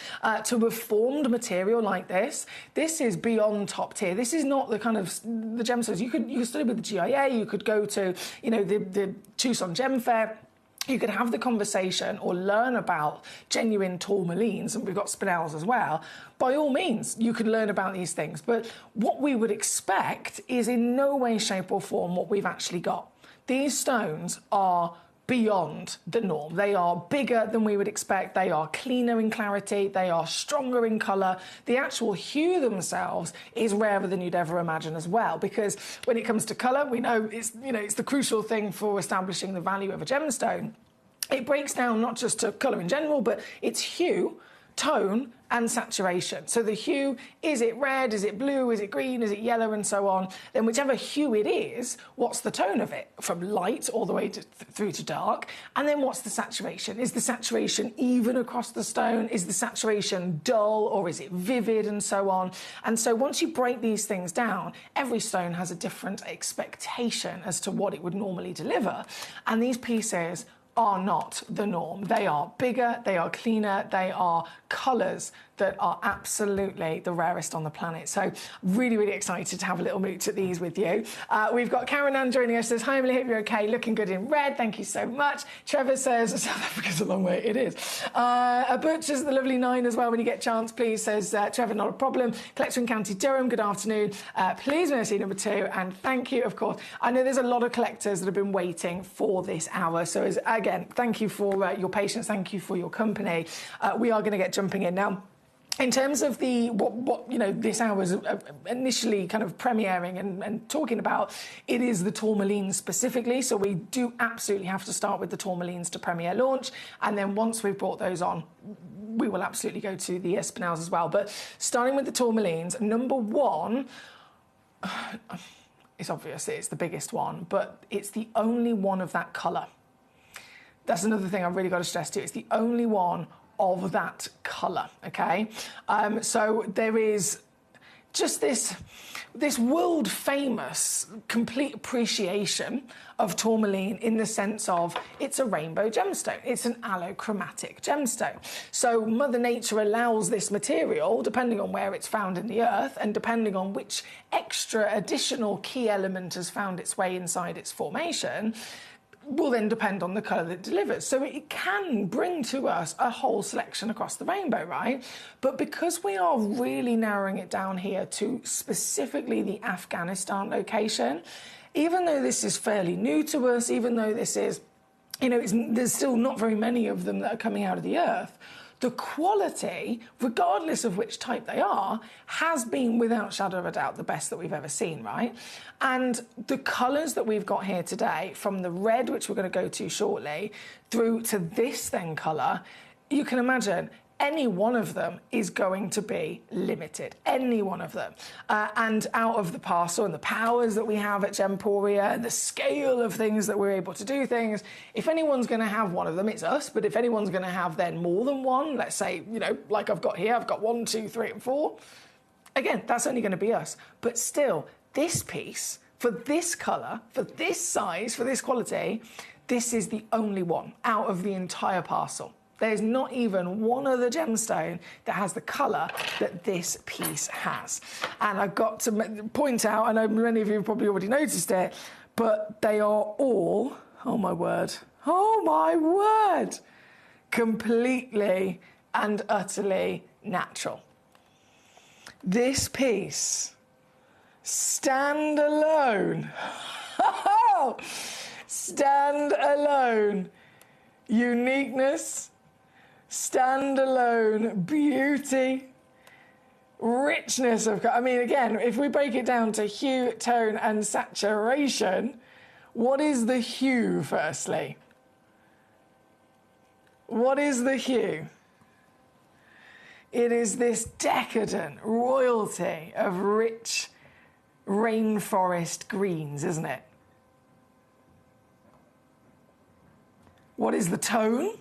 to have formed material like this is beyond top tier. This is not the kind of the gemstones you could study with the GIA. You could go to the Tucson Gem Fair. You could have the conversation or learn about genuine tourmalines, and we've got spinels as well. By all means, you could learn about these things. But what we would expect is in no way, shape or form what we've actually got. These stones are beyond the norm. They are bigger than we would expect. They are cleaner in clarity. They are stronger in colour. The actual hue themselves is rarer than you'd ever imagine as well, because when it comes to colour, we know it's the crucial thing for establishing the value of a gemstone. It breaks down not just to colour in general, but its hue, tone and saturation. So the hue, is it red, is it blue, is it green, is it yellow, and so on. Then whichever hue it is, what's the tone of it? From light all the way through to dark. And then what's the saturation? Is the saturation even across the stone? Is the saturation dull, or is it vivid, and so on? And so once you break these things down, every stone has a different expectation as to what it would normally deliver. And these pieces are not the norm. They are bigger, they are cleaner, they are colours that are absolutely the rarest on the planet. So really, really excited to have a little mooch at these with you. We've got Karen Ann joining us, says, hi Emily, hope you're okay, looking good in red, thank you so much. Trevor says, South Africa's a long way, it is. A Butcher's the lovely 9 as well, when you get a chance, please, says Trevor, not a problem. Collector in County Durham, good afternoon. Please may I see number 2, and thank you, of course. I know there's a lot of collectors that have been waiting for this hour, so again, thank you for your patience, thank you for your company. We are going to get jumping in now. In terms of what this hour is initially kind of premiering and talking about, it is the tourmalines specifically. So we do absolutely have to start with the tourmalines to premiere launch, and then once we've brought those on, we will absolutely go to the spinels as well. But starting with the tourmalines, number 1, it's obvious it's the biggest one, but it's the only one of that colour. That's another thing I've really got to stress to you. It's the only one of that colour, okay? So there is just this world-famous complete appreciation of tourmaline in the sense of it's a rainbow gemstone. It's an allochromatic gemstone. So Mother Nature allows this material, depending on where it's found in the earth and depending on which extra additional key element has found its way inside its formation, will then depend on the colour that it delivers. So it can bring to us a whole selection across the rainbow, right? But because we are really narrowing it down here to specifically the Afghanistan location, even though this is fairly new to us, even though this is, there's still not very many of them that are coming out of the earth, the quality, regardless of which type they are, has been without shadow of a doubt the best that we've ever seen, right? And the colours that we've got here today, from the red, which we're going to go to shortly, through to this then colour, you can imagine any one of them is going to be limited, any one of them. And out of the parcel and the powers that we have at Gemporia and the scale of things that we're able to do things, if anyone's going to have one of them, it's us. But if anyone's going to have then more than one, let's say, like I've got here, I've got 1, 2, 3 and 4. Again, that's only going to be us. But still, this piece, for this colour, for this size, for this quality, this is the only one out of the entire parcel. There's not even one other gemstone that has the colour that this piece has. And I've got to point out, I know many of you have probably already noticed it, but they are all, oh my word, completely and utterly natural. This piece, stand alone, uniqueness, Standalone beauty, richness of colour. I mean, again, if we break it down to hue, tone and saturation, what is the hue, firstly? What is the hue? It is this decadent royalty of rich rainforest greens, isn't it? What is the tone?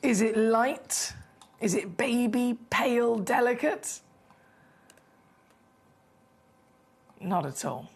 Is it light? Is it baby, pale, delicate? Not at all.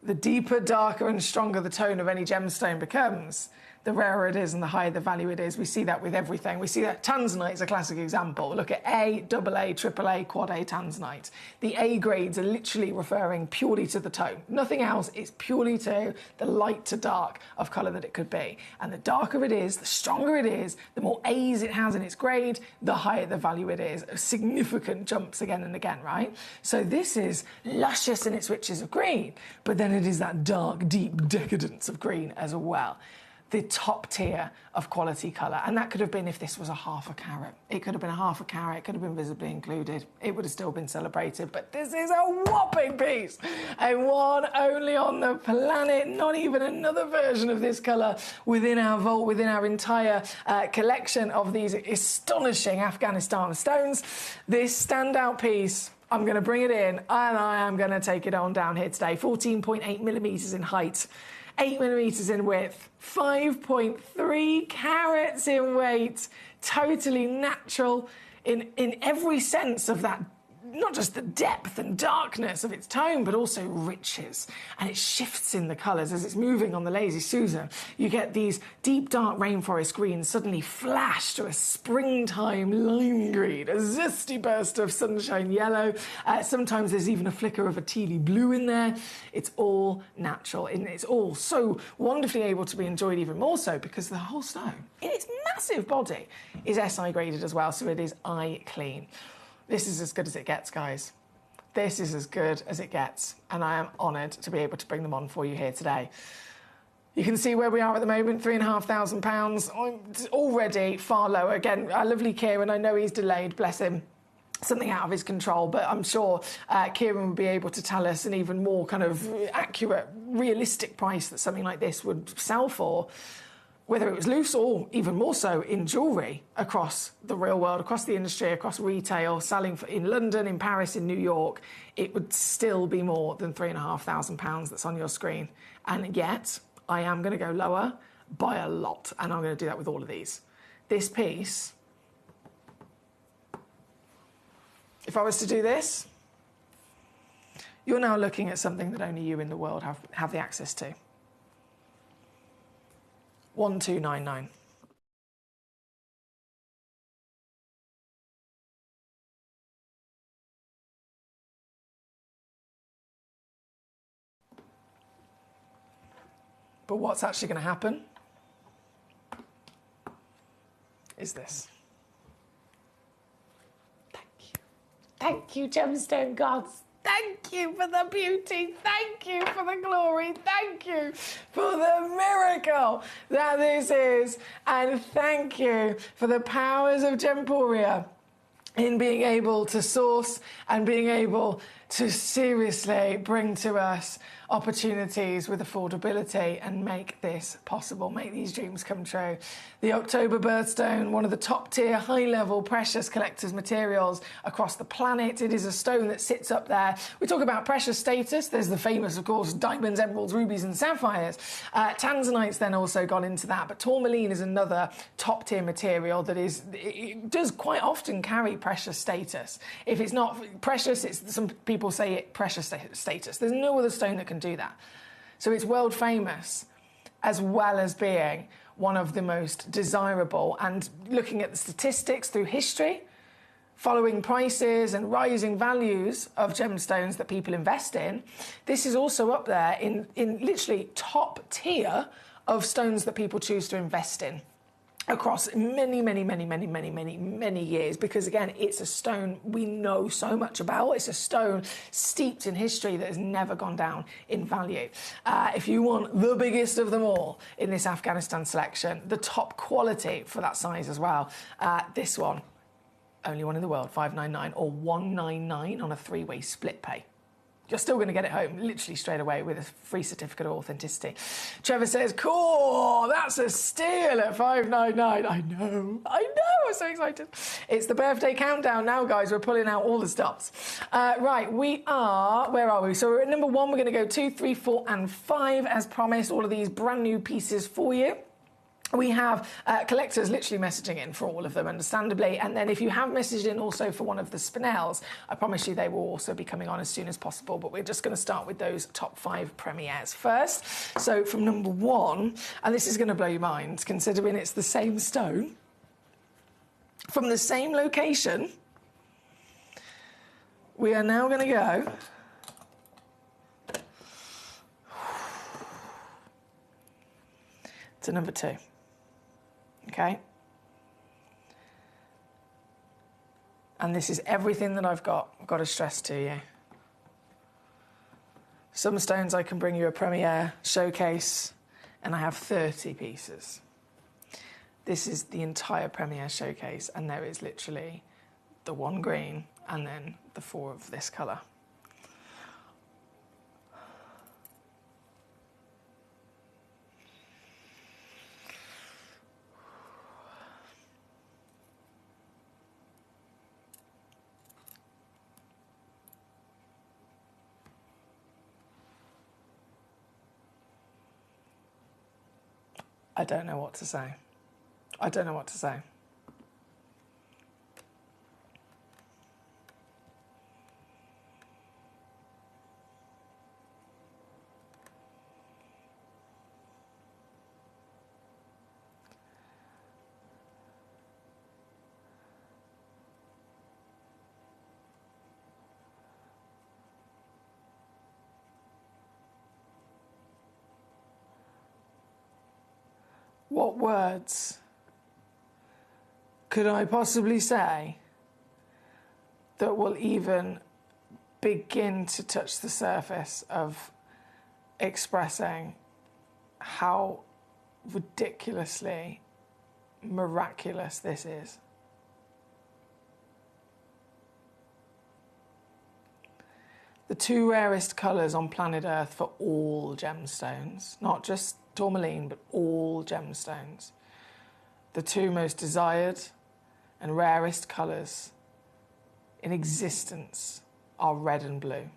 The deeper, darker and stronger the tone of any gemstone becomes, the rarer it is and the higher the value it is. We see that with everything. We see that tanzanite is a classic example. Look at A, AA, AAA, quad A tanzanite. The A grades are literally referring purely to the tone. Nothing else. It's purely to the light to dark of colour that it could be. And the darker it is, the stronger it is, the more A's it has in its grade, the higher the value it is. Significant jumps again and again, right? So this is luscious in its riches of green, but then it is that dark, deep decadence of green as well. The top tier of quality colour. And that could have been if this was a half a carat. It could have been a half a carat, it could have been visibly included. It would have still been celebrated, but this is a whopping piece. And one only on the planet, not even another version of this colour within our vault, within our entire collection of these astonishing Afghanistan stones. This standout piece, I'm going to bring it in and I am going to take it on down here today. 14.8 millimetres in height. 8 millimetres in width, 5.3 carats in weight, totally natural in every sense of that, not just the depth and darkness of its tone, but also riches. And it shifts in the colours as it's moving on the Lazy Susan. You get these deep, dark rainforest greens suddenly flash to a springtime lime green, a zesty burst of sunshine yellow. Sometimes there's even a flicker of a tealy blue in there. It's all natural, and it's all so wonderfully able to be enjoyed even more so because the whole stone, in its massive body, is SI graded as well, so it is eye clean. This is as good as it gets, guys. This is as good as it gets, and I am honoured to be able to bring them on for you here today. You can see where we are at the moment, £3,500. I'm already far lower. Again, our lovely Kieran, I know he's delayed, bless him. Something out of his control, but I'm sure Kieran would be able to tell us an even more kind of accurate, realistic price that something like this would sell for, whether it was loose or even more so in jewellery across the real world, across the industry, across retail, selling in London, in Paris, in New York, it would still be more than £3,500 that's on your screen. And yet, I am going to go lower by a lot, and I'm going to do that with all of these. This piece, if I was to do this, you're now looking at something that only you in the world have the access to. 1299. But what's actually going to happen is this. Thank you. Thank you, gemstone gods. Thank you for the beauty. Thank you for the glory. Thank you for the miracle that this is. And thank you for the powers of Gemporia in being able to source and being able to seriously bring to us opportunities with affordability and make this possible, make these dreams come true. The October birthstone, one of the top tier, high level, precious collector's materials across the planet. It is a stone that sits up there. We talk about precious status. There's the famous, of course, diamonds, emeralds, rubies and sapphires. Tanzanite's then also gone into that, but tourmaline is another top tier material that it does quite often carry precious status. If it's not precious, some people say it precious status. There's no other stone that can do that. So it's world famous, as well as being one of the most desirable. And looking at the statistics through history, following prices and rising values of gemstones that people invest in, this is also up there in literally top tier of stones that people choose to invest in. across many years, because again, it's a stone we know so much about. It's a stone steeped in history that has never gone down in value. If you want the biggest of them all in this Afghanistan selection, the top quality for that size as well, this one, only one in the world, $599 or $199 on a 3-way split pay. You're still going to get it home literally straight away with a free certificate of authenticity. Trevor says, cool, that's a steal at $599. I know, I'm so excited. It's the birthday countdown now, guys. We're pulling out all the stops. Right, where are we? So we're at number 1. We're going to go 2, 3, 4, and 5, as promised. All of these brand new pieces for you. We have collectors literally messaging in for all of them, understandably. And then if you have messaged in also for one of the Spinels, I promise you they will also be coming on as soon as possible. But we're just going to start with those top 5 premieres first. So from number 1, and this is going to blow your mind, considering it's the same stone, from the same location, we are now going to go to number 2. Okay? And this is everything that I've got to stress to you. Some stones I can bring you a premiere showcase, and I have 30 pieces. This is the entire premiere showcase, and there is literally the 1 green and then the 4 of this colour. I don't know what to say. I don't know what to say. What words could I possibly say that will even begin to touch the surface of expressing how ridiculously miraculous this is? The 2 rarest colours on planet Earth for all gemstones, not just tourmaline, but all gemstones. The 2 most desired and rarest colours in existence are red and blue.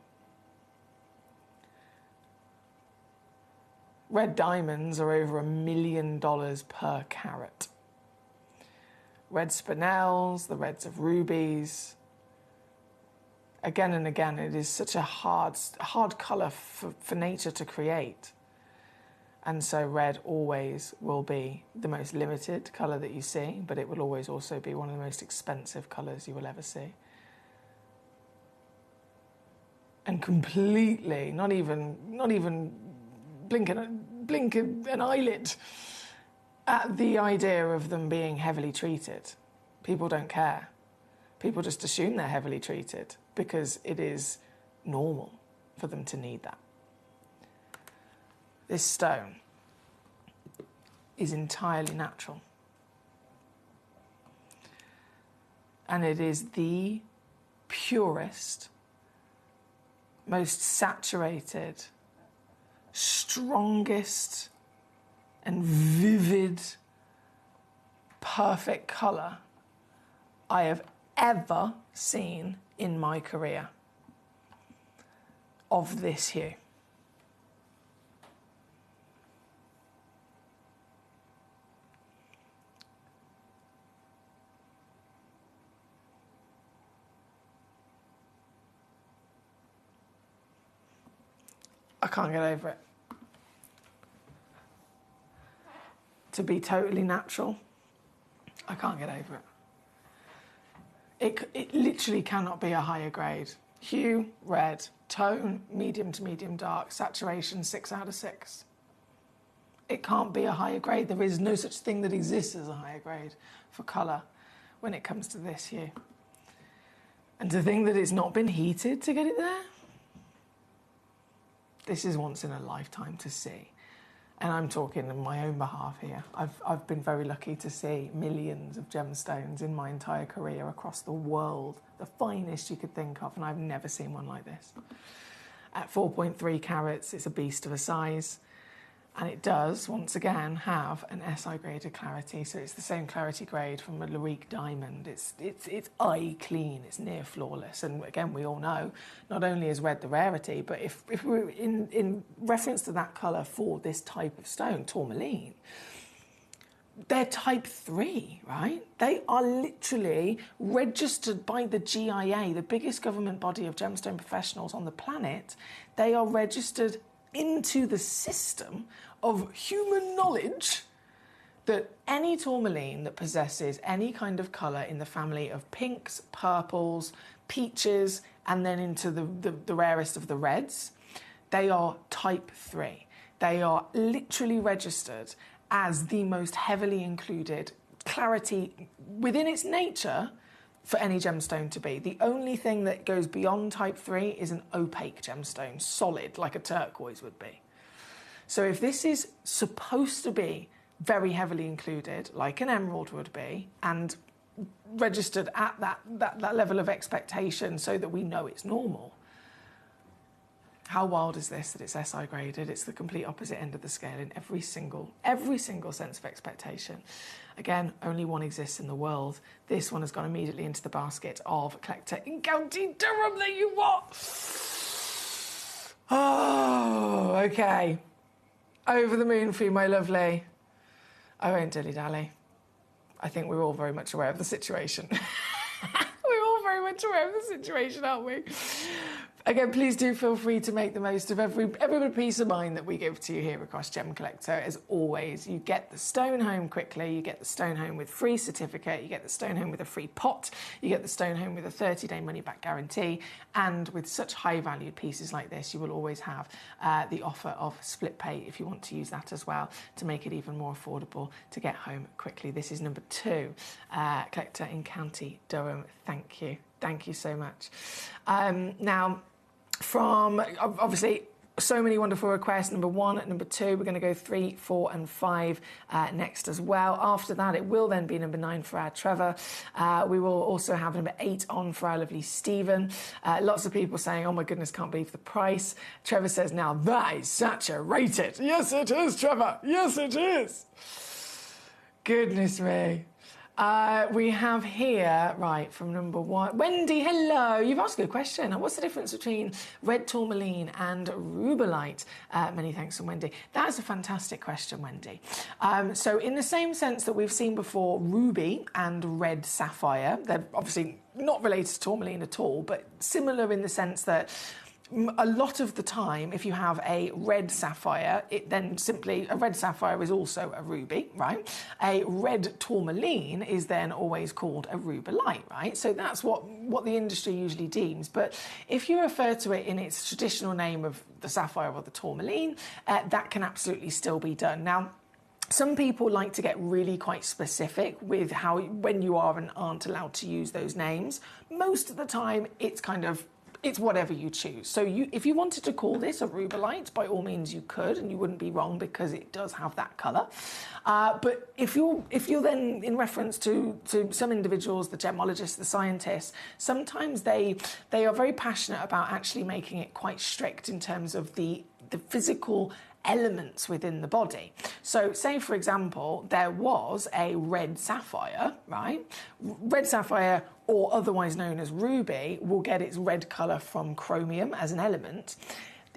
Red diamonds are over $1 million per carat. Red spinels, the reds of rubies. Again and again, it is such a hard colour for nature to create. And so red always will be the most limited colour that you see, but it will always also be one of the most expensive colours you will ever see. And completely, not even blink an eyelid at the idea of them being heavily treated. People don't care. People just assume they're heavily treated because it is normal for them to need that. This stone is entirely natural. And it is the purest, most saturated, strongest and vivid, perfect colour I have ever seen in my career of this hue. I can't get over it. To be totally natural, I can't get over it. It literally cannot be a higher grade. Hue, red, tone, medium to medium dark, saturation 6 out of 6. It can't be a higher grade. There is no such thing that exists as a higher grade for colour when it comes to this hue. And to think that it's not been heated to get it there, this is once in a lifetime to see. And I'm talking on my own behalf here. I've been very lucky to see millions of gemstones in my entire career across the world, the finest you could think of, and I've never seen one like this. At 4.3 carats, it's a beast of a size. And it does, once again, have an SI graded clarity. So it's the same clarity grade from a Larique diamond. It's eye clean, it's near flawless. And again, we all know, not only is red the rarity, but if we're in reference to that colour for this type of stone, tourmaline, they're type 3, right? They are literally registered by the GIA, the biggest government body of gemstone professionals on the planet. They are registered into the system of human knowledge that any tourmaline that possesses any kind of colour in the family of pinks, purples, peaches, and then into the rarest of the reds, they are type 3. They are literally registered as the most heavily included clarity within its nature for any gemstone to be. The only thing that goes beyond type 3 is an opaque gemstone, solid, like a turquoise would be. So if this is supposed to be very heavily included, like an emerald would be, and registered at that level of expectation so that we know it's normal, how wild is this that it's SI graded? It's the complete opposite end of the scale in every single sense of expectation. Again, only one exists in the world. This one has gone immediately into the basket of Collector in County Durham. There you are. Oh, okay. Over the moon for you, my lovely. I won't dilly-dally. I think we're all very much aware of the situation. We're all very much aware of the situation, aren't we? Again, please do feel free to make the most of every piece of mind that we give to you here across Gem Collector. As always, you get the stone home quickly, you get the stone home with free certificate, you get the stone home with a free pot, you get the stone home with a 30-day money-back guarantee, and with such high-valued pieces like this, you will always have the offer of split pay if you want to use that as well to make it even more affordable to get home quickly. This is number 2, Collector in County Durham. Thank you. Thank you so much. Now, from obviously so many wonderful requests, number 1, number 2, we're going to go 3, 4 and 5 next as well. After that, it will then be number 9 for our Trevor. We will also have number 8 on for our lovely Stephen. Lots of people saying, oh my goodness, can't believe the price. Trevor says, now that is saturated. Yes, it is, Trevor. Yes, it is. Goodness me. We have here, right, from number 1, Wendy, hello. You've asked a good question. What's the difference between red tourmaline and rubellite? Many thanks from Wendy. That's a fantastic question, Wendy. So in the same sense that we've seen before ruby and red sapphire, they're obviously not related to tourmaline at all, but similar in the sense that a lot of the time, if you have a red sapphire, it then simply, a red sapphire is also a ruby, right? A red tourmaline is then always called a rubellite, right? So that's what the industry usually deems. But if you refer to it in its traditional name of the sapphire or the tourmaline, that can absolutely still be done. Now, some people like to get really quite specific with when you are and aren't allowed to use those names. Most of the time, it's whatever you choose. So if you wanted to call this a rubellite, by all means you could, and you wouldn't be wrong because it does have that colour. But if you're then in reference to some individuals, the gemologists, the scientists, sometimes they are very passionate about actually making it quite strict in terms of the physical elements within the body. So say, for example, there was a red sapphire, right? Red sapphire, or otherwise known as ruby, will get its red colour from chromium as an element.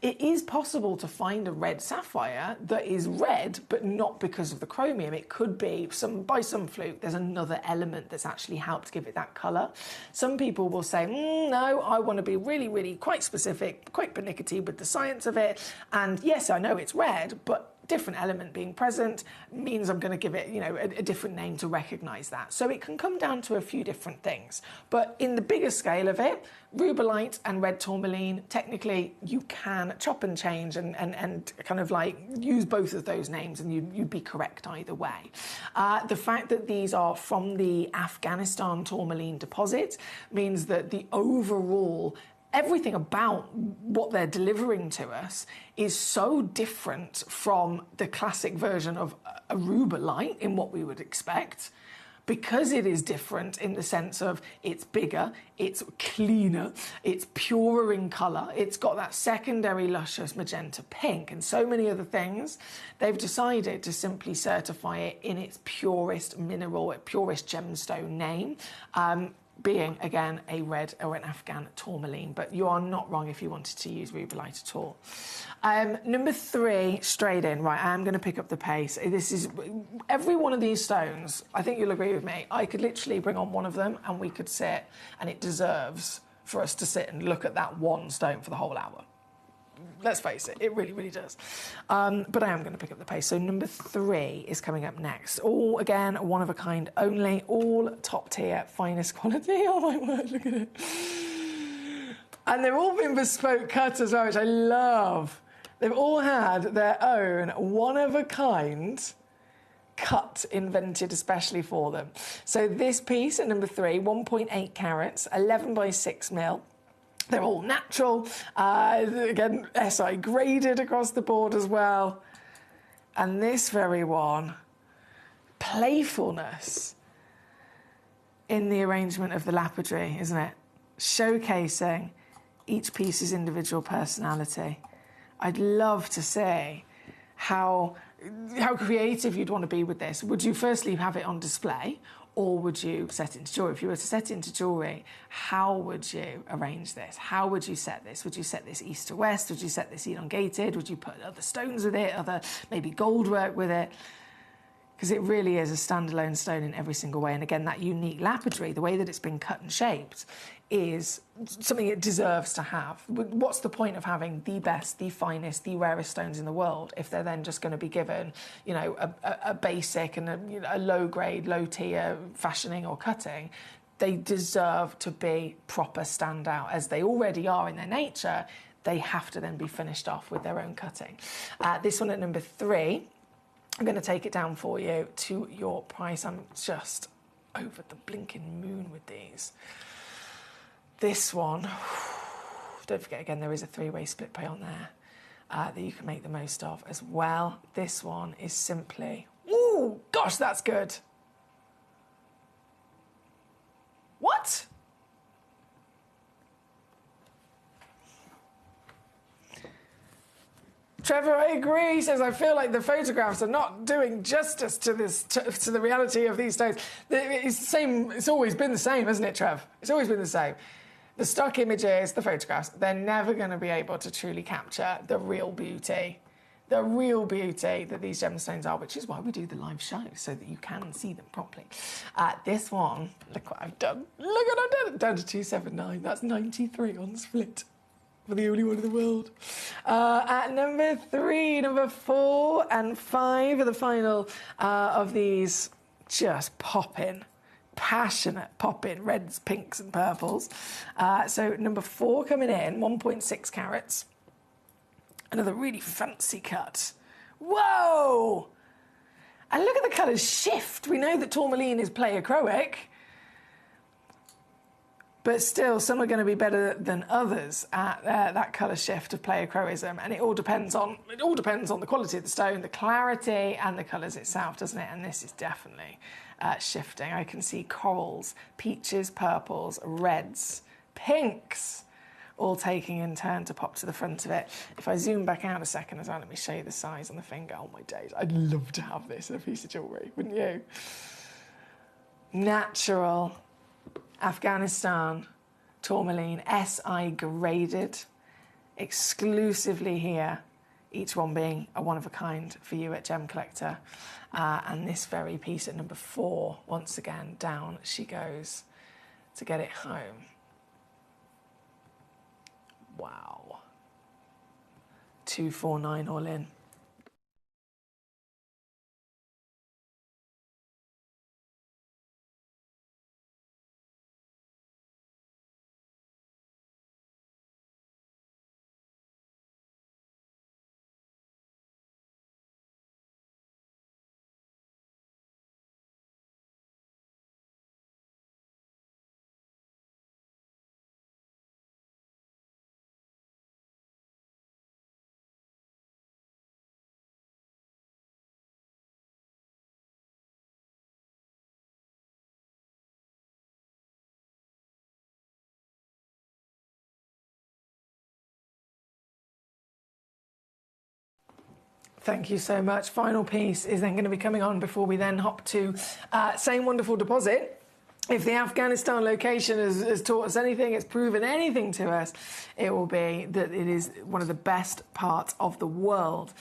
It is possible to find a red sapphire that is red, but not because of the chromium. It could be, by some fluke, there's another element that's actually helped give it that colour. Some people will say, no, I want to be really, really quite specific, quite pernickety with the science of it. And yes, I know it's red, but different element being present means I'm going to give it, you know, a different name to recognise that. So it can come down to a few different things. But in the bigger scale of it, rubellite and red tourmaline, technically you can chop and change and kind of like use both of those names and you'd be correct either way. The fact that these are from the Afghanistan tourmaline deposit means that the overall everything about what they're delivering to us is so different from the classic version of a rubellite in what we would expect, because it is different in the sense of it's bigger, it's cleaner, it's purer in colour, it's got that secondary luscious magenta pink and so many other things. They've decided to simply certify it in its purest mineral, purest gemstone name, being, again, a red or an Afghan tourmaline, but you are not wrong if you wanted to use rubellite at all. Number 3, straight in. Right, I am going to pick up the pace. This is, every one of these stones, I think you'll agree with me, I could literally bring on one of them and we could sit, and it deserves for us to sit and look at that one stone for the whole hour. Let's face it, it really, really does. But I am going to pick up the pace. So number 3 is coming up next. All, again, one of a kind only, all top tier, finest quality. Oh my word, look at it. And they've all been bespoke cuts as well, which I love. They've all had their own one of a kind cut invented especially for them. So this piece at number 3, 1.8 carats, 11 by 6 mil. They're all natural, again, SI graded across the board as well. And this very one, playfulness in the arrangement of the lapidary, isn't it? Showcasing each piece's individual personality. I'd love to see how creative you'd want to be with this. Would you firstly have it on display, or would you set it into jewellery? If you were to set it into jewellery, how would you arrange this? How would you set this? Would you set this east to west? Would you set this elongated? Would you put other stones with it, other maybe gold work with it? Because it really is a standalone stone in every single way. And again, that unique lapidary, the way that it's been cut and shaped, is something it deserves to have. What's the point of having the best, the finest, the rarest stones in the world if they're then just going to be given, you know, a basic and a low grade, low tier fashioning or cutting? They deserve to be proper standout, as they already are in their nature. They have to then be finished off with their own cutting. This one at number 3, I'm going to take it down for you to your price. I'm just over the blinking moon with these. This one, don't forget again, there is a 3-way split pay on there that you can make the most of as well. This one is simply, ooh, gosh, that's good. What? Trevor, I agree. He says, I feel like the photographs are not doing justice to this, to the reality of these stones. It's the same. It's always been the same, hasn't it, Trev? It's always been the same. The stock images, the photographs, they're never going to be able to truly capture the real beauty that these gemstones are, which is why we do the live show, so that you can see them properly. This one, look what I've done. Look what I've done. Down to 279. That's 93 on split. For the only one in the world. At number 3, number 4 and 5 are the final of these just popping, passionate popping reds, pinks and purples. So number 4 coming in, 1.6 carats. Another really fancy cut. Whoa! And look at the colours shift. We know that tourmaline is pleochroic, but still, some are going to be better than others at that colour shift of pleochroism, and it all depends on the quality of the stone, the clarity, and the colours itself, doesn't it? And this is definitely shifting. I can see corals, peaches, purples, reds, pinks, all taking in turn to pop to the front of it. If I zoom back out a second as well, let me show you the size on the finger. Oh my days, I'd love to have this in a piece of jewellery, wouldn't you? Natural Afghanistan tourmaline, SI graded, exclusively here, each one being a one of a kind for you at Gemcollector. And this very piece at number 4, once again, down she goes to get it home. Wow. 249 all in. Thank you so much. Final piece is then going to be coming on before we then hop to Same Wonderful Deposit. If the Afghanistan location has taught us anything, it's proven anything to us, it will be that it is one of the best parts of the world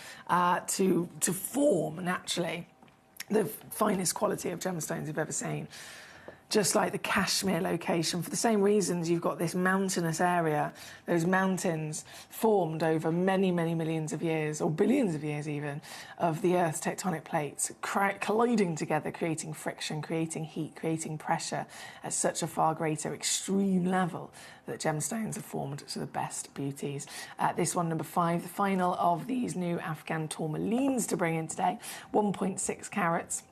to form naturally the finest quality of gemstones you've ever seen. Just like the Kashmir location, for the same reasons, you've got this mountainous area, those mountains formed over many, many millions of years, or billions of years even, of the Earth's tectonic plates colliding together, creating friction, creating heat, creating pressure at such a far greater extreme level that gemstones are formed to the best beauties. This one, number 5, the final of these new Afghan tourmalines to bring in today, 1.6 carats.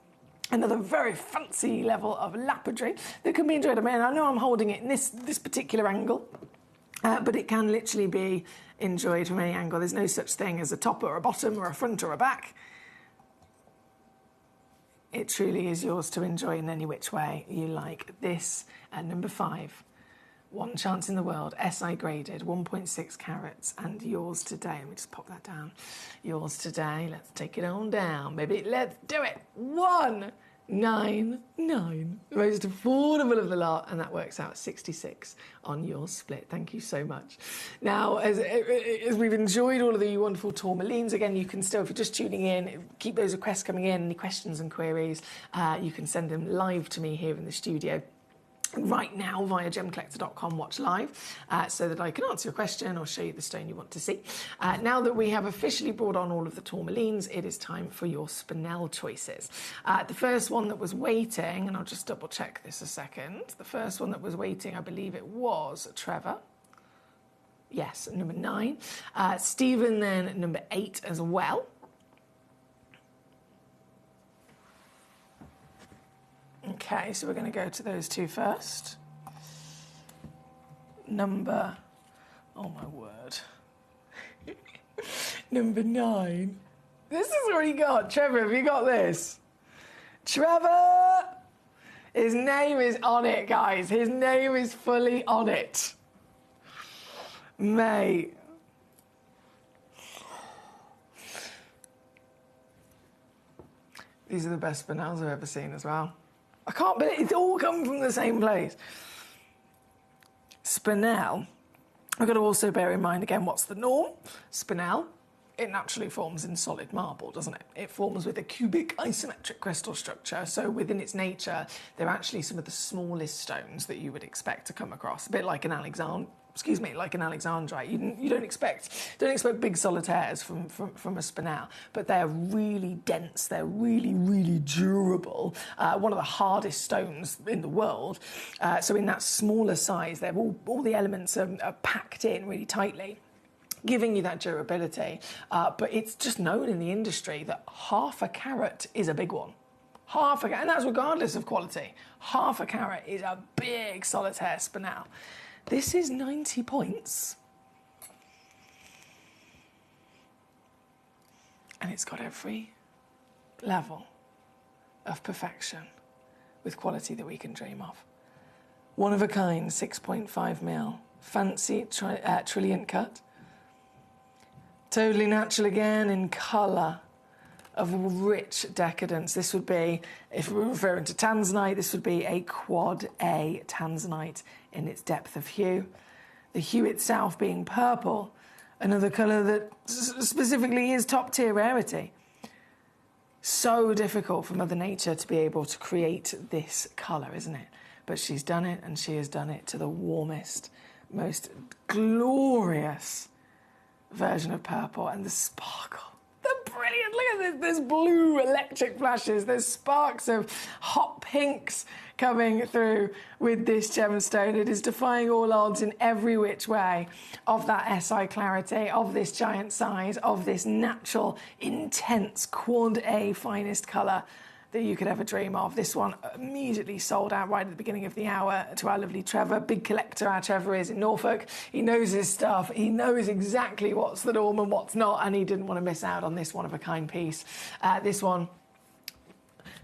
Another very fancy level of lapidary that can be enjoyed. I mean, I know I'm holding it in this particular angle, but it can literally be enjoyed from any angle. There's no such thing as a top or a bottom or a front or a back. It truly is yours to enjoy in any which way you like. This at number 5. One chance in the world, SI graded, 1.6 carats, and yours today. Let me just pop that down. Yours today. Let's take it on down, baby. Let's do it. 199, the most affordable of the lot, and that works out 66 on your split. Thank you so much. Now, as we've enjoyed all of the wonderful tourmalines, again, you can still, if you're just tuning in, keep those requests coming in. Any questions and queries, you can send them live to me here in the studio right now via gemcollector.com watch live so that I can answer your question or show you the stone you want to see. Now that we have officially brought on all of the tourmalines, it is time for your spinel choices. The first one that was waiting, and I'll just double check this a second, the first one that was waiting, I believe it was Trevor. Yes, number 9. Stephen then number 8 as well. Okay, so we're going to go to those two first. Number, oh my word, number 9. This is what he got. Trevor, have you got this? Trevor! His name is on it, guys. His name is fully on it. Mate. These are the best spinels I've ever seen as well. I can't believe it's all come from the same place. Spinel. I've got to also bear in mind again what's the norm. Spinel, it naturally forms in solid marble, doesn't it? It forms with a cubic isometric crystal structure. So within its nature, they're actually some of the smallest stones that you would expect to come across. A bit like an alexandrite. You don't expect big solitaires from a spinel, but they're really dense. They're really, really durable. One of the hardest stones in the world. So in that smaller size, they're all the elements are packed in really tightly, giving you that durability. But it's just known in the industry that half a carat is a big one. Half a carat, and that's regardless of quality. Half a carat is a big solitaire spinel. This is 90 points. And it's got every level of perfection with quality that we can dream of. One of a kind, 6.5 mil, fancy trilliant cut. Totally natural again in colour, of rich decadence. This would be, if we're referring to tanzanite, this would be a quad A tanzanite in its depth of hue. The hue itself being purple, another colour that specifically is top tier rarity. So difficult for Mother Nature to be able to create this colour, isn't it? But she's done it, and she has done it to the warmest, most glorious version of purple, and the sparkle. They're brilliant. Look at this. There's blue electric flashes. There's sparks of hot pinks coming through with this gemstone. It is defying all odds in every which way of that SI clarity, of this giant size, of this natural, intense quad A finest colour that you could ever dream of. This one immediately sold out right at the beginning of the hour to our lovely Trevor. Big collector our Trevor is in Norfolk. He knows his stuff. He knows exactly what's the norm and what's not, and he didn't want to miss out on this one-of-a-kind piece. This one,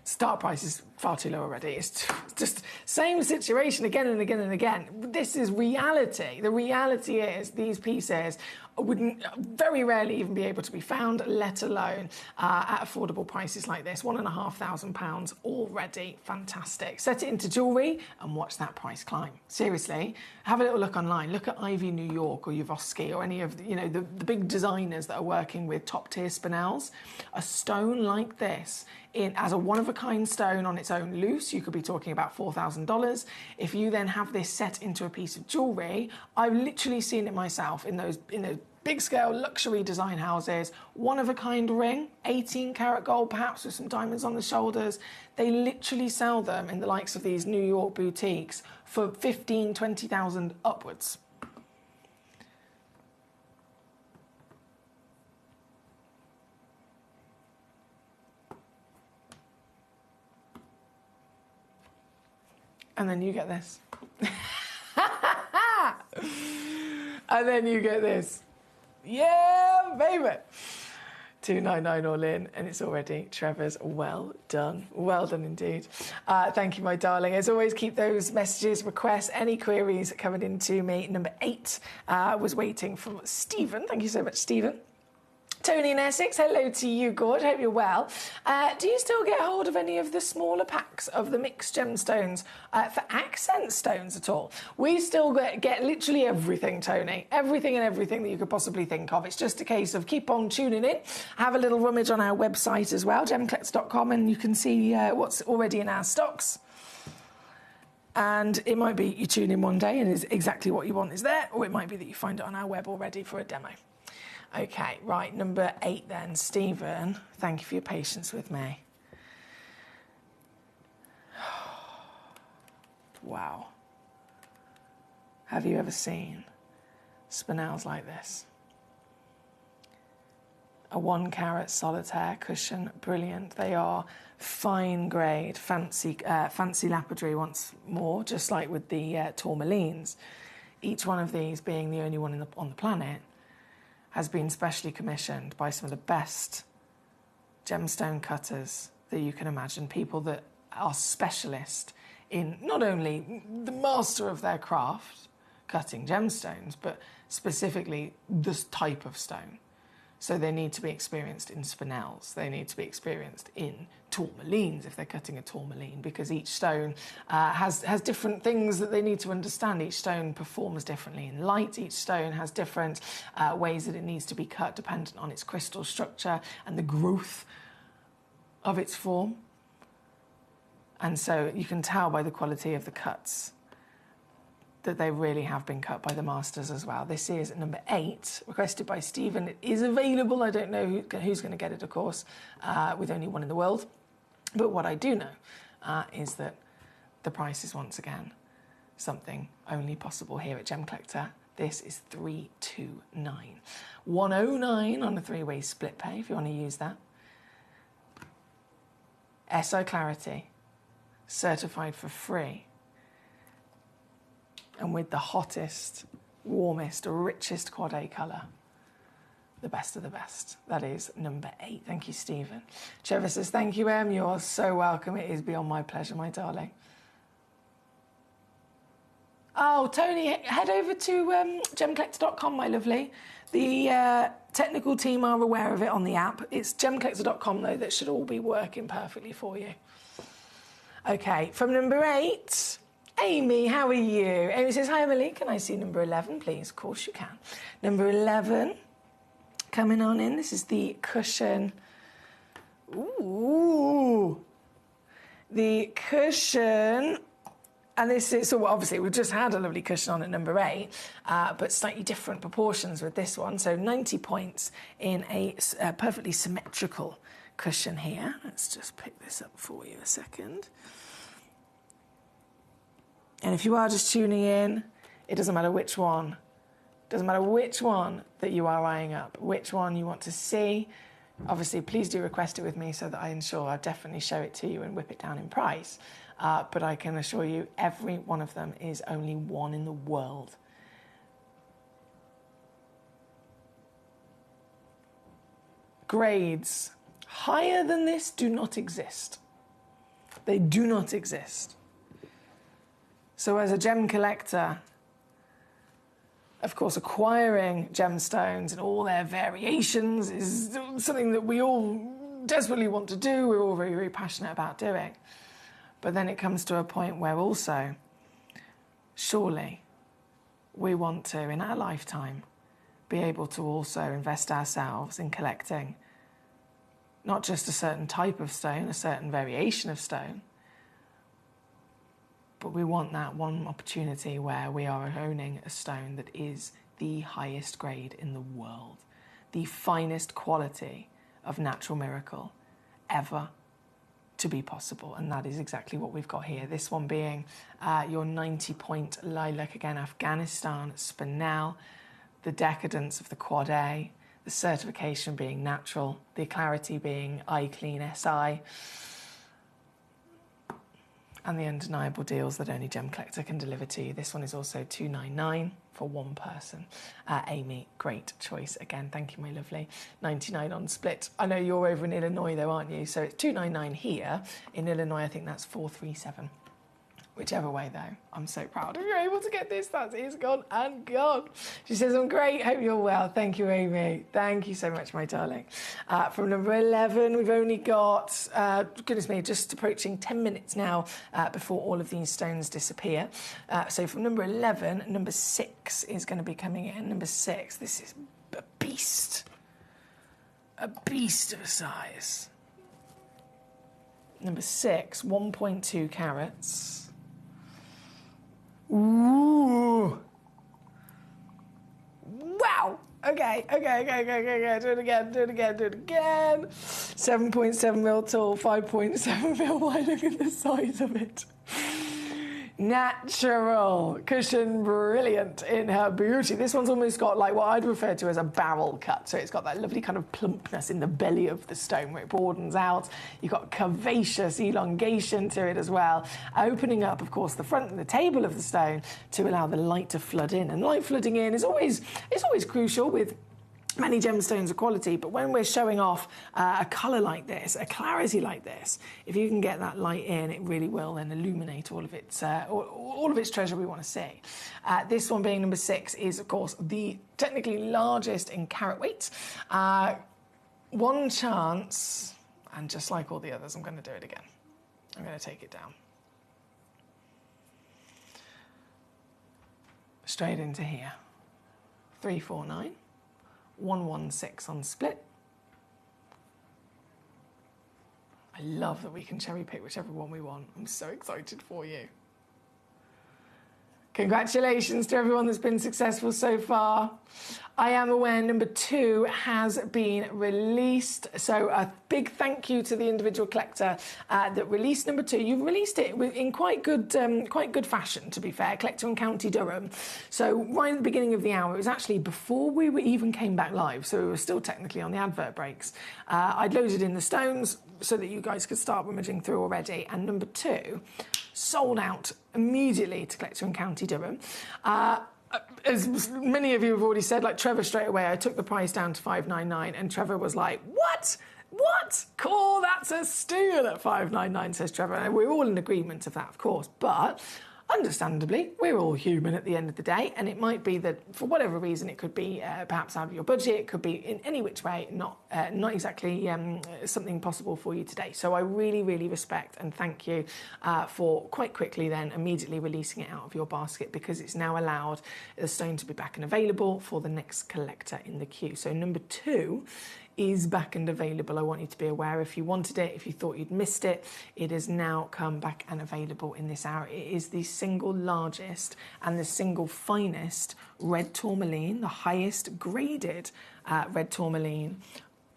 start price is far too low already. It's just same situation again and again and again. This is reality. The reality is these pieces wouldn't very rarely even be able to be found, let alone at affordable prices like this. £1,500 already. Fantastic. Set it into jewellery and watch that price climb. Seriously, have a little look online. Look at Ivy New York or Yavorsky or any of the big designers that are working with top tier spinels. A stone like this as a one-of-a-kind stone on its own loose, you could be talking about $4,000. If you then have this set into a piece of jewellery, I've literally seen it myself in those big-scale luxury design houses, one-of-a-kind ring, 18-karat gold perhaps with some diamonds on the shoulders. They literally sell them in the likes of these New York boutiques for $15,000, $20,000 upwards. And then you get this. And then you get this. Yeah, baby. $299 all in, and it's already Trevor's. Well done. Well done indeed. Thank you, my darling. As always, keep those messages, requests, any queries coming in to me. Number 8 was waiting for Stephen. Thank you so much, Stephen. Tony in Essex, hello to you, Gord. Hope you're well. Do you still get hold of any of the smaller packs of the mixed gemstones for accent stones at all? We still get literally everything, Tony. Everything and everything that you could possibly think of. It's just a case of keep on tuning in. Have a little rummage on our website as well, gemcollector.com, and you can see what's already in our stocks. And it might be you tune in one day and it's exactly what you want is there, or it might be that you find it on our web already for a demo. Okay, right, number 8 then. Stephen, thank you for your patience with me. Wow. Have you ever seen spinels like this? A 1-carat solitaire cushion, brilliant. They are fine grade, fancy lapidary once more, just like with the tourmalines. Each one of these being the only one on the planet has been specially commissioned by some of the best gemstone cutters that you can imagine, people that are specialist in not only the master of their craft, cutting gemstones, but specifically this type of stone. So they need to be experienced in spinels. They need to be experienced in tourmalines if they're cutting a tourmaline, because each stone has different things that they need to understand. Each stone performs differently in light. Each stone has different ways that it needs to be cut dependent on its crystal structure and the growth of its form. And so you can tell by the quality of the cuts that they really have been cut by the masters as well. This is number 8, requested by Stephen. It is available. I don't know who's going to get it, of course, with only one in the world. But what I do know is that the price is once again something only possible here at Gemcollector. This is 329. 109 on a 3-way split pay if you want to use that. SO Clarity, certified for free. And with the hottest, warmest, richest quad A colour. The best of the best. That is number 8. Thank you, Stephen. Trevor says, thank you, Em. You're so welcome. It is beyond my pleasure, my darling. Oh, Tony, head over to gemcollector.com, my lovely. The technical team are aware of it on the app. It's gemcollector.com, though, that should all be working perfectly for you. Okay, from number 8... Amy, how are you? Amy says, hi, Emily, can I see number 11, please? Of course you can. Number 11, coming on in. This is the cushion. Ooh. The cushion. And this is, so obviously we've just had a lovely cushion on at number 8, but slightly different proportions with this one. So 90 points in a perfectly symmetrical cushion here. Let's just pick this up for you a second. And if you are just tuning in, it doesn't matter which one. It doesn't matter which one that you are eyeing up, which one you want to see. Obviously, please do request it with me so that I ensure I definitely show it to you and whip it down in price. But I can assure you every one of them is only one in the world. Grades higher than this do not exist. They do not exist. So as a gem collector, of course, acquiring gemstones and all their variations is something that we all desperately want to do. We're all very, very passionate about doing. But then it comes to a point where also, surely, we want to, in our lifetime, be able to also invest ourselves in collecting not just a certain type of stone, a certain variation of stone, but we want that one opportunity where we are owning a stone that is the highest grade in the world, the finest quality of natural miracle ever to be possible. And that is exactly what we've got here. This one being your 90-point lilac, again, Afghanistan spinel, the decadence of the Quad A, the certification being natural, the clarity being iClean SI, and the undeniable deals that only Gemcollector can deliver to you. This one is also $299 for one person. Amy, great choice again. Thank you, my lovely. 99 on split. I know you're over in Illinois though, aren't you? So it's $299 here. In Illinois, I think that's $437. Whichever way, though, I'm so proud if you're able to get this. That is gone and gone. She says, I'm great. Hope you're well. Thank you, Amy. Thank you so much, my darling. From number 11, we've only got, goodness me, just approaching 10 minutes now before all of these stones disappear. So from number 11, number 6 is going to be coming in. Number 6, this is a beast. A beast of a size. Number 6, 1.2 carats. Ooh. Wow. Okay. Do it again. 7.7 mil tall, 5.7 mil wide. Look at the size of it. Natural cushion, brilliant in her beauty. This one's almost got like what I'd refer to as a barrel cut. So it's got that lovely kind of plumpness in the belly of the stone where it broadens out. You've got curvaceous elongation to it as well, opening up, of course, the front and the table of the stone to allow the light to flood in. And light flooding in is always crucial with many gemstones of quality, but when we're showing off a colour like this, a clarity like this, if you can get that light in, it really will then illuminate all of its treasure we want to see. This one being number 6 is, of course, the technically largest in carat weight. One chance, and just like all the others, I'm going to do it again. I'm going to take it down. Straight into here. 349. 116 on split. I love that we can cherry pick whichever one we want. I'm so excited for you. Congratulations to everyone that's been successful so far. I am aware number 2 has been released. So a big thank you to the individual collector that released number 2. You've released it in quite good fashion, to be fair. Collector in County Durham. So right at the beginning of the hour, it was actually before we even came back live. So we were still technically on the advert breaks. I'd loaded in the stones so that you guys could start rummaging through already. And number 2 sold out immediately to Collector in County Durham. As many of you have already said, like Trevor straight away, I took the price down to $599, and Trevor was like, what? What? Cool, that's a steal at $599, says Trevor. And we're all in agreement of that, of course, but understandably, we're all human at the end of the day, and it might be that for whatever reason it could be perhaps out of your budget, it could be in any which way not exactly something possible for you today. So I really, really respect and thank you for quite quickly then immediately releasing it out of your basket, because it's now allowed the stone to be back and available for the next collector in the queue. So number 2 is back and available. I want you to be aware, if you wanted it, if you thought you'd missed it, it has now come back and available in this hour. It is the single largest and the single finest red tourmaline, the highest graded red tourmaline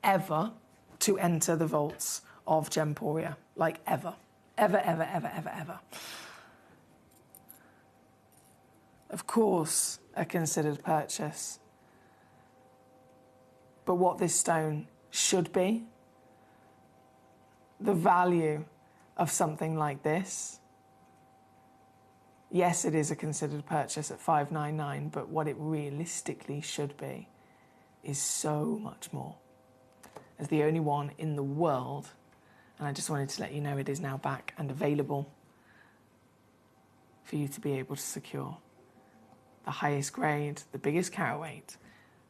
ever to enter the vaults of Gemporia. Like ever. Ever. Of course, a considered purchase. But what this stone should be, the value of something like this, yes, it is a considered purchase at $599, but what it realistically should be is so much more. As the only one in the world, and I just wanted to let you know it is now back and available for you to be able to secure the highest grade, the biggest carat weight,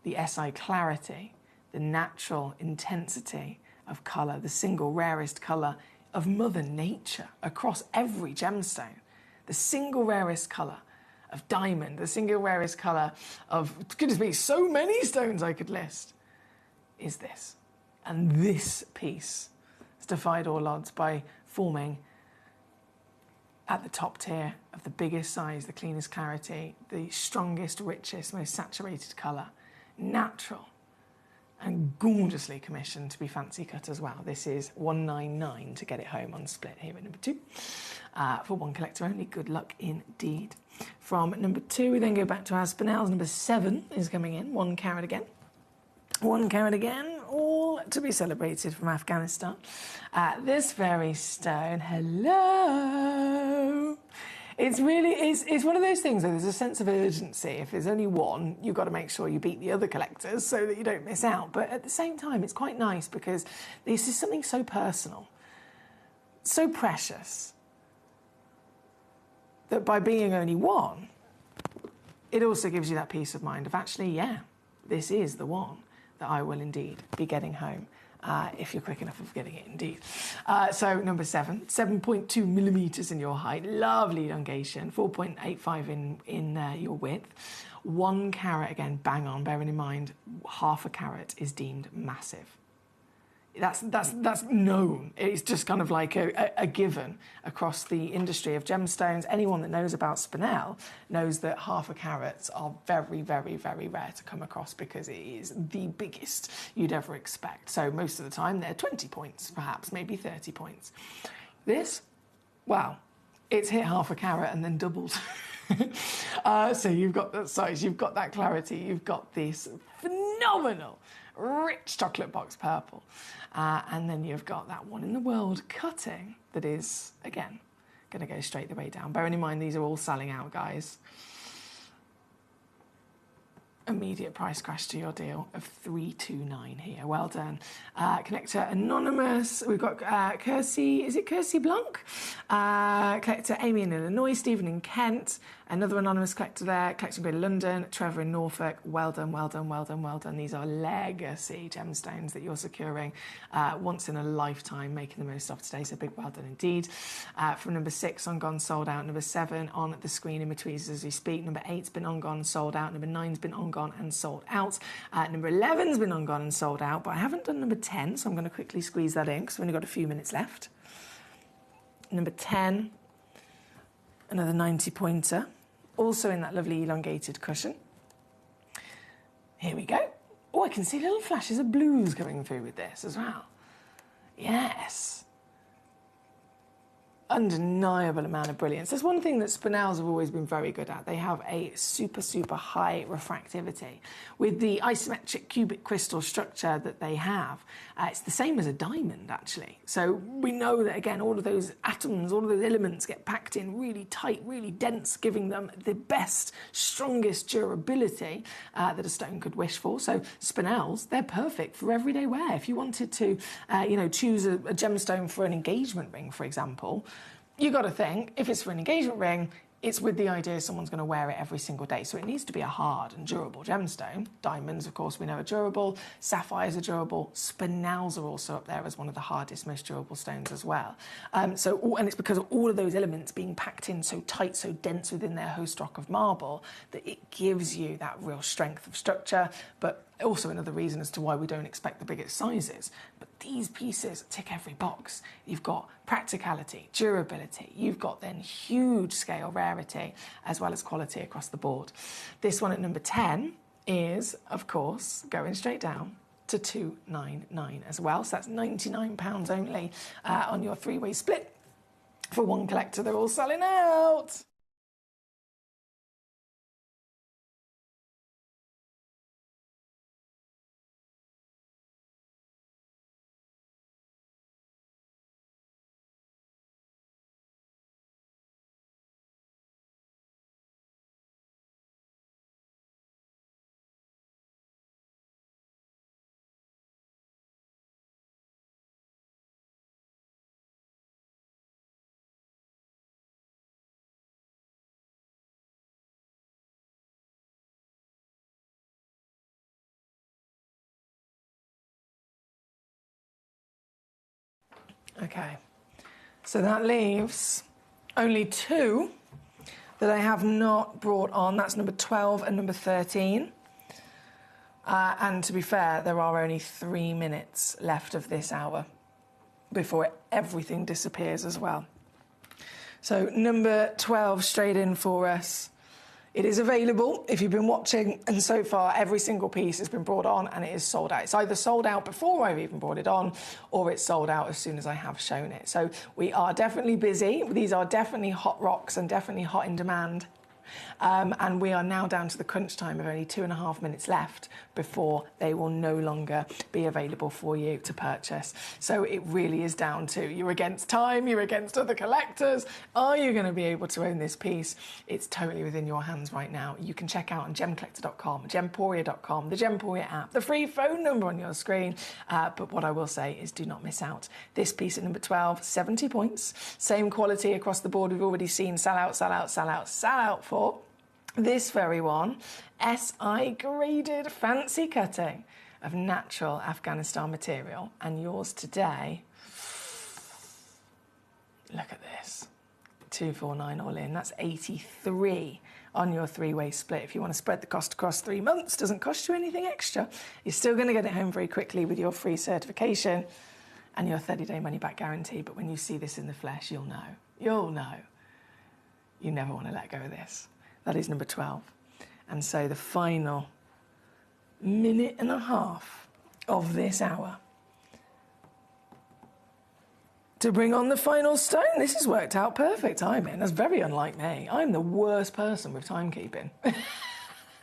the SI clarity, the natural intensity of colour, the single rarest colour of Mother Nature across every gemstone, the single rarest colour of diamond, the single rarest colour of, goodness me, so many stones I could list, is this. And this piece has defied all odds by forming at the top tier of the biggest size, the cleanest clarity, the strongest, richest, most saturated colour, natural and gorgeously commissioned to be fancy cut as well. This is 199 to get it home on split here at number 2. For one collector only, good luck indeed. From number 2, we then go back to our Spinels. Number 7 is coming in, 1 carat again. 1 carat again, all to be celebrated from Afghanistan. This very stone, hello. It's really, it's one of those things where there's a sense of urgency. If there's only one, you've got to make sure you beat the other collectors so that you don't miss out. But at the same time, it's quite nice because this is something so personal, so precious, that by being only one, it also gives you that peace of mind of actually, yeah, this is the one that I will indeed be getting home. If you're quick enough of getting it, indeed. So number 7, 7.2 millimetres in your height, lovely elongation, 4.85 in your width, 1 carat again, bang on. Bearing in mind, half a carat is deemed massive. That's known. It's just kind of like a given across the industry of gemstones. Anyone that knows about spinel knows that half a carats are very, very, very rare to come across because it is the biggest you'd ever expect. So most of the time they're 20 points, perhaps, maybe 30 points. This, wow, it's hit half a carat and then doubled. So you've got that size, you've got that clarity, you've got this phenomenal rich chocolate box purple. And then you've got that one in the world cutting that is, again, going to go straight the way down. Bearing in mind, these are all selling out, guys. Immediate price crash to your deal of 329 here. Well done. Collector Anonymous. We've got Kirsty, is it Kirsty Blanc? Collector Amy in Illinois, Stephen in Kent. Another anonymous collector there, Collecting Greater London, Trevor in Norfolk. Well done, well done, well done, well done. These are legacy gemstones that you're securing once in a lifetime, making the most of today. So big well done indeed. From number 6 on gone, sold out. Number 7 on the screen in between as we speak. Number 8's been on gone, sold out. Number 9's been on gone and sold out. Number 11's been on gone and sold out, but I haven't done number 10, so I'm going to quickly squeeze that in because we've only got a few minutes left. Number 10, another 90 pointer. Also in that lovely elongated cushion. Here we go. Oh, I can see little flashes of blues coming through with this as well. Yes. Undeniable amount of brilliance. There's one thing that spinels have always been very good at. They have a super, super high refractivity. With the isometric cubic crystal structure that they have, it's the same as a diamond, actually. So we know that, again, all of those atoms, all of those elements get packed in really tight, really dense, giving them the best, strongest durability that a stone could wish for. So spinels, they're perfect for everyday wear. If you wanted to, choose a gemstone for an engagement ring, for example, you got to think, if it's for an engagement ring, it's with the idea someone's going to wear it every single day. So it needs to be a hard and durable gemstone. Diamonds, of course, we know are durable. Sapphires are durable. Spinels are also up there as one of the hardest, most durable stones as well. And it's because of all of those elements being packed in so tight, so dense within their host rock of marble that it gives you that real strength of structure, but also another reason as to why we don't expect the biggest sizes. But these pieces tick every box. You've got practicality, durability, you've got then huge scale rarity, as well as quality across the board. This one at number 10 is, of course, going straight down to 299 as well. So that's £99 only on your 3-way split. For one collector, they're all selling out. Okay, so that leaves only 2 that I have not brought on. That's number 12 and number 13. And to be fair, there are only 3 minutes left of this hour before everything disappears as well. So number 12 straight in for us. It is available if you've been watching, and so far every single piece has been brought on and it is sold out. It's either sold out before I've even brought it on, or it's sold out as soon as I have shown it. So we are definitely busy. These are definitely hot rocks and definitely hot in demand. And we are now down to the crunch time of only 2.5 minutes left before they will no longer be available for you to purchase. So it really is down to, you're against time, you're against other collectors. Are you going to be able to own this piece? It's totally within your hands right now. You can check out on gemcollector.com, gemporia.com, the Gemporia app, the free phone number on your screen. But what I will say is do not miss out. This piece at number 12, 70 points, same quality across the board. We've already seen sell out, sell out, sell out, sell out for. This very one, SI graded fancy cutting of natural Afghanistan material. And yours today, look at this, 249 all in. That's 83 on your 3-way split. If you want to spread the cost across 3 months, doesn't cost you anything extra. You're still going to get it home very quickly with your free certification and your 30-day money-back guarantee. But when you see this in the flesh, you'll know. You'll know. You never want to let go of this. That is number 12. And so the final 1.5 minutes of this hour to bring on the final stone. This has worked out perfect timing. That's very unlike me. I'm the worst person with timekeeping.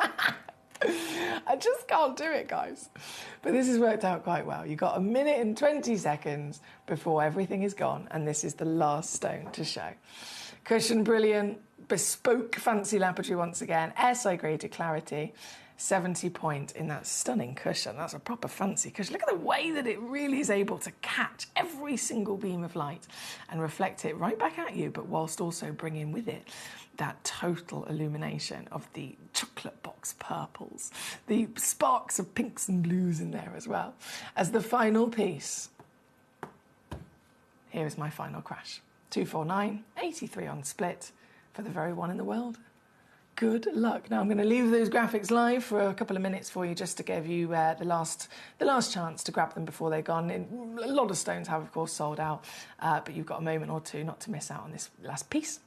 I just can't do it, guys. But this has worked out quite well. You've got 1 minute and 20 seconds before everything is gone, and this is the last stone to show. Cushion brilliant, bespoke fancy lapidary once again, SI graded clarity, 70 point in that stunning cushion. That's a proper fancy cushion. Look at the way that it really is able to catch every single beam of light and reflect it right back at you, but whilst also bringing with it that total illumination of the chocolate box purples, the sparks of pinks and blues in there as well. As the final piece, here is my final crash. 249, 83 on split for the very one in the world. Good luck. Now I'm going to leave those graphics live for a couple of minutes for you, just to give you the last chance to grab them before they're gone. A lot of stones have, of course, sold out, but you've got a moment or two not to miss out on this last piece.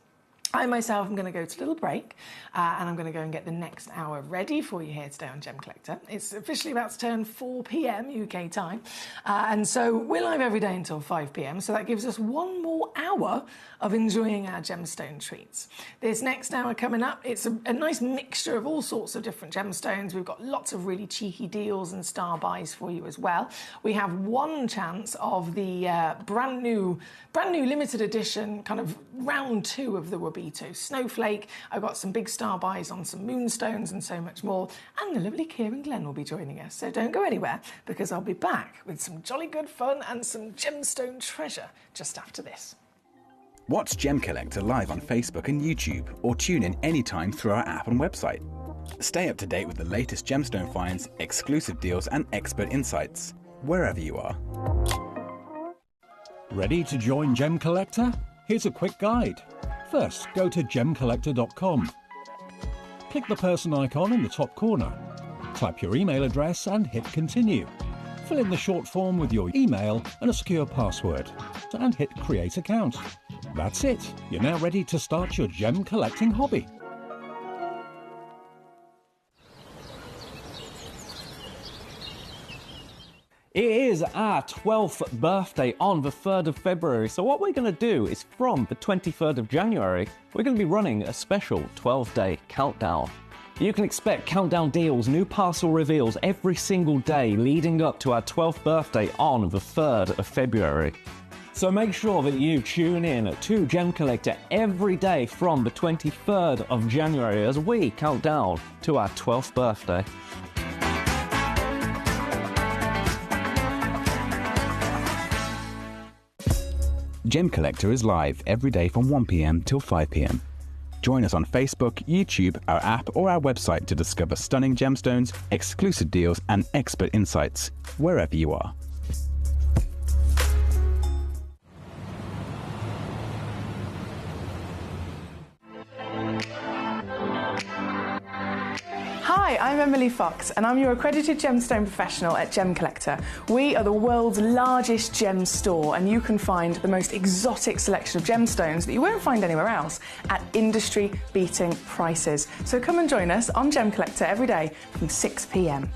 I myself am going to go to a little break and I'm going to go and get the next hour ready for you here today on Gem Collector. It's officially about to turn 4 p.m. UK time, and so we're live every day until 5 p.m. So that gives us 1 more hour of enjoying our gemstone treats. This next hour coming up, it's a nice mixture of all sorts of different gemstones. We've got lots of really cheeky deals and star buys for you as well. We have one chance of the brand new limited edition kind of round 2 of the Wabito Snowflake. I've got some big star buys on some moonstones and so much more. And the lovely Kieran Glenn will be joining us. So don't go anywhere, because I'll be back with some jolly good fun and some gemstone treasure just after this. Watch Gem Collector live on Facebook and YouTube, or tune in anytime through our app and website. Stay up to date with the latest gemstone finds, exclusive deals and expert insights, wherever you are. Ready to join Gem Collector? Here's a quick guide. First, go to gemcollector.com. Click the person icon in the top corner. Type your email address and hit continue. Fill in the short form with your email and a secure password, and hit create account. That's it. You're now ready to start your gem collecting hobby. It is our 12th birthday on the 3rd of February, so what we're going to do is from the 23rd of January, we're going to be running a special 12-day countdown. You can expect countdown deals, new parcel reveals every single day leading up to our 12th birthday on the 3rd of February. So make sure that you tune in to Gem Collector every day from the 23rd of January as we count down to our 12th birthday. Gem Collector is live every day from 1 p.m. till 5 p.m. Join us on Facebook, YouTube, our app or our website to discover stunning gemstones, exclusive deals and expert insights, wherever you are. Hi, I'm Emily Fox and I'm your accredited gemstone professional at Gemcollector. We are the world's largest gem store and you can find the most exotic selection of gemstones that you won't find anywhere else at industry-beating prices. So come and join us on Gemcollector every day from 6 p.m.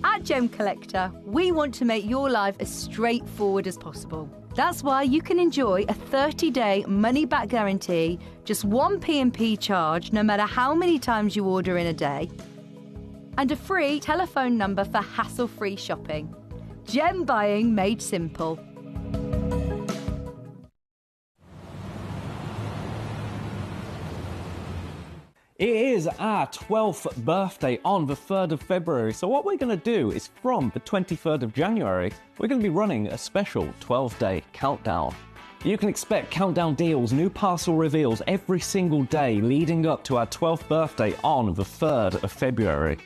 At Gemcollector, we want to make your life as straightforward as possible. That's why you can enjoy a 30-day money-back guarantee, just one P&P charge no matter how many times you order in a day, and a free telephone number for hassle-free shopping. Gem buying made simple. It is our 12th birthday on the 3rd of February, so what we're going to do is from the 23rd of January, we're going to be running a special 12-day countdown. You can expect countdown deals, new parcel reveals every single day leading up to our 12th birthday on the 3rd of February.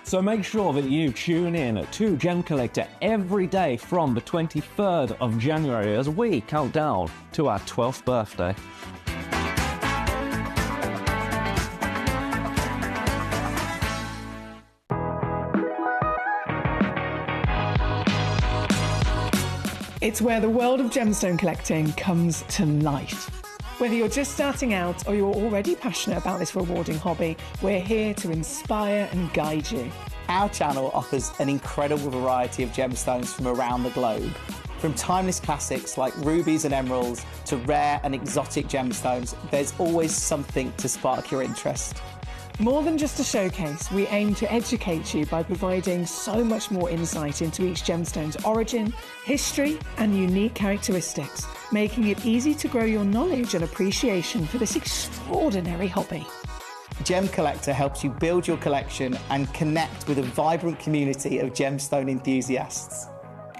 So make sure that you tune in to Gemcollector every day from the 23rd of January as we count down to our 12th birthday. It's where the world of gemstone collecting comes to life. Whether you're just starting out or you're already passionate about this rewarding hobby, we're here to inspire and guide you. Our channel offers an incredible variety of gemstones from around the globe. From timeless classics like rubies and emeralds to rare and exotic gemstones, there's always something to spark your interest. More than just a showcase, we aim to educate you by providing so much more insight into each gemstone's origin, history, and unique characteristics, making it easy to grow your knowledge and appreciation for this extraordinary hobby. Gemcollector helps you build your collection and connect with a vibrant community of gemstone enthusiasts.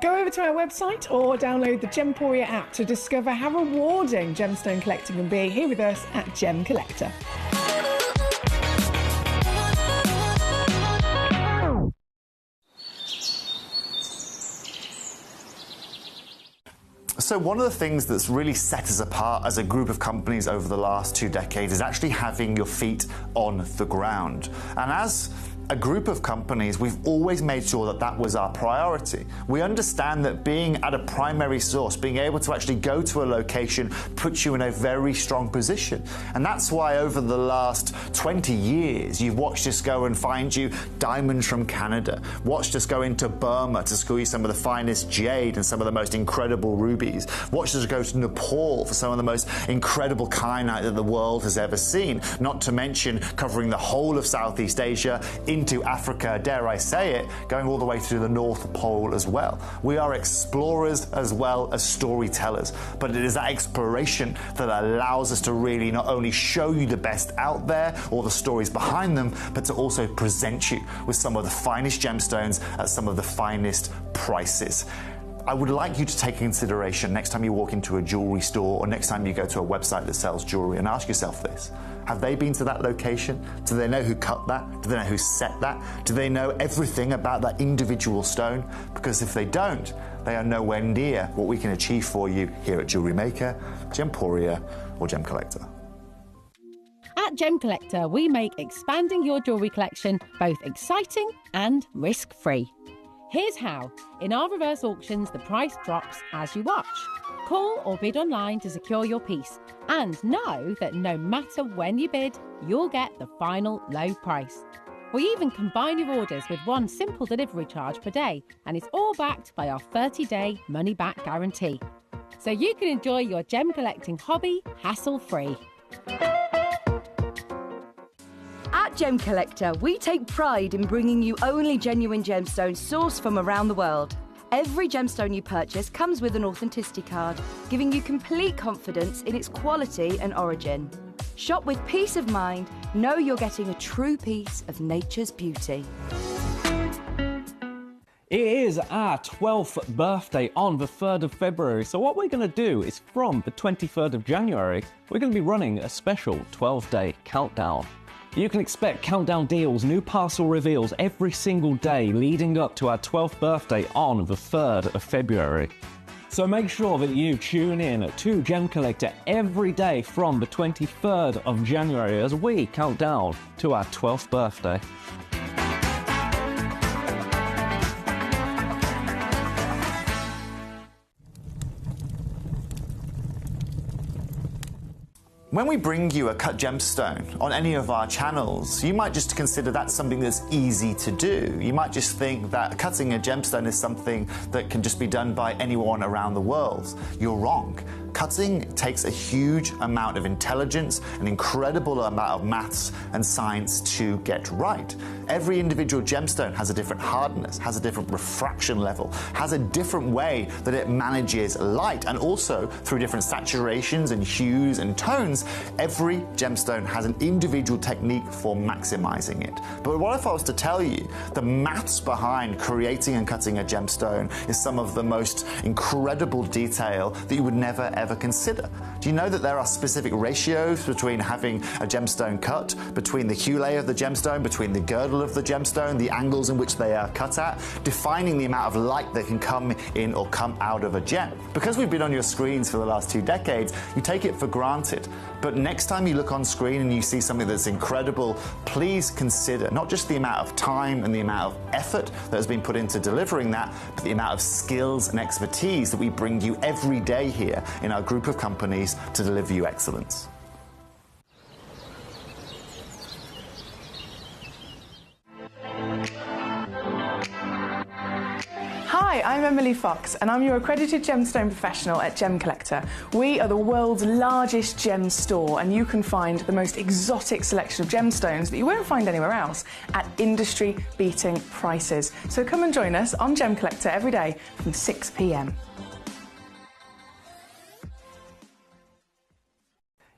Go over to our website or download the Gemporia app to discover how rewarding gemstone collecting can be here with us at Gemcollector. So one of the things that's really set us apart as a group of companies over the last 2 decades is actually having your feet on the ground. And as a group of companies, we've always made sure that that was our priority. We understand that being at a primary source, being able to actually go to a location, puts you in a very strong position. And that's why over the last 20 years, you've watched us go and find you diamonds from Canada, watched us go into Burma to score you some of the finest jade and some of the most incredible rubies, watched us go to Nepal for some of the most incredible kyanite that the world has ever seen, not to mention covering the whole of Southeast Asia, into Africa, dare I say it, going all the way to the North Pole as well. We are explorers as well as storytellers, but it is that exploration that allows us to really not only show you the best out there or the stories behind them, but to also present you with some of the finest gemstones at some of the finest prices. I would like you to take into consideration next time you walk into a jewelry store or next time you go to a website that sells jewelry and ask yourself this. Have they been to that location? Do they know who cut that? Do they know who set that? Do they know everything about that individual stone? Because if they don't, they are nowhere near what we can achieve for you here at Jewelry Maker, Gemporia or Gemcollector. At Gemcollector, we make expanding your jewellery collection both exciting and risk-free. Here's how. In our reverse auctions, the price drops as you watch. Call or bid online to secure your piece. And know that no matter when you bid, you'll get the final low price. We even combine your orders with one simple delivery charge per day, and it's all backed by our 30-day money-back guarantee. So you can enjoy your gem collecting hobby hassle-free. At Gemcollector, we take pride in bringing you only genuine gemstones sourced from around the world. Every gemstone you purchase comes with an authenticity card, giving you complete confidence in its quality and origin. Shop with peace of mind, know you're getting a true piece of nature's beauty. It is our 12th birthday on the 3rd of February, so what we're going to do is from the 23rd of January, we're going to be running a special 12-day countdown. You can expect countdown deals, new parcel reveals every single day leading up to our 12th birthday on the 3rd of February. So make sure that you tune in to Gem Collector every day from the 23rd of January as we count down to our 12th birthday. When we bring you a cut gemstone on any of our channels, you might just consider that something that's easy to do. You might just think that cutting a gemstone is something that can just be done by anyone around the world. You're wrong. Cutting takes a huge amount of intelligence, an incredible amount of maths and science to get right. Every individual gemstone has a different hardness, has a different refraction level, has a different way that it manages light, and also through different saturations and hues and tones, every gemstone has an individual technique for maximizing it. But what if I was to tell you the maths behind creating and cutting a gemstone is some of the most incredible detail that you would never ever consider? Do you know that there are specific ratios between having a gemstone cut, between the hue layer of the gemstone, between the girdle of the gemstone, the angles in which they are cut at, defining the amount of light that can come in or come out of a gem? Because we've been on your screens for the last 2 decades, you take it for granted. But next time you look on screen and you see something that's incredible, please consider not just the amount of time and the amount of effort that has been put into delivering that, but the amount of skills and expertise that we bring you every day here in our group of companies to deliver you excellence. Hi, I'm Emily Fox and I'm your accredited gemstone professional at Gemcollector. We are the world's largest gem store and you can find the most exotic selection of gemstones that you won't find anywhere else at industry-beating prices. So come and join us on Gemcollector every day from 6 p.m.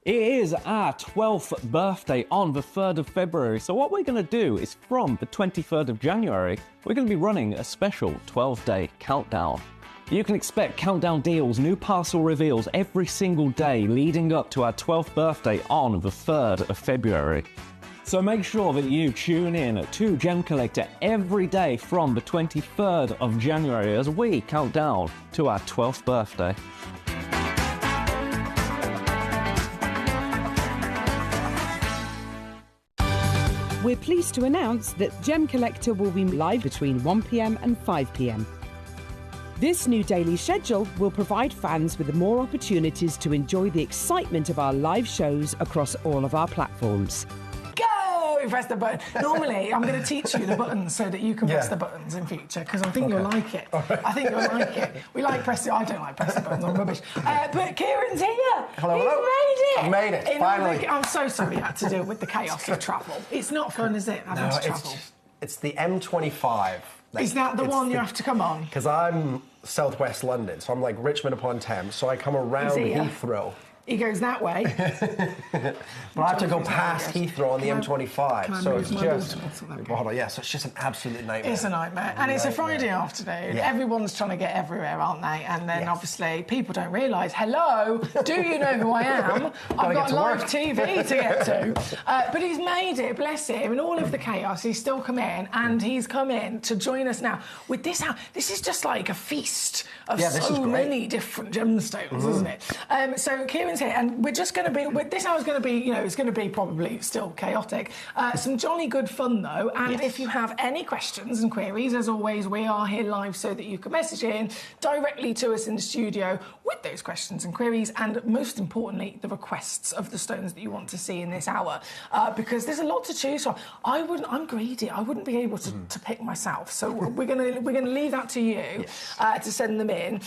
It is our 12th birthday on the 3rd of February, so what we're going to do is from the 23rd of January, we're going to be running a special 12-day countdown. You can expect countdown deals, new parcel reveals every single day leading up to our 12th birthday on the 3rd of February. So make sure that you tune in to Gem Collector every day from the 23rd of January as we count down to our 12th birthday. We're pleased to announce that Gem Collector will be live between 1 p.m. and 5 p.m. This new daily schedule will provide fans with more opportunities to enjoy the excitement of our live shows across all of our platforms. Go! Press the button. Normally, I'm going to teach you the buttons so that you can press the buttons in future, because I think you'll like it. I think you'll like it. We like pressing. I don't like pressing buttons. I'm rubbish. But Kieran's here. Hello, He's made it. I made it, finally. I'm so sorry you had to deal with the chaos of travel. It's not fun, is it, having to travel? It's the M25. Is that the one you have to come on? Because I'm southwest London, so I'm like Richmond upon Thames, so I come around Heathrow. He goes that way. But I have to go past Heathrow on the M25, so it's just... so it's just an absolute nightmare. It's a nightmare. And it's a Friday afternoon. Yeah. Everyone's trying to get everywhere, aren't they? And then obviously people don't realise, hello, do you know who I am? I've got live TV to get to. But he's made it, bless him. In all of the chaos, he's still come in, and he's come in to join us now with this. This is just like a feast of so many different gemstones, isn't it? So Kieran's here, and we're just going to be. This hour's going to be, it's going to be probably still chaotic. Some jolly good fun though. And if you have any questions and queries, as always, we are here live so that you can message in directly to us in the studio with those questions and queries, and most importantly, the requests of the stones that you want to see in this hour, because there's a lot to choose from. I'm greedy. I wouldn't be able to pick myself, so we're gonna leave that to you to send them in.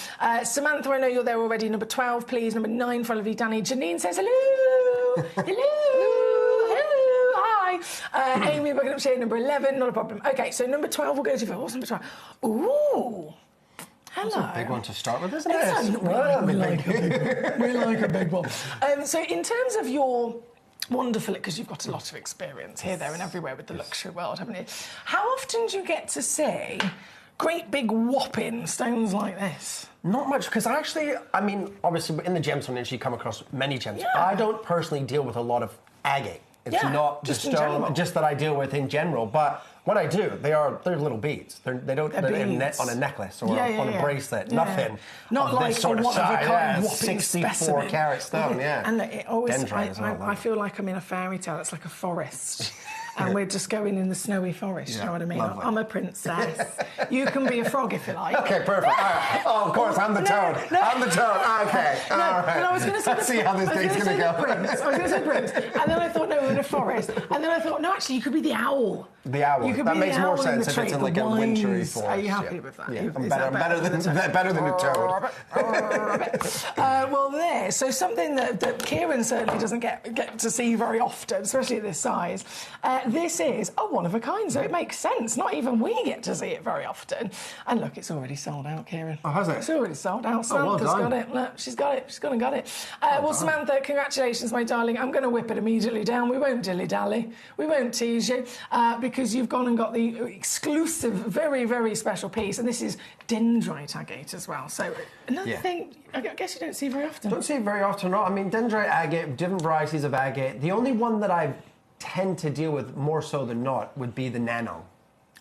Samantha, I know you're there already. Number 12, please. Number 9 for lovely Danny. Janine says hello. Hello. Hello. Hi. Amy, we're going to say number 11. Not a problem. Okay, so number 12 we'll go to. What's number 12? Ooh. Hello. That's a big one to start with, isn't it? We like a big one. So in terms of your wonderful, because you've got a lot of experience here, there and everywhere with the luxury world, haven't you? How often do you get to see great big whopping stones like this? Not much, because obviously in the gemstone industry you come across many gems. I don't personally deal with a lot of agate It's not the stone just that I deal with in general, but when I do, they're little beads. They don't on a necklace or on a bracelet. Nothing. Not like this sort a of size. whopping 64 specimen. carat stone. Yeah. And look, it always. I feel like I'm in a fairy tale. It's like a forest. And we're just going in the snowy forest, you know what I mean? Lovely. I'm a princess. You can be a frog if you like. Okay, perfect. All right. Oh, of course, I'm the toad. I'm the toad. Okay, all right. I was going to say Let's see how this date's going to go. I was going to say prince. And then I thought, no, we're in a forest. And then I thought, no, actually, you could be the owl. The owl. You could that be makes the more owl sense in the if it's in tree, like a wintry forest. Are you happy with that? Yeah, I'm better than a toad. Well, there. So something that Kieran certainly doesn't get to see very often, especially at this size. This is a one of a kind, so it makes sense. Not even we get to see it very often. And look, it's already sold out, Kieran. Oh, has it? It's already sold out. Samantha's got it. Look, she's got it. She's gone and got it. Well, Samantha, congratulations, my darling. I'm going to whip it immediately down. We won't dilly-dally. We won't tease you because you've gone and got the exclusive, very, very special piece. And this is dendrite agate as well. So another thing, I guess you don't see very often. Don't see it very often, no. I mean, dendrite agate, different varieties of agate. The only one that I tend to deal with more so than not would be the nano.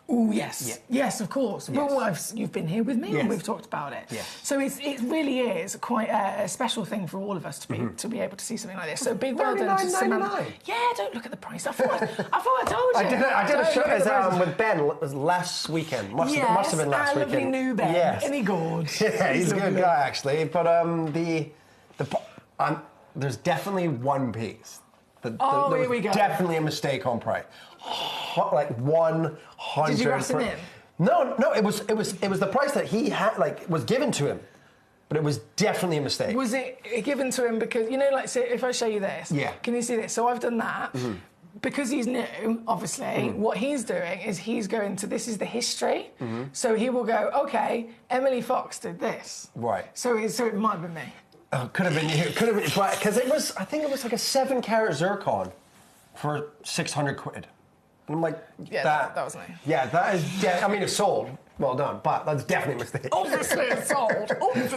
Oh, yes. Yeah. Yes, of course. Yes. Well, you've been here with me and we've talked about it. Yes. So it really is quite a special thing for all of us to be able to see something like this. So big well done to Samantha. Yeah, don't look at the price. I thought I told you. I did a show with Ben last weekend. Must have been last weekend. Lovely new Ben. Yes. Isn't he good? Yeah, he's a good guy, actually. But there's definitely one piece. There was definitely a mistake on price. Like 100. Did you ask him in? No. It was the price that he had, like, was given to him, but it was definitely a mistake. Was it given to him because like, say, if I show you this? Yeah. Can you see this? So I've done that. Mm-hmm. Because he's new, obviously, what he's doing is he's going to, this is the history. Mm-hmm. So he will go, okay, Emily Fox did this. Right. So it might have been me. Oh, could have been you. Could have been, because I think it was like a 7-carat zircon for 600 quid. And I'm like, that was me. Yeah, that is, I mean, it's sold. Well done, but that's definitely a mistake. Obviously it's sold. If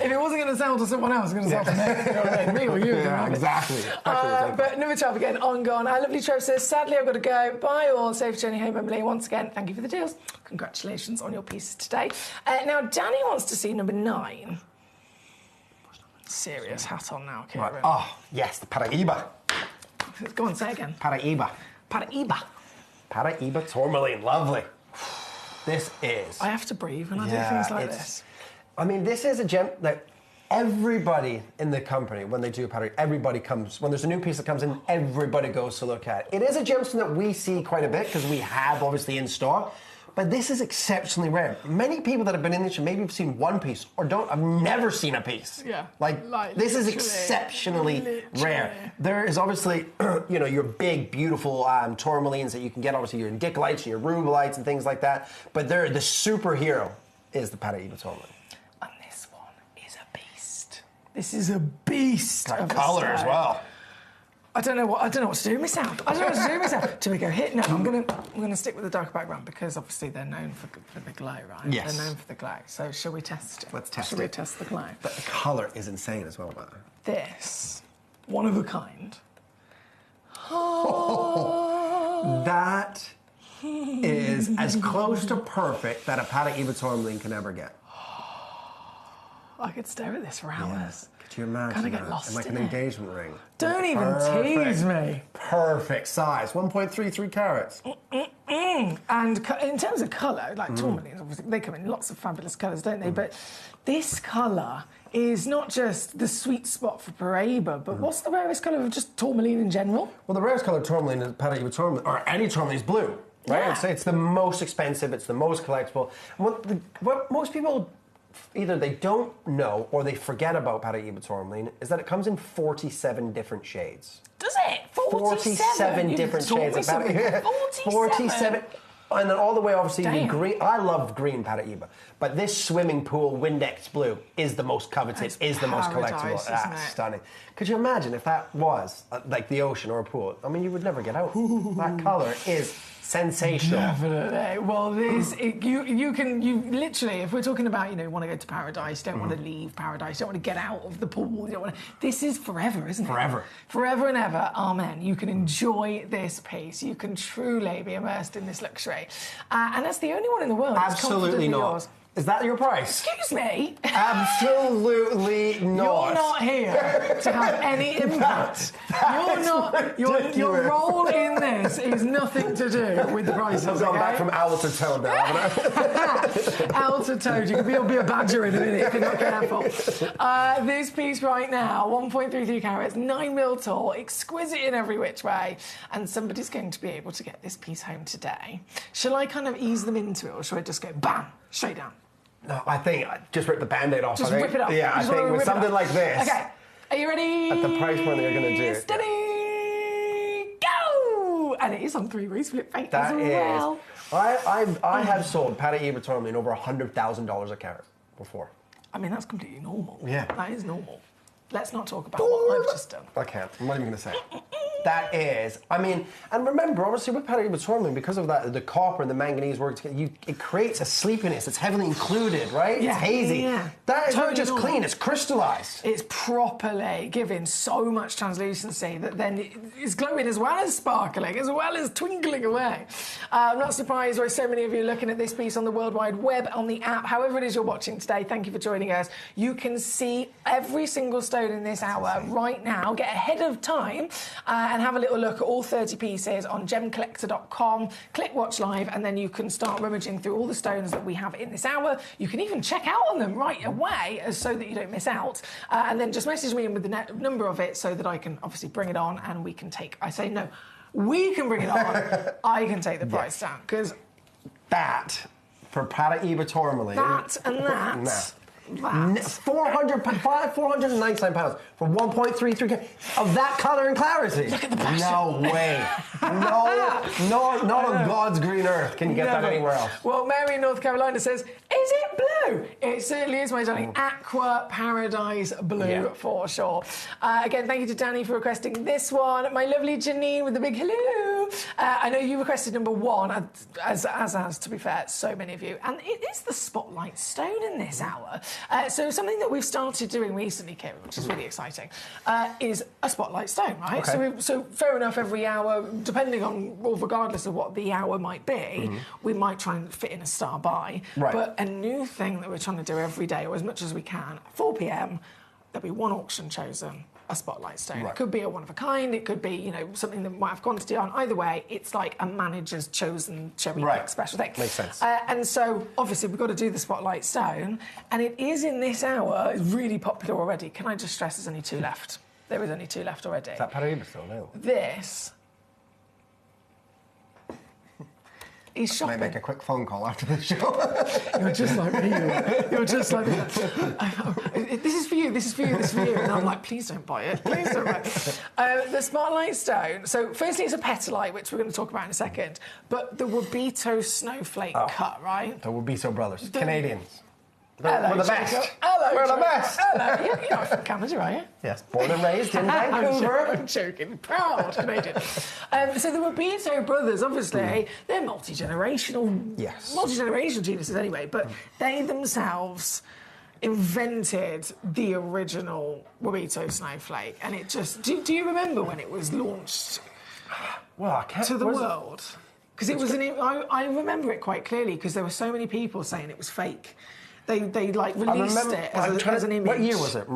it wasn't going to sell to someone else, it was going to sell to me. You know what I mean? Me or you. Yeah, exactly. But number 12 again, on gone. Our lovely Trove says, sadly I've got to go. Bye all. Safe journey home, Emily. Once again, thank you for the deals. Congratulations on your pieces today. Now, Danny wants to see number 9. Serious hat on now, Kieran. Right. Oh, yes, the Paraíba. Go on, say it again. Paraíba. Paraíba tourmaline, lovely. This is... I have to breathe when I do things like this. I mean, this is a gem that everybody in the company, when they do Paraíba, everybody comes, when there's a new piece that comes in, everybody goes to look at it. It is a gemstone that we see quite a bit because we have, obviously, in stock. But this is exceptionally rare. Many people that have been in this, maybe have seen one piece or I've never seen a piece. Yeah. Like this is exceptionally rare. There is obviously, your big, beautiful tourmalines that you can get, obviously your indicolites and your rubelites and things like that. But the superhero is the Paraíba tourmaline. And this one is a beast. This is a beast. Got colour as well. I don't know what to do with myself. Do we go hit? No, I'm gonna stick with the dark background because obviously they're known for the glow, right? Yes. They're known for the glow. So shall we test it? Let's test it. Shall we test the glow? But the colour is insane as well, man. This, one of a kind. That is as close to perfect that a Paraíba tourmaline can ever get. I could stare at this for hours. Could you imagine? Kind of get lost like in an it. engagement ring. Don't even tease me. Perfect size, 1.33 carats. And in terms of colour, like tourmalines, obviously they come in lots of fabulous colours, don't they? But this colour is not just the sweet spot for Paraíba, but what's the rarest colour of just tourmaline in general? Well, the rarest colour of tourmaline is Paraíba tourmaline, or any tourmaline is blue, right? Yeah. It's the most expensive, it's the most collectible. What most people either they don't know or they forget about Paraíba tourmaline is that it comes in 47 different shades. Does it? 47 different shades of Paraíba. 47? And then all the way, obviously, Damn. the green. I love green Paraíba, but this swimming pool Windex blue is the most coveted, It's the most collectible. paradise, isn't it? Stunning. Could you imagine if that was like the ocean or a pool? I mean, you would never get out. That colour is sensational. Definitely. Well, you literally, if we're talking about, you want to go to paradise, you don't want to leave paradise, you don't want to get out of the pool, you don't want to. This is forever, isn't it? Forever. Forever and ever. Amen. You can enjoy this piece. You can truly be immersed in this luxury, and that's the only one in the world. Absolutely not. Yours. Is that your price? Excuse me? Absolutely not. You're not here to have any impact. Your role in this is nothing to do with the prices. I've gone back from owl to toad now, haven't I? Owl to toad. You'll be a badger in a minute if you're not careful. This piece right now, 1.33 carats, 9mm tall, exquisite in every which way, and somebody's going to be able to get this piece home today. Shall I kind of ease them into it, or shall I just go bam, straight down? No, I think just rip the Band-Aid off. Just rip it off. Yeah, I think with something like this. Okay, are you ready? At the price point that you're going to do. Steady, go! And it is on 3 ways flip fate as well. I have sold Pata Eva tourmaline over $100,000 a carat before. I mean, that's completely normal. Yeah. That is normal. Let's not talk about what I've just done. I can't. I'm not even going to say it. That is, I mean, and remember, obviously with Pata Eva tourmaline, because of that, the copper and the manganese work together, it creates a sleepiness. It's heavily included, right? Yeah, it's hazy. yeah. That is Totally not just normal. clean, it's crystallized. It's properly giving so much translucency that then it's glowing as well as sparkling, as well as twinkling away. I'm not surprised why so many of you are looking at this piece on the World Wide Web, on the app, however it is you're watching today. Thank you for joining us. You can see every single stone in this hour right now. Get ahead of time and have a little look at all 30 pieces on gemcollector.com. Click watch live and then you can start rummaging through all the stones that we have in this hour. You can even check out on them right away so that you don't miss out. And then just message me in with the number of it so that I can obviously bring it on and we can take... I say no, we can bring it on. I can take the price down because... That, for Pata Eva tourmaline... That and that... Nah. 499 pounds for 1.33 of that colour and clarity. Look at the passion. No way. No, not on God's green earth can you get that anywhere else. Well, Mary in North Carolina says, is it blue? It certainly is, my darling. Aqua Paradise Blue for sure. Again, thank you to Danny for requesting this one. My lovely Janine with the big hello. I know you requested number 1, as to be fair, so many of you. And it is the spotlight stone in this hour. So something that we've started doing recently, Kieran, which is really exciting, is a spotlight stone, right? Okay. So fair enough, every hour, depending on, or regardless of what the hour might be, we might try and fit in a star by. Right. But a new thing that we're trying to do every day, or as much as we can, 4 p.m, there'll be one auction chosen, a spotlight stone. Right. It could be a one of a kind, it could be, something that might have quantity on. Either way, it's like a manager's chosen cherry pick special thing. Makes sense. And so, obviously, we've got to do the spotlight stone, and it is in this hour, it's really popular already. Can I just stress there's only 2 left? There is only 2 left already. Is that Pata Eva still now? This is shopping. Might make a quick phone call after the show. You're just like me. You're just like me. This is for you, this is for you, this is for you. And I'm like, please don't buy it. Please don't buy it. The Spotlight Stone. So, firstly, it's a petalite, which we're going to talk about in a second. But the Wabito snowflake cut, right? The Wabito brothers. Canadians. Hello, We're the Jacob. best. Hello, We're the Jacob. best. Hello. You're not from Canada, are you? Yes, born and raised in Vancouver. I'm joking. Proud Canadian. So the Wabito brothers, obviously, they're multi-generational. Yes. Multi-generational geniuses anyway, but they themselves invented the original Wabito snowflake. And it just... Do you remember when it was launched Well, I can't... to the world? Because it was... I remember it quite clearly because there were so many people saying it was fake. They released it as an image. What year was it?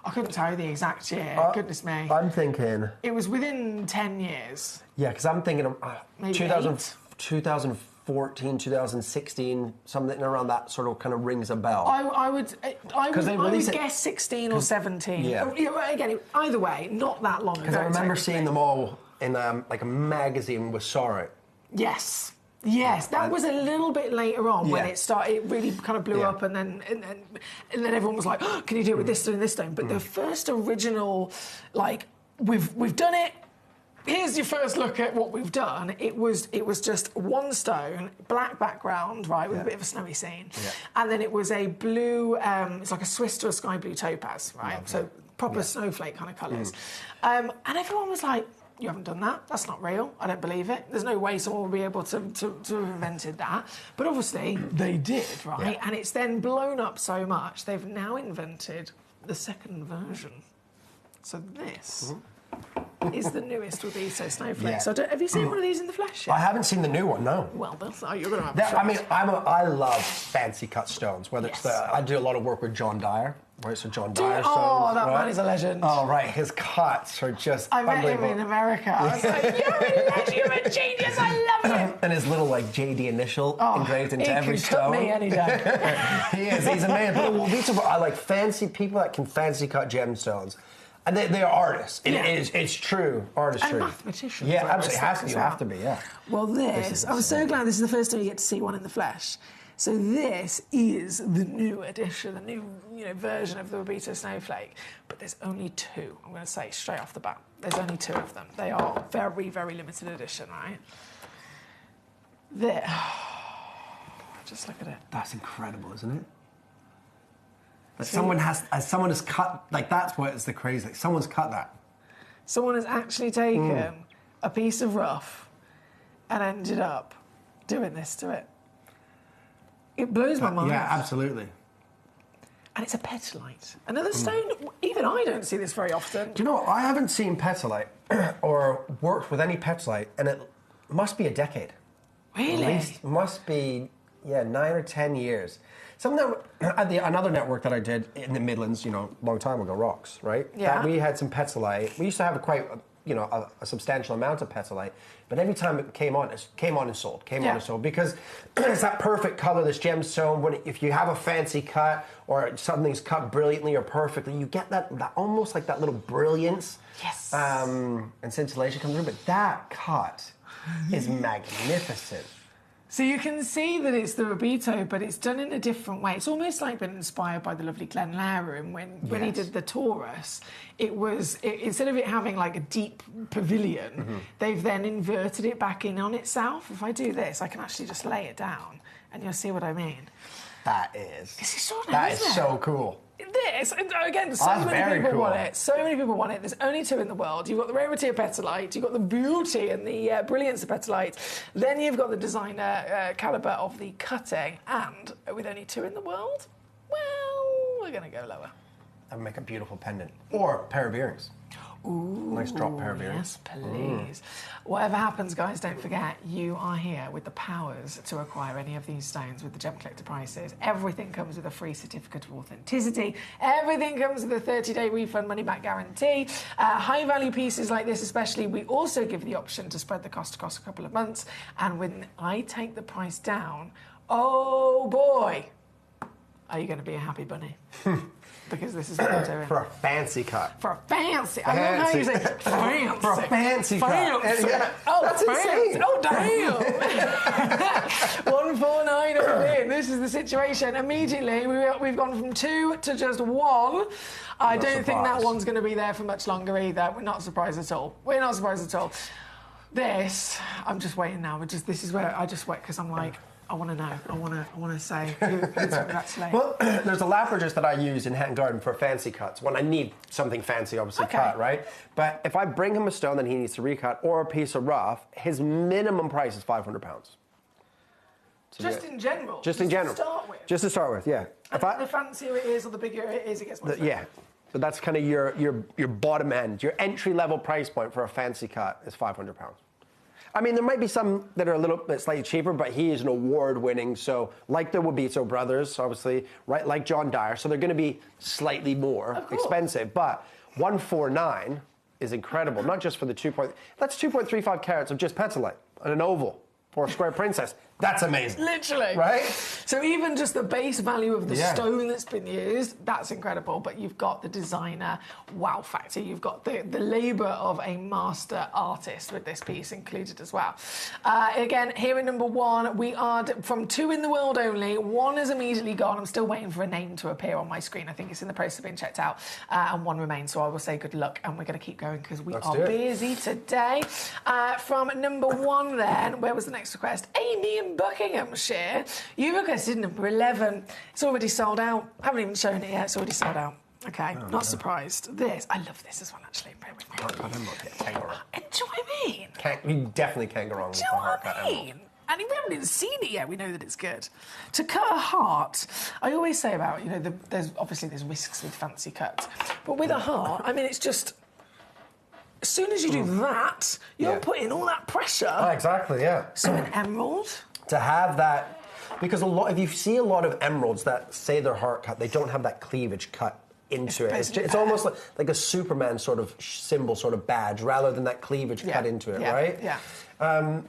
I couldn't tell you the exact year. Goodness me. I'm thinking... It was within 10 years. Yeah, because I'm thinking of Maybe 2014, 2016, something around that sort of kind of rings a bell. I would guess 16 or 17. Yeah. Again, either way, not that long ago. Because I remember seeing them all in like a magazine with Sorry. Yes. Yes, that was a little bit later on when it started. It really kind of blew up, and then everyone was like, oh, "Can you do it with this stone and this stone?" But the first original, like, we've done it. Here's your first look at what we've done. It was just one stone, black background, right, with a bit of a snowy scene, and then it was a blue. It's like a Swiss to a sky blue topaz, right? So proper snowflake kind of colours, and everyone was like, you haven't done that. That's not real. I don't believe it. There's no way someone will be able to have invented that. But obviously, they did, right? And it's then blown up so much, they've now invented the second version. So this is the newest Rubito snowflake. Yeah. So have you seen one of these in the flesh yet? I haven't seen the new one, no. Well, that's how you're going to have That, to I mean, I love fancy cut stones. Whether it's I do a lot of work with John Dyer. Right, so John Dyer stones. Oh, that right? man is a legend. Oh, right, his cuts are just I met him unbelievable. in America. I was like, you're a legend, you're a genius, I love him. And his little like JD initial engraved into every stone. He can cut me any day. He is. He's a man. But I like fancy people that can fancy cut gemstones. And they are artists. It's true artistry. And mathematicians. Yeah, absolutely. You have to be, yeah. Well, I'm so glad this is the first time you get to see one in the flesh. So this is the new edition, the new version of the Rubito snowflake. But there's only two, I'm going to say straight off the bat. There's only two of them. They are very, very limited edition, right? There. Just look at it. That's incredible, isn't it? That someone has cut, like that's what is the crazy. Like, someone's cut that. Someone has actually taken a piece of rough and ended up doing this to it. It blows my mind. Yeah, absolutely. And it's a petalite. Another stone, even I don't see this very often. Do you know what? I haven't seen petalite or worked with any petalite, and it must be a decade. Really? At least must be, 9 or 10 years. Something that, at another network that I did in the Midlands, a long time ago, Rocks, right? Yeah. That we had some petalite. We used to have a substantial amount of petalite, but every time it came on and sold, because it's that perfect color, this gemstone. If you have a fancy cut or something's cut brilliantly or perfectly, you get that almost like that little brilliance. Yes. And scintillation comes through, but that cut is magnificent. So you can see that it's the Rubito, but it's done in a different way. It's almost like been inspired by the lovely Glenn Lowry when he did the Taurus. Instead of it having like a deep pavilion, they've then inverted it back in on itself. If I do this, I can actually just lay it down, and you'll see what I mean. That is. This is so nice, That is isn't it? so cool. This, again, so many people want it. So many people want it. There's only two in the world. You've got the rarity of petalite, you've got the beauty and the brilliance of petalite, then you've got the designer calibre of the cutting, and with only two in the world, well, we're going to go lower. And make a beautiful pendant. Or a pair of earrings. Ooh, nice drop pair of earrings. Yes, please. Whatever happens, guys, don't forget, you are here with the powers to acquire any of these stones with the Gemcollector prices. Everything comes with a free certificate of authenticity. Everything comes with a 30-day refund money-back guarantee. High-value pieces like this especially, we also give the option to spread the cost across a couple of months. And when I take the price down, oh boy, are you going to be a happy bunny? Because this is what I'm doing. For a fancy cut. For a fancy. I love how you say fancy. For a fancy cut. Oh, that's insane. Oh, damn. 149 all in. This is the situation. Immediately, we've gone from 2 to just 1. I don't think that one's going to be there for much longer either. We're not surprised at all. We're not surprised at all. This, I'm just waiting now. This is where I just wait because I'm like, I want to know. I want to say who's actually. Well, there's a lapidus that I use in Hatton Garden for fancy cuts when I need something fancy, obviously cut, right? But if I bring him a stone that he needs to recut or a piece of rough, his minimum price is £500. Just in general. Just in general. To start with. Just to start with, yeah. And the fancier it is, or the bigger it is, it gets more expensive. Yeah. So that's kind of your bottom end. Your entry level price point for a fancy cut is £500. I mean, there might be some that are a little bit slightly cheaper, but he is an award-winning, so like the Rubito brothers, obviously, right? Like John Dyer, so they're going to be slightly more expensive. But 149 is incredible, not just for the that's 2.35 carats of just petalite and an oval for a square princess. That's amazing. Literally. Right? So even just the base value of the stone that's been used, that's incredible. But you've got the designer wow factor. You've got the labour of a master artist with this piece included as well. Again, here in number 1, we are from 2 in the world only. 1 is immediately gone. I'm still waiting for a name to appear on my screen. I think it's in the process of being checked out. And 1 remains. So I will say good luck. And we're going to keep going because we are busy today. From number 1 then, where was the next request? Amy in Buckinghamshire. You requested number 11. It's already sold out. I haven't even shown it yet. It's already sold out. Okay, not surprised. This, I love this as well, actually. Bear with me. Heart cut emerald. Yeah, can't go wrong. Do you know what I mean? You definitely can't go wrong with Do you the know heart what cut I emerald. mean? And we haven't even seen it yet. We know that it's good. To cut a heart, I always say about, you know, there's risks with fancy cuts. But with a heart, I mean, it's just... As soon as you do that, you're putting all that pressure. Oh, exactly, yeah. So an emerald... To have that... Because if you see a lot of emeralds that say they're heart cut, they don't have that cleavage cut into it. It's almost like a Superman sort of symbol, sort of badge, rather than that cleavage cut into it, right? Yeah.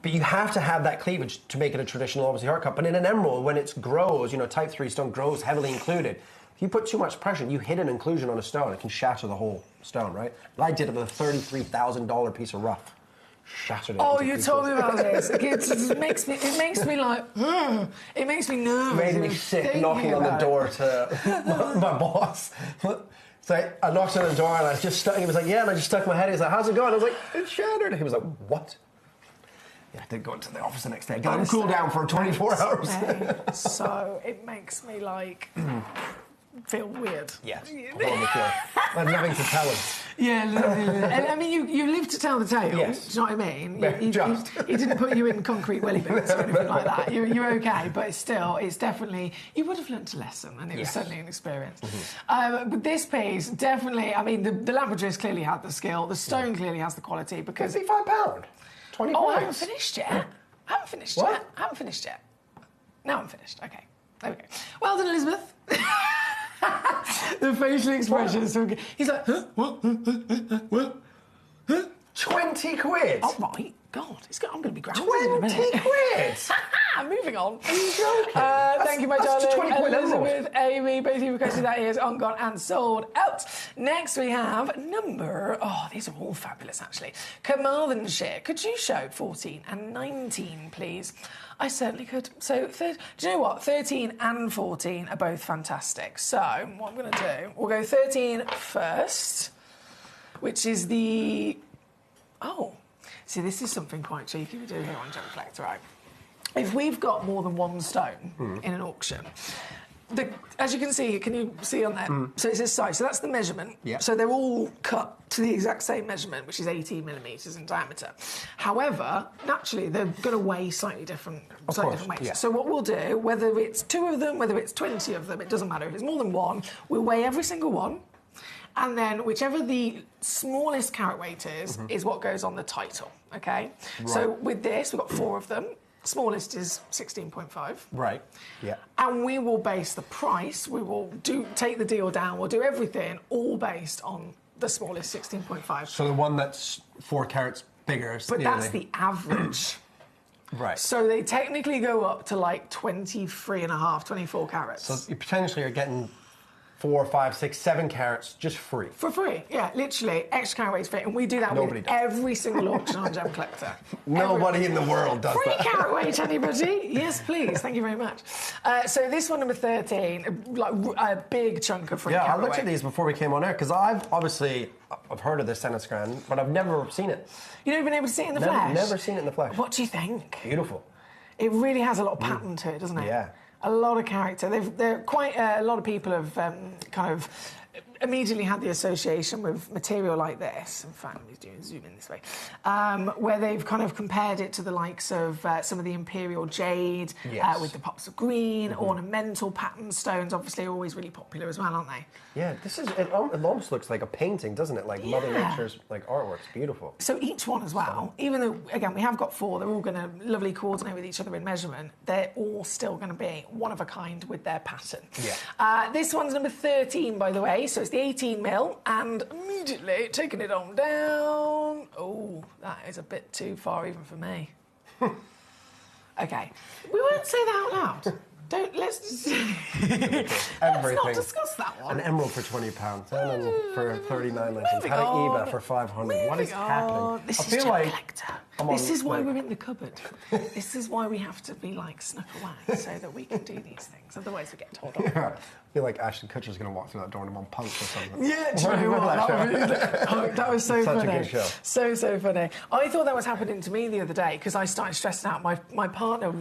But you have to have that cleavage to make it a traditional, obviously, heart cut. But in an emerald, when it grows, you know, type 3 stone grows heavily included. If you put too much pressure, you hit an inclusion on a stone, it can shatter the whole stone, right? I did it with a $33,000 piece of rough. Shattered it. Oh, you told me about this. It makes me like, it makes me nervous. Made me sick knocking on the door to my boss. So I knocked on the door and I just stuck. He was like, "Yeah," and I just stuck my head. He was like, "How's it going?" I was like, "It's shattered." He was like, "What?" Yeah, I did go into the office the next day. Got him cool down for 24 hours. So it makes me like feel weird. Yeah, horrible feeling. I had nothing to tell him. Yeah, I mean, you live to tell the tale. Yes. Do you know what I mean? He didn't put you in concrete welly boots or anything like that. You're okay, but it's definitely, you would have learnt a lesson, and it was certainly an experience. But this piece, definitely, I mean, the laboratories clearly had the skill, the stone clearly has the quality, because... £55? 20 Oh, I points. haven't finished yet. I haven't finished yet. Now I'm finished. Okay, there we go. Well done, Elizabeth. The facial expressions. So he's like, huh? What? Huh? 20 quid? Oh, my God. I'm going to be grounded 20 quid? Moving on. Are you joking? Thank you, my darling. 20 quid Elizabeth, Amy, both of you requested that is on, gone and sold out. Next we have these are all fabulous, actually. Carmarthenshire. Could you show 14 and 19, please? I certainly could. So, do you know what? 13 and 14 are both fantastic. So, what I'm going to do, we'll go 13 first, which is the... Oh, see, this is something quite cheeky we do here on Gemcollector, right? If we've got more than one stone in an auction, as you can see, can you see on there? So it says size. So that's the measurement. Yeah. So they're all cut to the exact same measurement, which is 18 millimetres in diameter. However, naturally, they're going to weigh slightly different weights. Yeah. So what we'll do, whether it's 2 of them, whether it's 20 of them, it doesn't matter. If it's more than one, we'll weigh every single one. And then whichever the smallest carat weight is what goes on the title, okay? Right. So with this, we've got 4 of them. Smallest is 16.5. Right, yeah. And we will base the price, we will take the deal down, we'll do everything all based on the smallest 16.5. So the one that's 4 carats bigger. But that's the average. Right. So they technically go up to like 23.5, 24 carats. So you potentially are getting 4, 5, 6, 7 carats just free. For free, yeah, literally, extra carat weight free. And we do that with every single auction on Gemcollector. Nobody in the world does free that. Free carat weight, anybody? Yes, please, thank you very much. So this one, number 13, like a big chunk of free carat weight. Yeah, I looked at these before we came on air, because I've heard of this Senescran, but I've never seen it. You've never been able to see it in the flesh? Never seen it in the flesh. What do you think? Beautiful. It really has a lot of pattern to it, doesn't it? Yeah. A lot of character. They're quite a lot of people have kind of immediately had the association with material like this. In fact, let me zoom in this way, where they've kind of compared it to the likes of some of the imperial jade with the pops of green, ornamental pattern stones. Obviously, always really popular as well, aren't they? Yeah, this is. It almost looks like a painting, doesn't it? Like Mother Nature's like artwork. It's beautiful. So each one as well, even though again we have got 4, they're all going to lovely coordinate with each other in measurement. They're all still going to be one of a kind with their pattern. Yeah. This one's number 13, by the way. So it's the 18 mil, and immediately taking it on down. Oh, that is a bit too far even for me. Okay, we won't say that out loud. Let's not discuss that one. An emerald for £20, and for 39, like Eva for 500. What is happening? This is Gemcollector. This is why we're in the cupboard. This is why we have to be like snuck away so that we can do these things. Otherwise, we get told off. Yeah. I feel like Ashton Kutcher's going to walk through that door and I'm on punch or something. Yeah, do you know what? That was so Such funny. a good show. So funny. I thought that was happening to me the other day because I started stressing out. My partner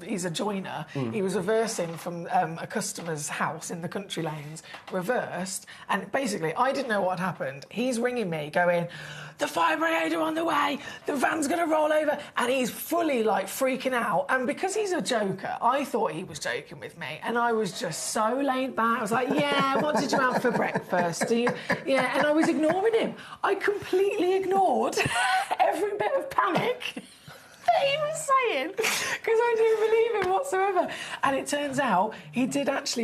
he's a joiner. He was reversing from a customer's house in the country lanes, reversed, and basically I didn't know what had happened. He's ringing me going, the fire brigade are on the way, the van's going to roll over, and he's fully like freaking out. And because he's a joker, I thought he was joking with me, and I was just so laid back. I was like, yeah, what did you have for breakfast? Yeah, and I was ignoring him. I completely ignored every bit of panic that he was saying, because I didn't believe him whatsoever. And it turns out he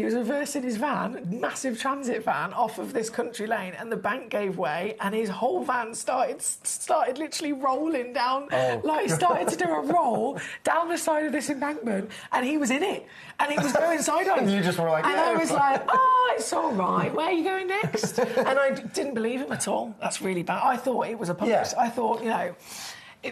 was reversing his van, massive transit van, off of this country lane, and the bank gave way, and his whole van started literally rolling down, started to do a roll down the side of this embankment, and he was in it, and it was going sideways. And you just were like, and I was like, oh, it's all right. Where are you going next? And I didn't believe him at all. That's really bad. I thought it was a public. I thought,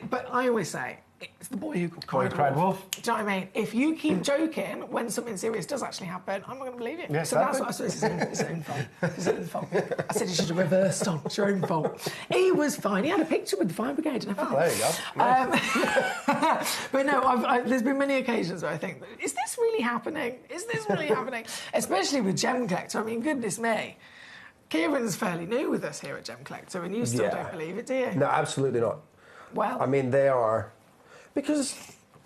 but I always say, it's the boy who cried wolf. Do you know what I mean? If you keep joking when something serious does actually happen, I'm not going to believe it. Yes, so that's what I said. It's his own fault. It's his own fault. I said you should have reversed on. It's your own fault. He was fine. He had a picture with the fire brigade and everything. Oh, there you go. Nice. But no, there's been many occasions where I think, is this really happening? Is this really happening? Especially with Gemcollector. I mean, goodness me. Kieran's fairly new with us here at Gemcollector, and you still don't believe it, do you? No, absolutely not. Well, I mean, they are... Because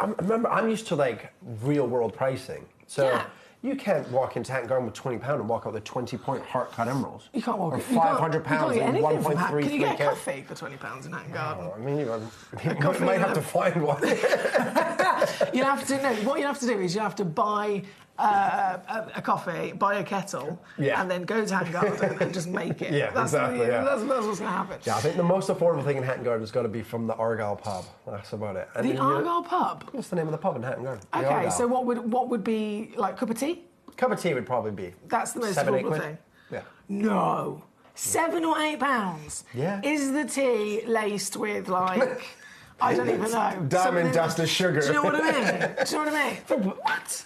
remember, I'm used to like real world pricing. So you can't walk into Hatton Garden with £20 and walk out with 20-point heart cut emeralds. You can't walk. Or £500 and 1.3. Can you get a coffee for £20 in Hatton Garden? I mean, you might have to find one. You have to. No, what you have to do is you have to buy a coffee, buy a kettle, and then go to Hatton Garden and just make it. Yeah, that's exactly. That's what's going to happen. Yeah, I think the most affordable thing in Hatton Garden has got to be from the Argyle pub. That's about it. The Argyle pub? What's the name of the pub in Hatton Garden? Okay, so what would be like cup of tea? Cup of tea would probably be. That's the most 7, affordable 8 thing. Yeah. No. £7 or £8? Yeah. Is the tea laced with like I don't even know. Diamond dust and sugar. Do you know what I mean? What?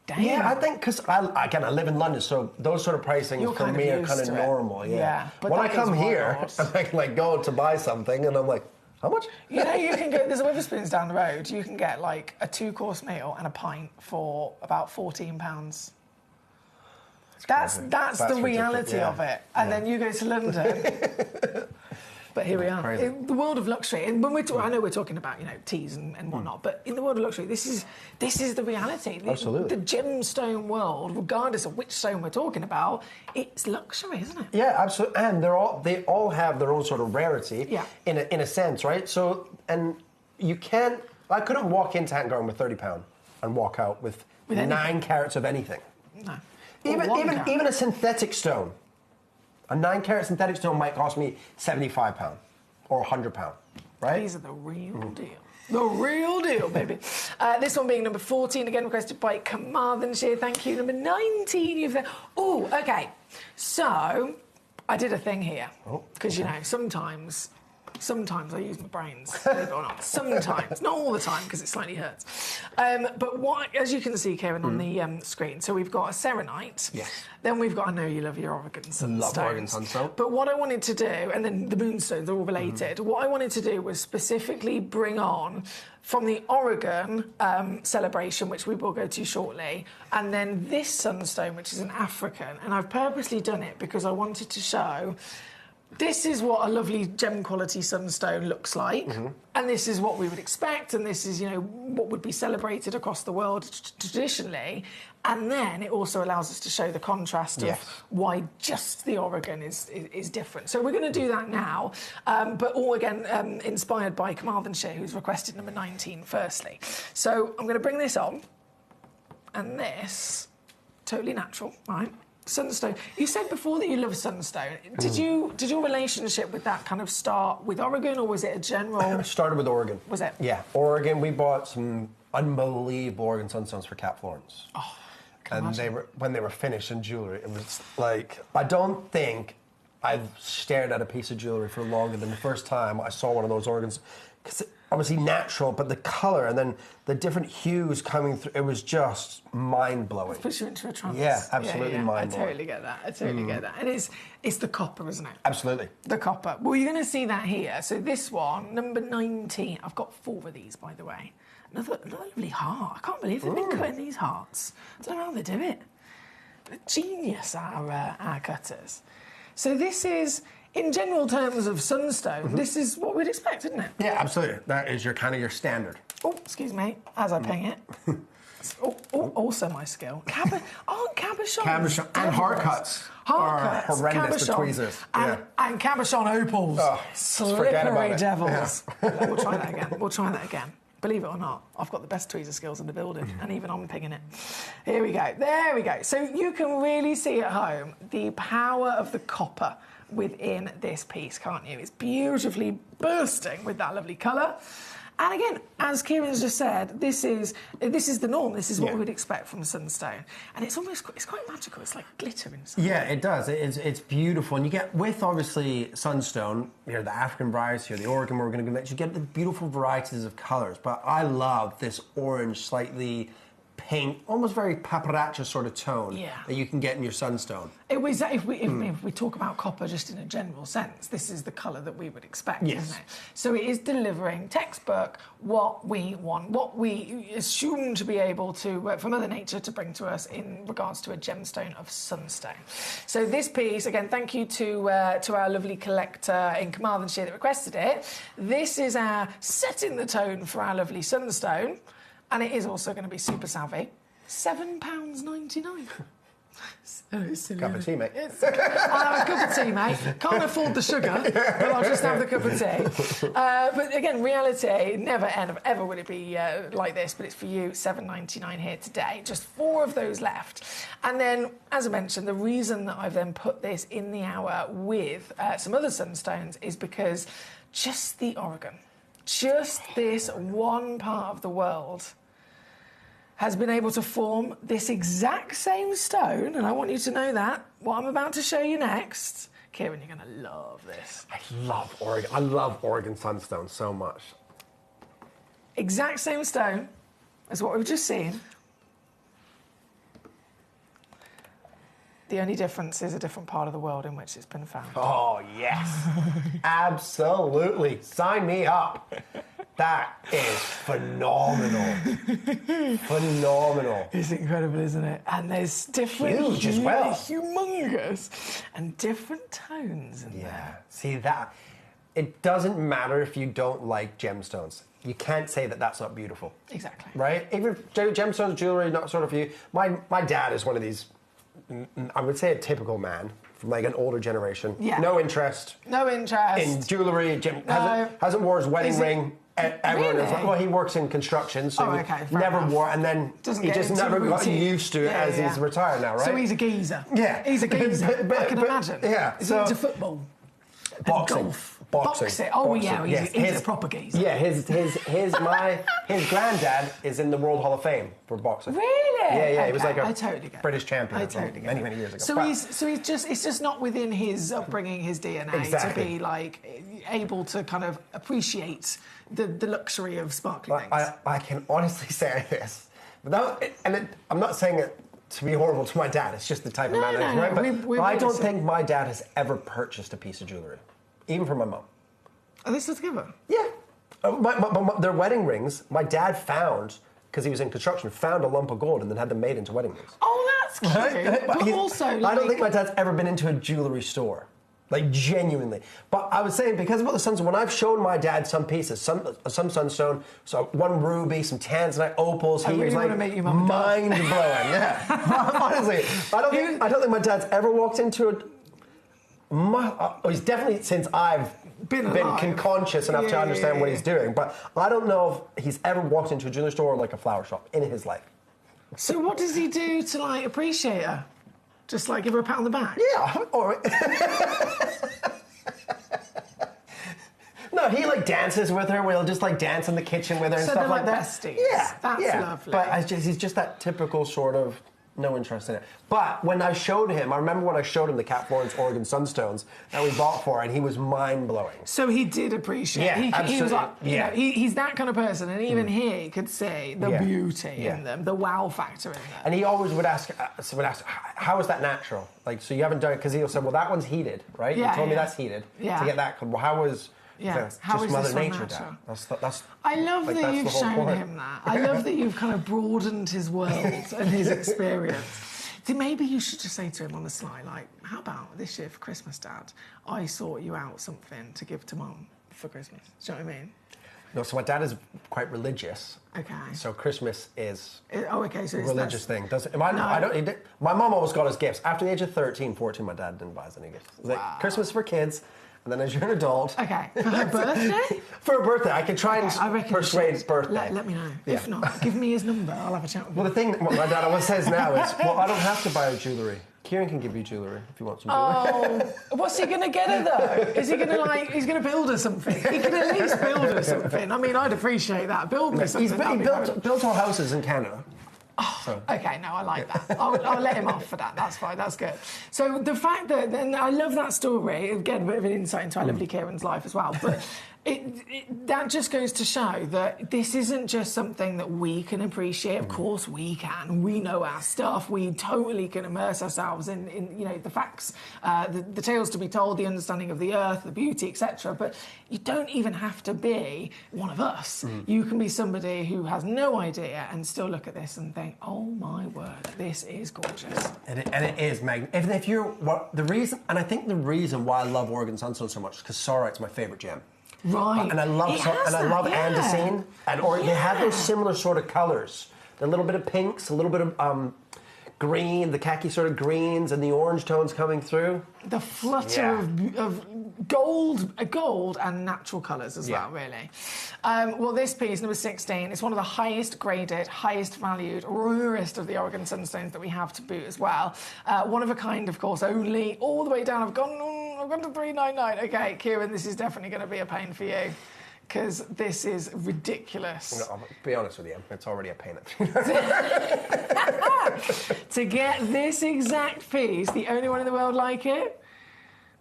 Damn. Yeah, I think because I live in London, so those sort of pricing for me are kind of normal. Yeah. But when I come here, I can go to buy something, and I'm like, how much? You know, you can go. There's a Witherspoons down the road. You can get like a 2-course meal and a pint for about £14. That's the reality of it. And then you go to London. But here we are. In the world of luxury, and when I know we're talking about teas and whatnot, but in the world of luxury, this is the reality. Absolutely. The gemstone world, regardless of which stone we're talking about, it's luxury, isn't it? Yeah, absolutely. And they all have their own sort of rarity. Yeah. In a sense, right? So you can't. I couldn't walk into Hatton Garden with £30 and walk out with 9 carats of anything. No. Even a synthetic stone. A 9-carat synthetic stone might cost me £75 or £100, right? These are the real deal. The real deal, baby. This one being number 14, again requested by Carmarthenshire. Thank you. Number 19, you've there. Oh, okay. So, I did a thing here. Because, sometimes I use my brains, believe it or not. Sometimes. Not all the time, because it slightly hurts. But as you can see, Kieran, on the screen, so we've got a Serenite. Yes. Then we've got, I know you love your Oregon Sunstone. Love Oregon Sunstone. But what I wanted to do, and then the Moonstones are all related, what I wanted to do was specifically bring on from the Oregon celebration, which we will go to shortly, and then this Sunstone, which is an African. And I've purposely done it because I wanted to show... This is what a lovely gem quality sunstone looks like, and this is what we would expect, and this is, what would be celebrated across the world traditionally. And then it also allows us to show the contrast of why just the Oregon is different. So we're going to do that now, but all again inspired by Carmarthenshire, who's requested number 19 firstly. So I'm going to bring this on, and this, totally natural, right? Sunstone. You said before that you love Sunstone. Did your relationship with that kind of start with Oregon, or was it a general? It started with Oregon. Was it? Yeah, Oregon. We bought some unbelievable Oregon Sunstones for Cat Florence. Oh, and when they were finished in jewellery, it was like, I don't think I've stared at a piece of jewellery for longer than the first time I saw one of those Oregons because obviously natural, but the colour and then the different hues coming through, it was just mind-blowing. It puts you into a trance. Yeah, absolutely mind-blowing. I totally get that. I totally get that. And it's the copper, isn't it? Absolutely. The copper. Well, you're going to see that here. So this one, number 19. I've got 4 of these, by the way. Another lovely heart. I can't believe they've been cutting these hearts. I don't know how they do it. They're genius, our cutters. So this is, in general terms of sunstone, this is what we'd expect, isn't it? Yeah, absolutely. That is your kind of your standard. Oh, excuse me, as I ping it. Also my skill. Cabochons. And heart cuts. Heart cuts. Horrendous, the tweezers. And cabochon opals. Oh, slippery devils. Yeah. We'll try that again. Believe it or not, I've got the best tweezer skills in the building, and even I'm pinging it. Here we go. There we go. So you can really see at home the power of the copper within this piece, can't you? It's beautifully bursting with that lovely colour. And again, as Kieran's just said, this is the norm. This is what we would expect from sunstone, and it's quite magical. It's like glitter inside. Yeah, it does. It's beautiful, and you get with obviously sunstone. You know, the African varieties here, the Oregon we're going to get. You get the beautiful varieties of colours. But I love this orange, slightly pink, almost very paprika sort of tone that you can get in your sunstone. If we talk about copper just in a general sense, this is the colour that we would expect, isn't it? So it is delivering textbook what we want, what we assume to be able to, from Mother Nature, to bring to us in regards to a gemstone of sunstone. So this piece, again, thank you to our lovely collector in Carmarthenshire that requested it. This is our setting the tone for our lovely sunstone. And it is also going to be super savvy. £7.99. So silly. Cup of tea, mate. I'll have a cup of tea, mate. Can't afford the sugar, but I'll just have the cup of tea. But again, reality, never ever would it be like this, but it's for you, £7.99 here today. Just 4 of those left. And then, as I mentioned, the reason that I've then put this in the hour with some other sunstones is because just the Oregon, just this one part of the world has been able to form this exact same stone, and I want you to know that, what I'm about to show you next. Kieran, you're going to love this. I love Oregon. I love Oregon sunstone so much. Exact same stone as what we've just seen. The only difference is a different part of the world in which it's been found. Oh, yes. Absolutely. Sign me up. That is phenomenal. Phenomenal. It's incredible, isn't it? And there's different... Huge as well. Humongous. And different tones in there. See that? It doesn't matter if you don't like gemstones. You can't say that that's not beautiful. Exactly. Right? Even gemstones, jewellery, not sort of for you. My dad is one of these... I would say a typical man from like an older generation. Yeah. No interest. No interest. In jewellery. Hasn't wore his wedding ring ever. Really? Well, he works in construction, so he never enough. wore, and then he just never got used to it as he's retired now, right? So he's a geezer. Yeah. He's a geezer. I can imagine. Yeah. Is he into football? Boxing. Golf. Boxing. Oh, Boxing. yeah, he's a proper geezer. Yeah, his granddad is in the World Hall of Fame for boxing. Really? Yeah, Okay. he was like a I totally get British champion many years ago. So it's just not within his upbringing, his DNA to be like able to kind of appreciate the luxury of sparkling things. I can honestly say this, I'm not saying it to be horrible to my dad. It's just the type of man I am, right? But I don't think my dad has ever purchased a piece of jewellery, even from my mum. Are they still together? Yeah. Their wedding rings, my dad found, because he was in construction, found a lump of gold and then had them made into wedding rings. Oh, that's cute. Right? But also, I don't think my dad's ever been into a jewellery store. Like, genuinely. But I was saying, because about the sunstone, when I've shown my dad some pieces, some sunstone, so one ruby, some tanzanite, opals, he was like mind-blowing. Yeah. Honestly, I don't think my dad's ever walked into he's definitely, since I've been conscious enough to understand what he's doing, but I don't know if he's ever walked into a jewelry store or like a flower shop in his life. So what does he do to like appreciate her? Just like give her a pat on the back? Yeah, all right. No, he like dances with her. We'll just like dance in the kitchen with her and stuff like that. Besties. Yeah, That's lovely. But he's just that typical sort of No interest in it. But when I showed him, I remember when I showed him the Cat Florence Oregon Sunstones that we bought for, and he was mind-blowing. So he did appreciate. Yeah, he absolutely. was like, Yeah. he's that kind of person, and even he could see the beauty in them, the wow factor in them. And he always would ask, how is that natural? Like, so you haven't done it, because he'll say, well, that one's heated, right? Yeah, you told me that's heated. Yeah. To get that, well, how is... Yeah, how is just Mother this one Nature natural? down. That's I love like, that that's you've the whole shown point. him that. I love that you've kind of broadened his world and his experience. See, maybe you should just say to him on the sly, like, how about this year for Christmas, Dad, I sort you out something to give to Mum for Christmas. Do you know what I mean? No, so my dad is quite religious. Okay. So Christmas is okay, so a it's religious thing. My mum always got us gifts. After the age of 13, 14, my dad didn't buy us any gifts. It was like Christmas for kids, and then as you're an adult... Okay, for her birthday? For her birthday. I could try and persuade birthday. Let me know. Yeah. If not, give me his number. I'll have a chat with him. Well, the thing what my dad always says now is, well, I don't have to buy her jewellery. Kieran can give you jewellery if you want some jewellery. Oh, what's he going to get her though? Is he going to he's going to build her something? He can at least build her something. I mean, I'd appreciate that. Build me something. He built our houses in Canada. Oh, so. Okay, no, I like that. I'll let him off for that. That's fine. That's good. So the fact that, and I love that story. Again, a bit of an insight into our lovely Kieran's life as well. But that just goes to show that this isn't just something that we can appreciate. Of course, we can. We know our stuff. We totally can immerse ourselves in the facts, the tales to be told, the understanding of the earth, the beauty, etc. But you don't even have to be one of us. You can be somebody who has no idea and still look at this and think, "Oh my word, this is gorgeous." And it is, Meg. If you're the reason, and I think the reason why I love Oregon Sunstone so much is because Sorite's my favourite gem. Right. And I love andesine, and they have those similar sort of colours. A little bit of pinks, a little bit of green, the khaki sort of greens, and the orange tones coming through. The flutter of gold and natural colours as well, really. Well, this piece, number 16, is one of the highest graded, highest valued, rarest of the Oregon Sunstones that we have to boot as well. One of a kind, of course, only all the way down. I've gone to $399. Okay, Kieran, this is definitely going to be a pain for you, because this is ridiculous. No, I'll be honest with you, it's already a pain. To get this exact piece, the only one in the world like it.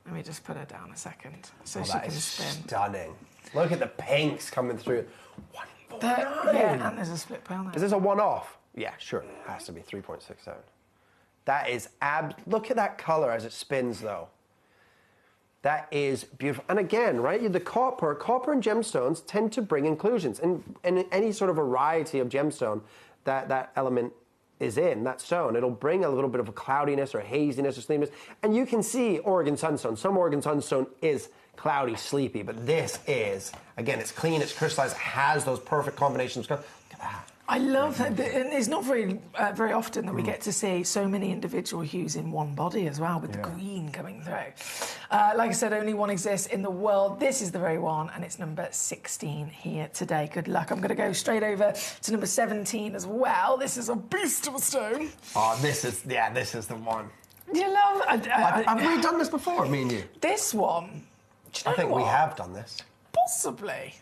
Let me just put her down a second so she can spin. Stunning. Look at the pinks coming through. Yeah, and there's a split pearl now. Is this a one-off? Yeah, sure. It has to be 3.67. That is look at that colour as it spins, though. That is beautiful. And again, right, the copper and gemstones tend to bring inclusions. And in any sort of variety of gemstone that element is in, that stone, it'll bring a little bit of a cloudiness or haziness or sleepiness. And you can see Oregon Sunstone. Some Oregon Sunstone is cloudy, sleepy, but this is, again, it's clean, it's crystallized, it has those perfect combinations. Look at that. I love that, and it's not very often that we get to see so many individual hues in one body as well, with the green coming through. Like I said, only one exists in the world. This is the very one, and it's number 16 here today. Good luck. I'm going to go straight over to number 17 as well. This is a beast of a stone. Oh, this is the one. You love... Have we done this before, me and you? This one? I think we have done this. Possibly.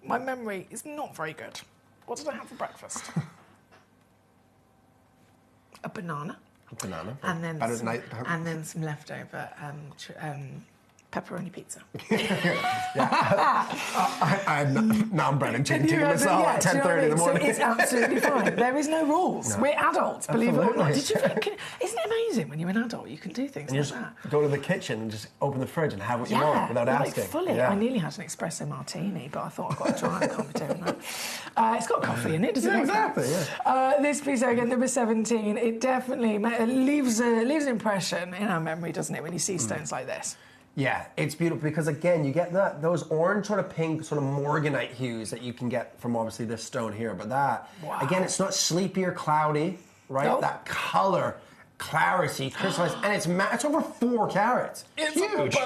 My memory is not very good. What did I have for breakfast? A banana. And then some leftover pepperoni pizza. Now I'm bread and chicken tikka masala at 10:30 in the morning. So it's absolutely fine. There is no rules. No. We're adults, believe it or not. Did you think? Isn't it amazing when you're an adult you can do things like that? Go to the kitchen and just open the fridge and have what you want without asking. Fully. Yeah. I nearly had an espresso martini, but I thought I've got to try. I can't be doing that. It's got coffee in it, doesn't it? Exactly. Yeah. This piece again, number 17. It definitely leaves an impression in our memory, doesn't it, when you see stones like this? Yeah, it's beautiful because, again, you get those orange sort of pink, sort of morganite hues that you can get from, obviously, this stone here. But again, it's not sleepy or cloudy, right? Nope. That colour, clarity, crystallized, and it's over 4 carats. It's huge.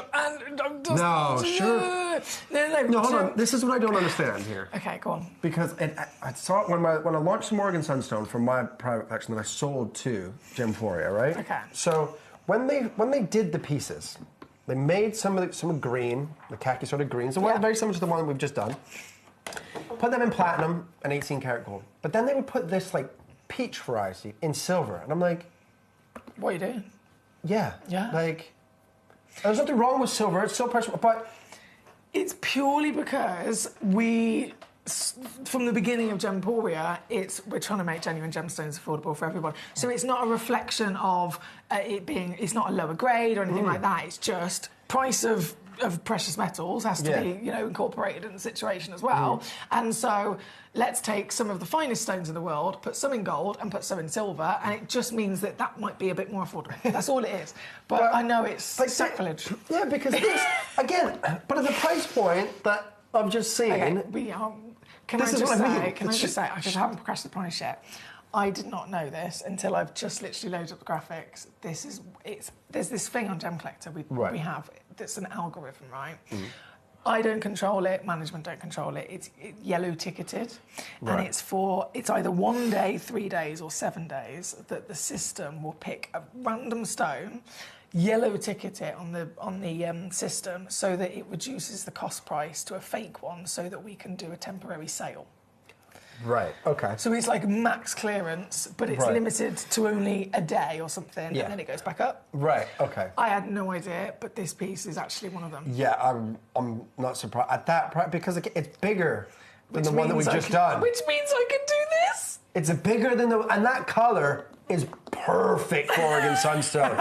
No, sure. No, hold on. This is what I don't understand here. Okay, go on. Because I saw it when I launched some Oregon Sunstone from my private collection that I sold to Gemforia, right? Okay. So when they did the pieces, they made some green, the khaki sort of greens, very similar to the one that we've just done. Put them in platinum and 18 karat gold. But then they would put this like peach variety in silver. And I'm like, what are you doing? Yeah. Yeah. Like, there's nothing wrong with silver. It's still precious, but it's purely because from the beginning of Gemporia, we're trying to make genuine gemstones affordable for everyone. So it's not a reflection of it's not a lower grade or anything like that. It's just price of precious metals has to be, incorporated in the situation as well. And so let's take some of the finest stones in the world, put some in gold and put some in silver, and it just means that might be a bit more affordable. That's all it is. But I know it's like sacrilege. Yeah, because this, again, but at the price point that I've just seen... Okay, Can I just say, I just haven't crashed the price yet. I did not know this until I've just literally loaded up the graphics. There's this thing on Gemcollector we have that's an algorithm, right? I don't control it, management don't control it. It's yellow ticketed, and it's either 1 day, 3 days, or 7 days that the system will pick a random stone, yellow ticket it on the system so that it reduces the cost price to a fake one so that we can do a temporary sale. Right, okay. So it's like max clearance, but it's limited to only a day or something, and then it goes back up. Right, okay. I had no idea, but this piece is actually one of them. Yeah, I'm not surprised at that price because it's bigger than the one that we've just done. Which means I can do this. It's bigger than and that colour is perfect for Oregon Sunstone.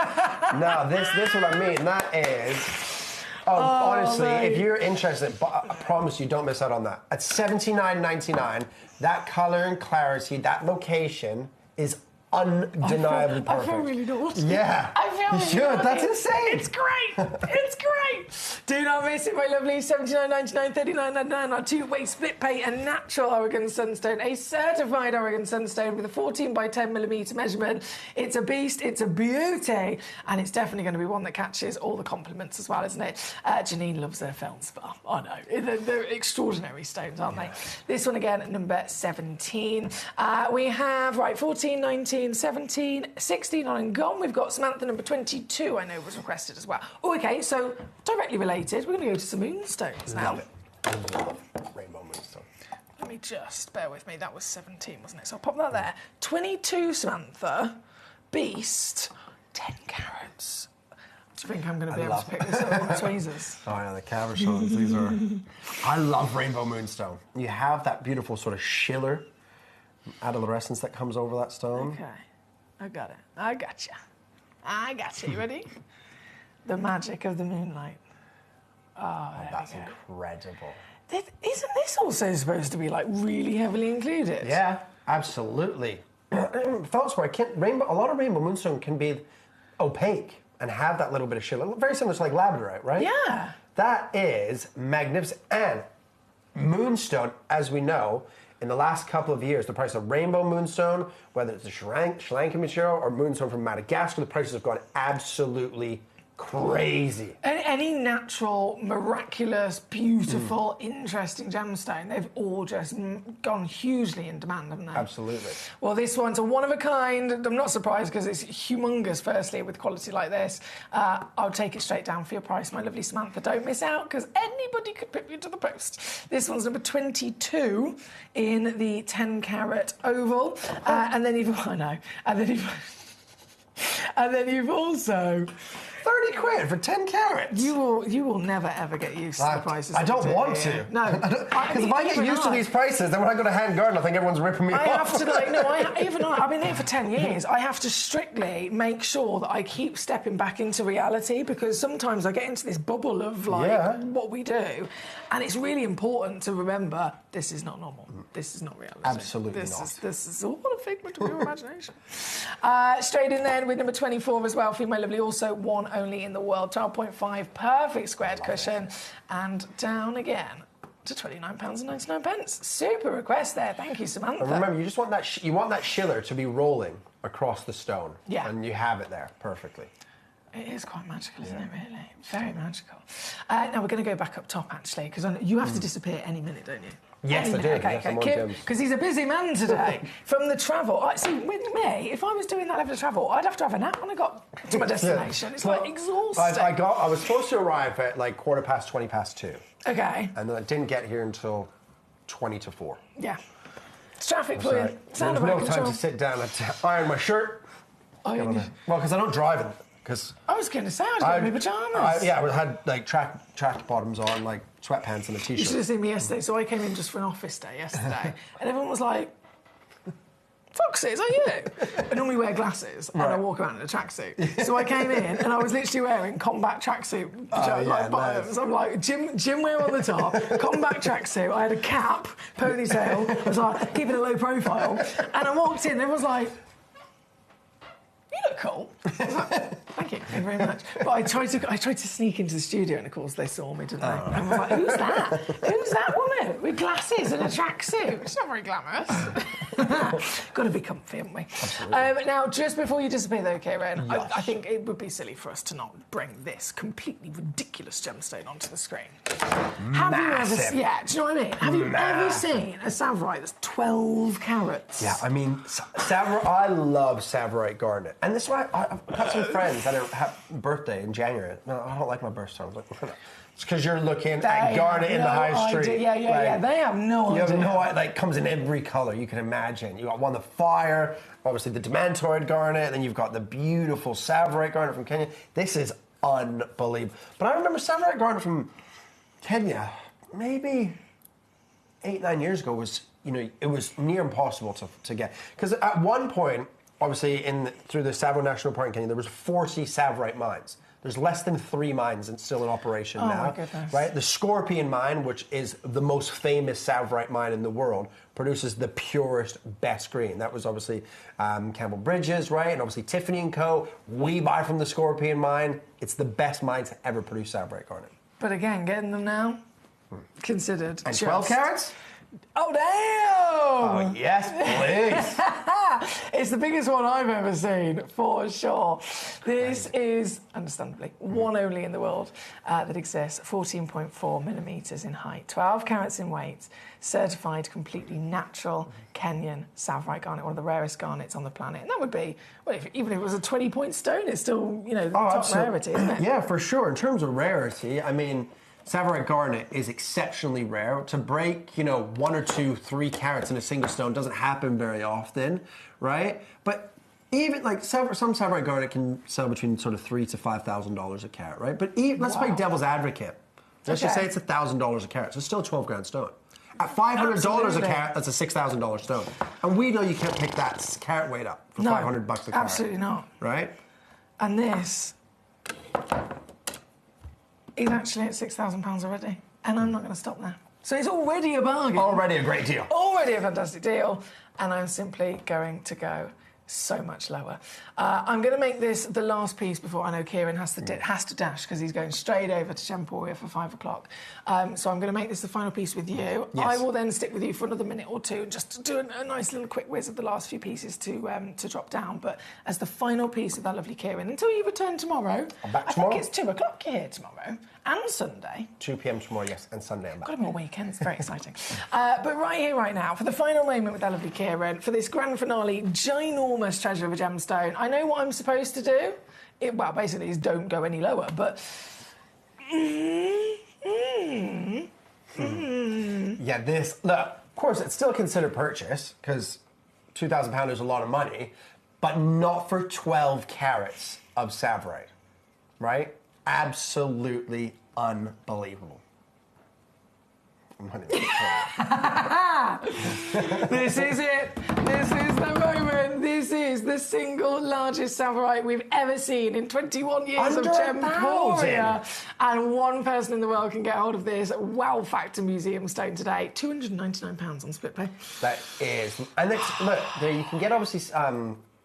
Now, this what I mean, that is... honestly, if you're interested, I promise you, don't miss out on that. At $79.99, that colour and clarity, that location is undeniably perfect. I feel really naughty. Yeah. I feel you should. naughty. That's insane. It's great. It's great. Do not miss it, my lovely. $79.99, $39.99, our two-way split pay and natural Oregon Sunstone, a certified Oregon Sunstone with a 14 by 10 millimetre measurement. It's a beast. It's a beauty, and it's definitely going to be one that catches all the compliments as well, isn't it? Janine loves their feldspar. I know. They're extraordinary stones, aren't they? This one again, number 17. We have 14, 19. 17, 16 on and gone. We've got Samantha number 22, I know was requested as well. Oh, okay, so directly related, we're going to go to some moonstones now. I love rainbow moonstone. Let me just, bear with me, that was 17, wasn't it? So I'll pop that there. 22, Samantha, beast, 10 carats. Do you think I'm going to be able to pick this up on the tweezers? Oh, yeah, the cabochons, these are... I love rainbow moonstone. You have that beautiful sort of shiller adolescence that comes over that stone. Okay, I got it. I got you. You ready? The magic of the moonlight. Oh, that's incredible. Isn't this also supposed to be like really heavily included? Yeah, absolutely. Feldspar, a lot of rainbow moonstone can be opaque and have that little bit of shiller. Very similar to like labradorite, right? Yeah. That is magnificent. And moonstone, as we know, in the last couple of years, the price of rainbow moonstone, whether it's the Sri Lankan material or moonstone from Madagascar, the prices have gone absolutely crazy. Any natural, miraculous, beautiful, interesting gemstone, they've all just gone hugely in demand, haven't they? Absolutely. Well, this one's a one of a kind. I'm not surprised because it's humongous, firstly, with quality like this. I'll take it straight down for your price, my lovely Samantha. Don't miss out because anybody could put you to the post. This one's number 22 in the 10 carat oval. And then you've, I know, and then you've also... 30 quid for 10 carats. You will never ever get used to the prices. I don't want to. No, because if I get used to these prices, then when I go to Hand Garden, I think everyone's ripping me off. I have to I've been here for 10 years. I have to strictly make sure that I keep stepping back into reality because sometimes I get into this bubble of what we do, and it's really important to remember this is not normal. This is not reality. Absolutely not. This is all a figment of your imagination. Straight in then with number 24 as well for you, my lovely. Also one only in the world, 12.5, perfect squared cushion, and down again to £29.99. Super request there, thank you, Samantha. And remember, you just want that you want that shiller to be rolling across the stone, and you have it there perfectly. It is quite magical, isn't it, really? Very magical. Now, we're going to go back up top, actually, because you have to disappear any minute, don't you? Yes, I do. Okay. Because he's a busy man today. From the travel. See, with me, if I was doing that level of travel, I'd have to have a nap when I got to my destination. It's like exhausting. I was supposed to arrive at like 2:15. Okay. And then I didn't get here until 3:50. Yeah. It's traffic for you. It's out There's of our no time control. to sit down and iron my shirt. Iron your- Well, because I don't drive in it. Because I was going to say, I was getting my pyjamas. I had like track bottoms on, like sweatpants and a t-shirt. You should have seen me yesterday. So I came in just for an office day yesterday, and everyone was like, Foxy, is that you? I normally wear glasses and I walk around in a tracksuit. So I came in and I was literally wearing combat tracksuit bottoms. Nice. I'm like, gym wear on the top, combat tracksuit. I had a cap, ponytail. I was like, keeping a low profile. And I walked in and everyone was like, you look cool. I was like, thank you very much. But I tried to sneak into the studio, and of course they saw me, didn't they? And I was like, who's that? Who's that woman with glasses and a tracksuit? It's not very glamorous. Got to be comfy, haven't we? Now, just before you disappear, though, Kieran, Yes. I think it would be silly for us to not bring this completely ridiculous gemstone onto the screen. Have you ever? Yeah, do you know what I mean? Have you ever seen a Savorite that's 12 carats? Yeah, I mean, I love Savorite garnet. And this is why I've got some friends that have birthday in January. No, I don't like my birthday. I'm like, it's because you're looking at garnet in the high street. Yeah. They have no idea. You have no idea. Like, comes in every colour you can imagine. You got one, the fire, obviously the demantoid garnet, then you've got the beautiful Savorite garnet from Kenya. This is unbelievable. But I remember Savorite garnet from Kenya, maybe 8-9 years ago, was, it was near impossible to get. Because at one point, obviously, through the Tsavo National Park in Kenya, there was 40 Savorite mines. There's less than 3 mines and still in operation now. Oh, my goodness. Right? The Scorpion mine, which is the most famous Savorite mine in the world, produces the purest, best green. That was obviously Campbell Bridges, right? And obviously Tiffany & Co. We buy from the Scorpion mine. It's the best mine to ever produce Savorite garnet. But again, getting them now, considered. And 12 carats? Oh, damn! Oh, yes, please. It's the biggest one I've ever seen, for sure. This is, understandably, one only in the world that exists, 14.4 millimetres in height, 12 carats in weight, certified completely natural Kenyan Savorite garnet, one of the rarest garnets on the planet. And that would be, well, even if it was a 20-point stone, it's still, the top rarity, isn't it? Yeah, for sure. In terms of rarity, I mean, Savorite garnet is exceptionally rare. To break, 1 or 2, 3 carats in a single stone doesn't happen very often, right? But even like some Savorite garnet can sell between sort of $3,000 to $5,000 a carat, right? But let's play devil's advocate. Let's just say it's $1,000 a carat. So it's still a 12-gram stone. At $500 a carat, that's a $6,000 stone. And we know you can't pick that carat weight up for $500 a carat. Absolutely not. Right? And this is actually at £6,000 already. And I'm not going to stop there. So it's already a bargain. Already a great deal. Already a fantastic deal. And I'm simply going to go so much lower. I'm going to make this the last piece before I know Kieran has to dash because he's going straight over to Gemporia for 5 o'clock. So I'm going to make this the final piece with you. Yes. I will then stick with you for another minute or two just to do a nice little quick whiz of the last few pieces to drop down. But as the final piece of that lovely Kieran, until you return tomorrow, I'm back tomorrow. I think it's 2 o'clock here tomorrow and Sunday. 2 p.m. tomorrow, yes, and Sunday I'm back. Got more weekends, very exciting. But right here, right now, for the final moment with that lovely Kieran, for this grand finale, ginormous treasure of a gemstone, I know what I'm supposed to do. Basically, is don't go any lower, but... Yeah, look, of course, it's still considered purchase, because £2,000 is a lot of money, but not for 12 carats of Savorite, right? Absolutely unbelievable. This is it. This is the moment. This is the single largest Savorite we've ever seen in 21 years of Gemporia. And one person in the world can get hold of this wow factor museum stone today. £299 on split pay. That is. And look, there you can get obviously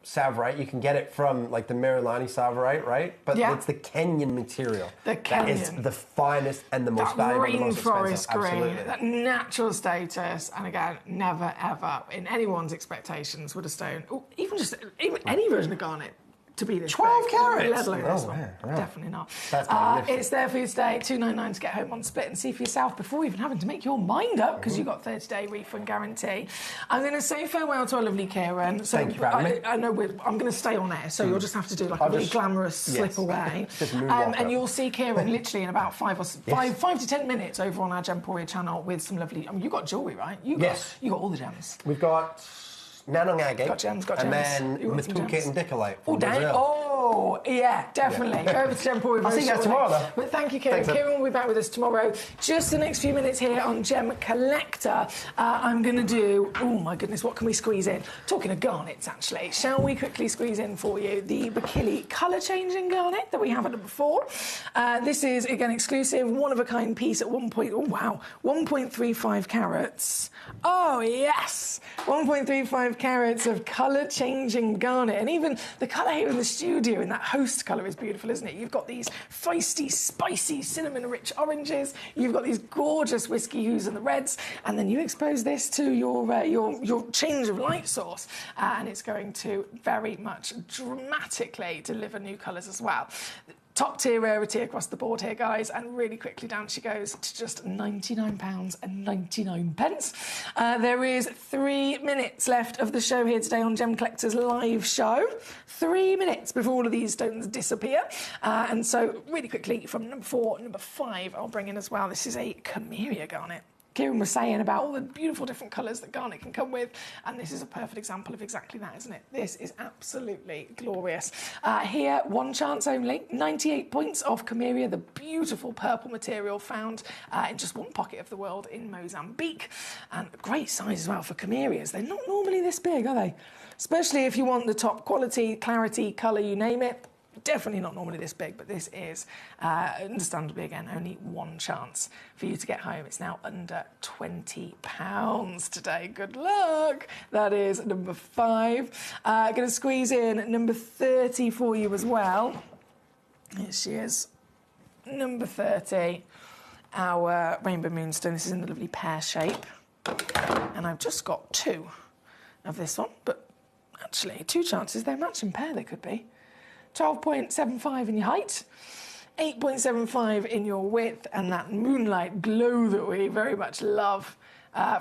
Savorite. You can get it from like the Marilani Savorite, right? But it's the Kenyan material. The Kenyan. That is the finest and the most valuable, the most rainforest expensive. green, Absolutely. that natural status, and again, never ever in anyone's expectations would a stone, or even any version of garnet, to be this 12 big, carats? let alone this Oh, one. man, wow. Definitely not. That's magnificent. It's there for you today, $2.99 to get home on split and see for yourself before even having to make your mind up because you've got 30-day refund guarantee. I'm going to say farewell to our lovely Kieran. So Thank you for having me. I know I'm going to stay on air, so you'll just have to do like a really glamorous slip away. Just moonwalk and up. you'll see Kieran literally in about 5 to 10 minutes over on our Gemporia channel with some lovely... I mean, you got jewellery, right? You got all the gems. We've got Nanong agate. Got gems. And then Mithukit and Dickolite from Brazil. Oh, yeah, definitely. Go over to Gemporia. I'll see you guys tomorrow, though. But thank you, Kieran. Thanks, Kieran will be back with us tomorrow. Just the next few minutes here on Gem Collector. I'm going to do... Oh, my goodness, what can we squeeze in? Talking of garnets, actually. Shall we quickly squeeze in for you the Bikili colour-changing garnet that we have at number 4? This is, again, exclusive, one-of-a-kind piece at 1.35 carats. Oh, yes! 1.35 carats of colour-changing garnet. And even the colour here in the studio in that host colour is beautiful, isn't it? You've got these feisty, spicy, cinnamon-rich oranges. You've got these gorgeous whiskey hues and the reds. And then you expose this to your change of light source. And it's going to very much dramatically deliver new colours as well. Top tier rarity across the board here, guys, and really quickly down she goes to just £99.99. There is 3 minutes left of the show here today on Gem Collector's live show. 3 minutes before all of these stones disappear. And so, really quickly, from number 4, number 5, I'll bring in as well. This is a Camellia garnet. Kieran was saying about all the beautiful different colours that garnet can come with, and this is a perfect example of exactly that, isn't it? This is absolutely glorious. Here, one chance only, 98 points of Camellia, the beautiful purple material found in just one pocket of the world in Mozambique, and a great size as well for Camellias. They're not normally this big, are they? Especially if you want the top quality, clarity, colour, you name it. Definitely not normally this big, but this is, understandably, again, only one chance for you to get home. It's now under £20 today. Good luck. That is number 5. Going to squeeze in number 30 for you as well. Here she is. Number 30, our Rainbow Moonstone. This is in the lovely pear shape. And I've just got 2 of this one, but actually, 2 chances. They're matching pair, they could be. 12.75 in your height, 8.75 in your width, and that moonlight glow that we very much love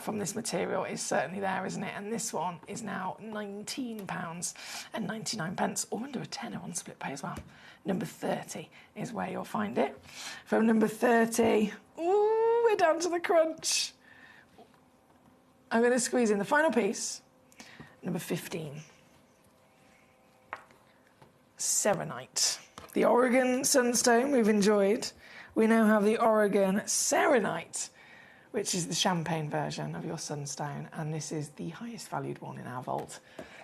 from this material is certainly there, isn't it? And this one is now £19.99, or under a tenner on split pay as well. Number 30 is where you'll find it. From number 30, ooh, we're down to the crunch. I'm going to squeeze in the final piece, number 15. Serenite. The Oregon Sunstone we've enjoyed. We now have the Oregon Serenite, which is the champagne version of your Sunstone, and this is the highest valued one in our vault.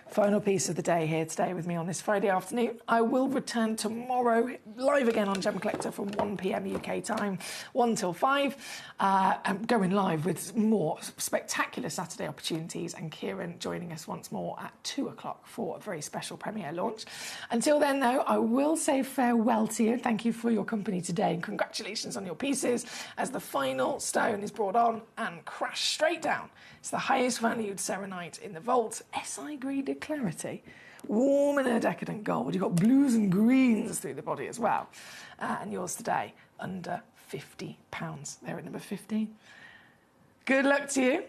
Final piece of the day here today with me on this Friday afternoon. I will return tomorrow, live again on Gem Collector from 1 p.m. UK time, 1 till 5. I'm going live with more spectacular Saturday opportunities, and Kieran joining us once more at 2 o'clock for a very special premiere launch. Until then, though, I will say farewell to you. Thank you for your company today, and congratulations on your pieces as the final stone is brought on and crashed straight down. It's the highest valued Serenite in the vault, SI Grade Clarity, warm in a decadent gold. You've got blues and greens through the body as well. And yours today, under £50. There at number 15. Good luck to you.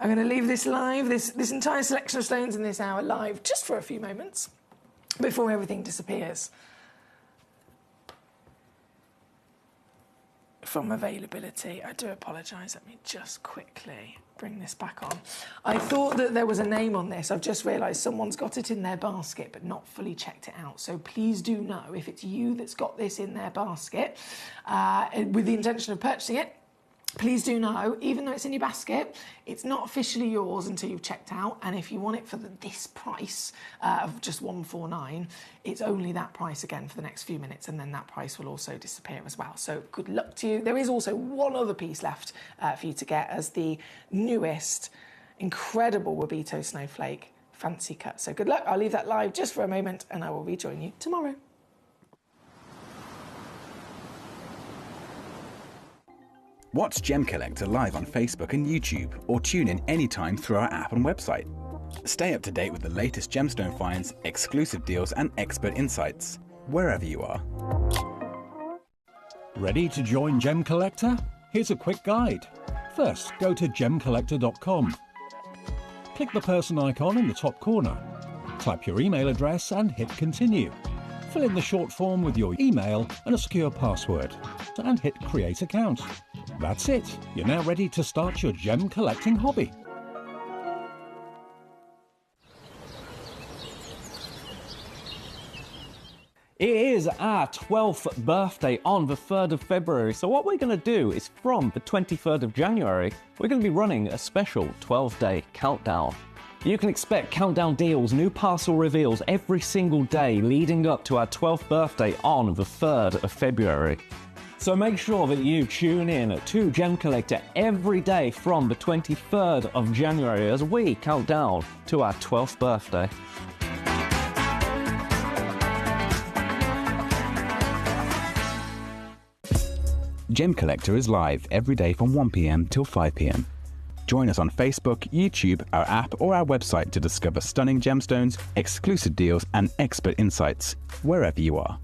I'm going to leave this live, this entire selection of stones in this hour live, just for a few moments before everything disappears from availability. I do apologise. Let me just quickly bring this back on. I thought that there was a name on this. I've just realised someone's got it in their basket but not fully checked it out. So please do know if it's you that's got this in their basket with the intention of purchasing it. Please do know, even though it's in your basket, it's not officially yours until you've checked out. And if you want it for this price of just $149, it's only that price again for the next few minutes, and then that price will also disappear as well. So good luck to you. There is also one other piece left for you to get as the newest incredible Wabito Snowflake fancy cut. So good luck. I'll leave that live just for a moment, and I will rejoin you tomorrow. Watch Gem Collector live on Facebook and YouTube, or tune in anytime through our app and website. Stay up to date with the latest gemstone finds, exclusive deals and expert insights, wherever you are. Ready to join Gem Collector? Here's a quick guide. First, go to gemcollector.com. Click the person icon in the top corner. Type your email address and hit continue. Fill in the short form with your email and a secure password, and hit create account. That's it. You're now ready to start your gem collecting hobby. It is our 12th birthday on the 3rd of February, so what we're going to do is from the 23rd of January, we're going to be running a special 12-day countdown. You can expect countdown deals, new parcel reveals every single day leading up to our 12th birthday on the 3rd of February. So make sure that you tune in to Gem Collector every day from the 23rd of January as we count down to our 12th birthday. Gem Collector is live every day from 1 p.m. till 5 p.m. Join us on Facebook, YouTube, our app or our website to discover stunning gemstones, exclusive deals and expert insights, wherever you are.